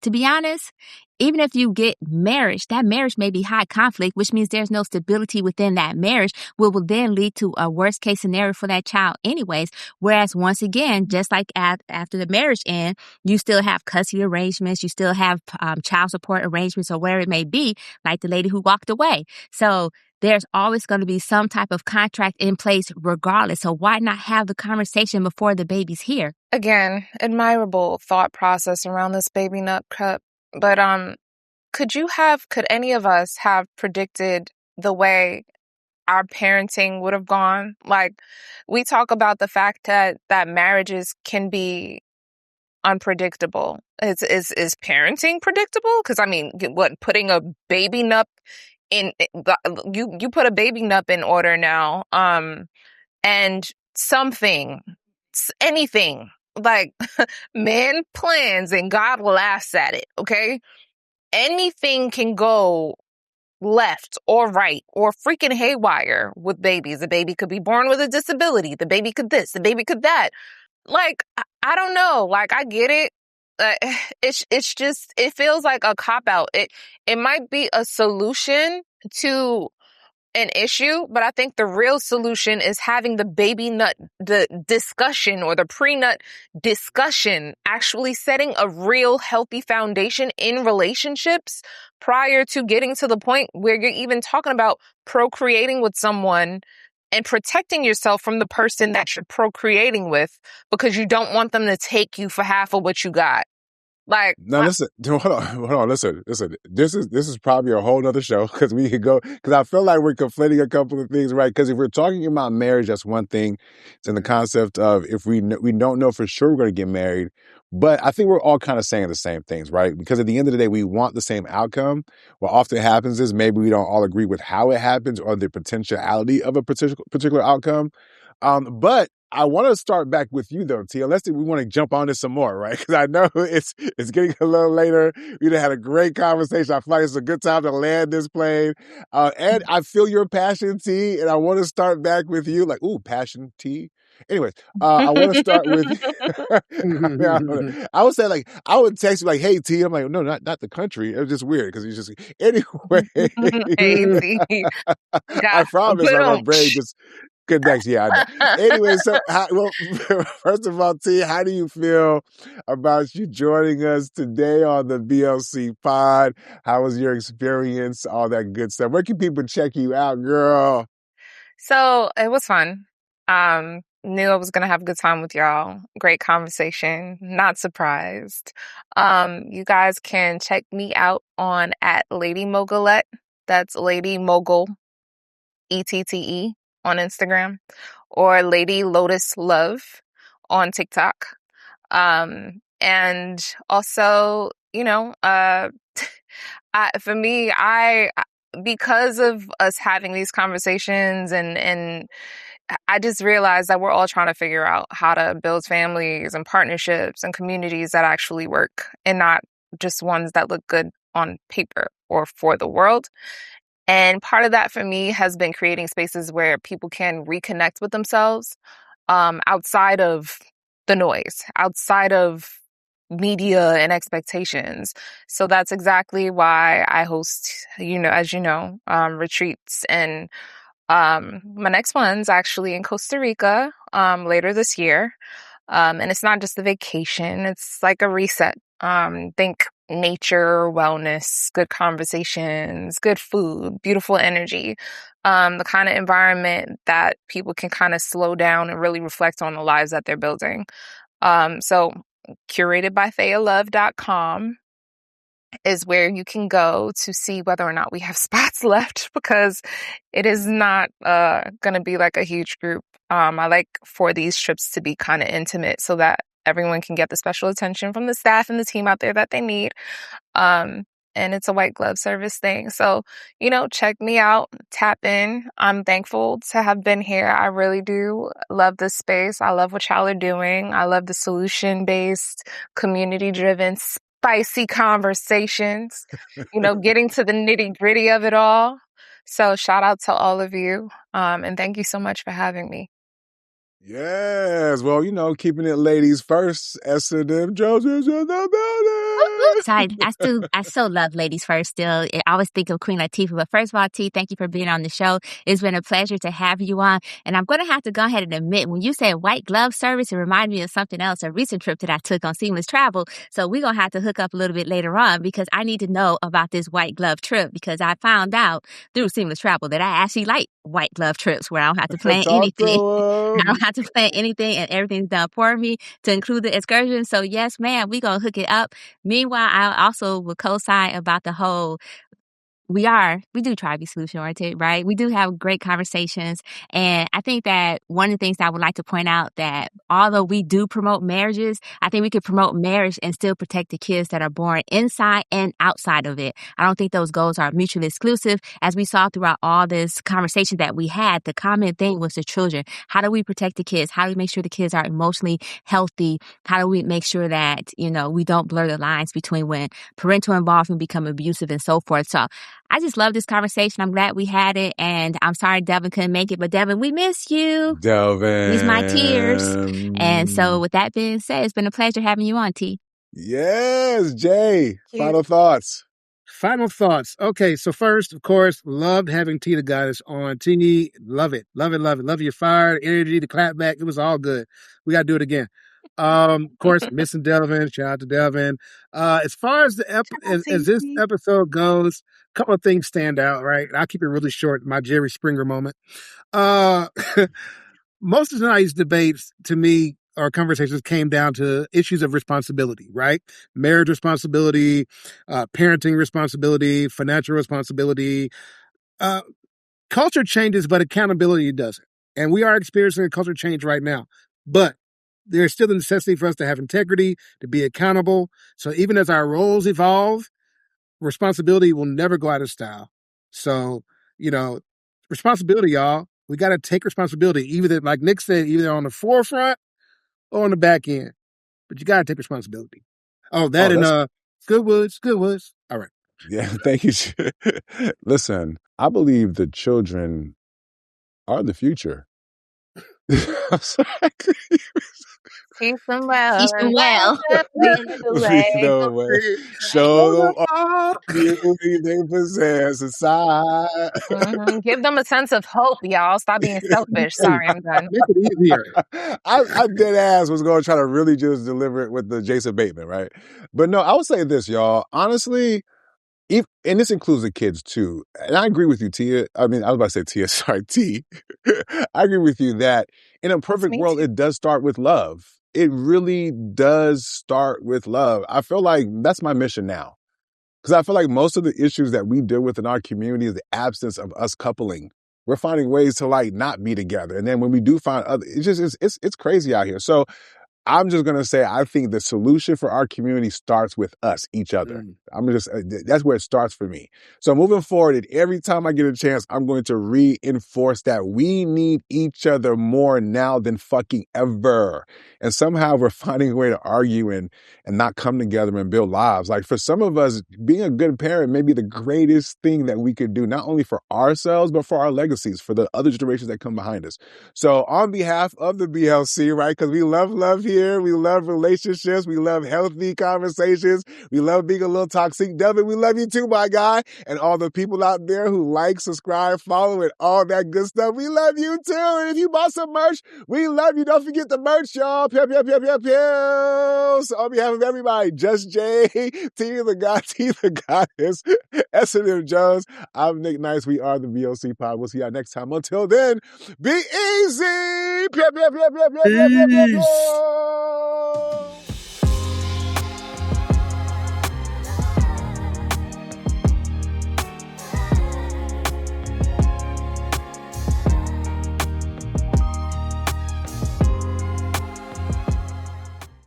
to be honest, even if you get marriage, that marriage may be high conflict, which means there's no stability within that marriage, which will then lead to a worst case scenario for that child anyways. Whereas once again, just like after the marriage end, you still have custody arrangements, you still have child support arrangements or whatever it may be, like the lady who walked away. So there's always going to be some type of contract in place regardless. So why not have the conversation before the baby's here? Again, admirable thought process around this baby nut cup. But could any of us have predicted the way our parenting would have gone? Like, we talk about the fact that marriages can be unpredictable. Is parenting predictable? Because I mean, putting a baby nut in you put a baby nut in order now, and anything like man plans and God laughs at it. Okay, anything can go left or right or freaking haywire with babies. The baby could be born with a disability. The baby could this. The baby could that. Like, I don't know. Like, I get it. It's just, it feels like a cop out. It might be a solution to an issue, but I think the real solution is having the baby nut, the discussion or the pre-nut discussion, actually setting a real healthy foundation in relationships prior to getting to the point where you're even talking about procreating with someone and protecting yourself from the person that you're procreating with because you don't want them to take you for half of what you got. Like, no, listen, hold on, listen. This is probably a whole nother show because we could go, because I feel like we're conflating a couple of things, right? Because if we're talking about marriage, that's one thing. It's in the concept of if we don't know for sure we're going to get married, but I think we're all kind of saying the same things, right? Because at the end of the day, we want the same outcome. What often happens is maybe we don't all agree with how it happens or the potentiality of a particular outcome. But I want to start back with you though, T. Unless we want to jump on this some more, right? Because I know it's getting a little later. We had a great conversation. I feel like it's a good time to land this plane. And I feel your passion, T. And I want to start back with you. Like, ooh, passion, T. Anyways, I want to start with. I would say like I would text you like, "Hey, T." I'm like, no, not the country. It was just weird because he's just anyway. hey, T. I promise, my brain just. Connects, yeah, I know. Anyway, so first of all, T, how do you feel about you joining us today on the BLC Pod? How was your experience? All that good stuff. Where can people check you out, girl? So it was fun. Knew I was gonna have a good time with y'all. Great conversation. Not surprised. You guys can check me out on at Lady Mogulette. That's Lady Mogul ETTE on Instagram, or Lady Lotus Love on TikTok. And also, for me, because of us having these conversations and I just realized that we're all trying to figure out how to build families and partnerships and communities that actually work and not just ones that look good on paper or for the world. And part of that for me has been creating spaces where people can reconnect with themselves outside of the noise, outside of media and expectations. So that's exactly why I host, as you know, retreats. And my next one's actually in Costa Rica later this year. And it's not just a vacation, it's like a reset. Think nature, wellness, good conversations, good food, beautiful energy, the kind of environment that people can kind of slow down and really reflect on the lives that they're building. So curated by TheaLove.com is where you can go to see whether or not we have spots left, because it is not going to be like a huge group. I like for these trips to be kind of intimate so that everyone can get the special attention from the staff and the team out there that they need. And it's a white glove service thing. So, check me out, tap in. I'm thankful to have been here. I really do love this space. I love what y'all are doing. I love the solution-based, community-driven, spicy conversations, getting to the nitty-gritty of it all. So shout out to all of you. And thank you so much for having me. Yes. Well, keeping it ladies first. SNM Jones is in the building. Sorry, I so love ladies first still. I always think of Queen Latifah. But first of all, T, thank you for being on the show. It's been a pleasure to have you on. And I'm going to have to go ahead and admit, when you said white glove service, it reminded me of something else, a recent trip that I took on Seamless Travel. So we're going to have to hook up a little bit later on, because I need to know about this white glove trip, because I found out through Seamless Travel that I actually like white glove trips where I don't have to plan anything. I don't have to plan anything and everything's done for me, to include the excursion. So yes, ma'am, we going to hook it up. Meanwhile, I also would co-sign about the whole, we do try to be solution oriented, right? We do have great conversations. And I think that one of the things that I would like to point out, that although we do promote marriages, I think we could promote marriage and still protect the kids that are born inside and outside of it. I don't think those goals are mutually exclusive. As we saw throughout all this conversation that we had, the common thing was the children. How do we protect the kids? How do we make sure the kids are emotionally healthy? How do we make sure that, we don't blur the lines between when parental involvement become abusive and so forth? So I just love this conversation. I'm glad we had it. And I'm sorry Devin couldn't make it. But Devin, we miss you. Delvin. He's my tears. And so with that being said, it's been a pleasure having you on, T. Yes, Jay. Final thoughts. Final thoughts. Okay, so first, of course, loved having T the Goddess on. T, love it. Love it, love it. Love your fire, the energy, the clap back. It was all good. We got to do it again. Of course, missing Delvin. Shout out to Delvin. As far as as this episode goes, a couple of things stand out, right? I'll keep it really short, my Jerry Springer moment. Most of tonight's debates, to me, or conversations, came down to issues of responsibility, right? Marriage responsibility, parenting responsibility, financial responsibility. Culture changes, but accountability doesn't. And we are experiencing a culture change right now. But there's still the necessity for us to have integrity, to be accountable. So even as our roles evolve, responsibility will never go out of style. So, responsibility, y'all. We got to take responsibility, either, like Nick said, either on the forefront or on the back end. But you got to take responsibility. Goodwoods. All right. Yeah, thank you. Listen, I believe the children are the future. I'm sorry. Keep them well. Keep them well. Show them all the they possess inside. Give them a sense of hope, y'all. Stop being selfish. Sorry, I'm done. Make it easier. I dead ass was going to try to really just deliver it with the Jason Bateman, right? But no, I would say this, y'all. Honestly, And this includes the kids too. And I agree with you, Tia. I mean, I was about to say Tia, sorry, T. I agree with you that in a perfect world, it does start with love. It really does start with love. I feel like that's my mission now. Because I feel like most of the issues that we deal with in our community is the absence of us coupling. We're finding ways to like not be together. And then when we do find other, it's crazy out here. So I'm just going to say, I think the solution for our community starts with us, each other. That's where it starts for me. So moving forward, every time I get a chance, I'm going to reinforce that we need each other more now than fucking ever. And somehow we're finding a way to argue and not come together and build lives. Like for some of us, being a good parent may be the greatest thing that we could do, not only for ourselves, but for our legacies, for the other generations that come behind us. So on behalf of the BLC, right, because we love here, we love relationships, we love healthy conversations, we love being a little toxic. Devin, we love you too, my guy. And all the people out there who like, subscribe, follow, and all that good stuff, we love you too. And if you bought some merch, we love you. Don't forget the merch, y'all. Pew, pew, pew, pew, pew. So on behalf of everybody, Just Jay, T the God, T the Goddess, S&M Jones, I'm Nic Nice. We are the BLC Pod. We'll see y'all next time. Until then, be easy. Pew, pew, pew, pew, pew, pew, pew, pew, pew.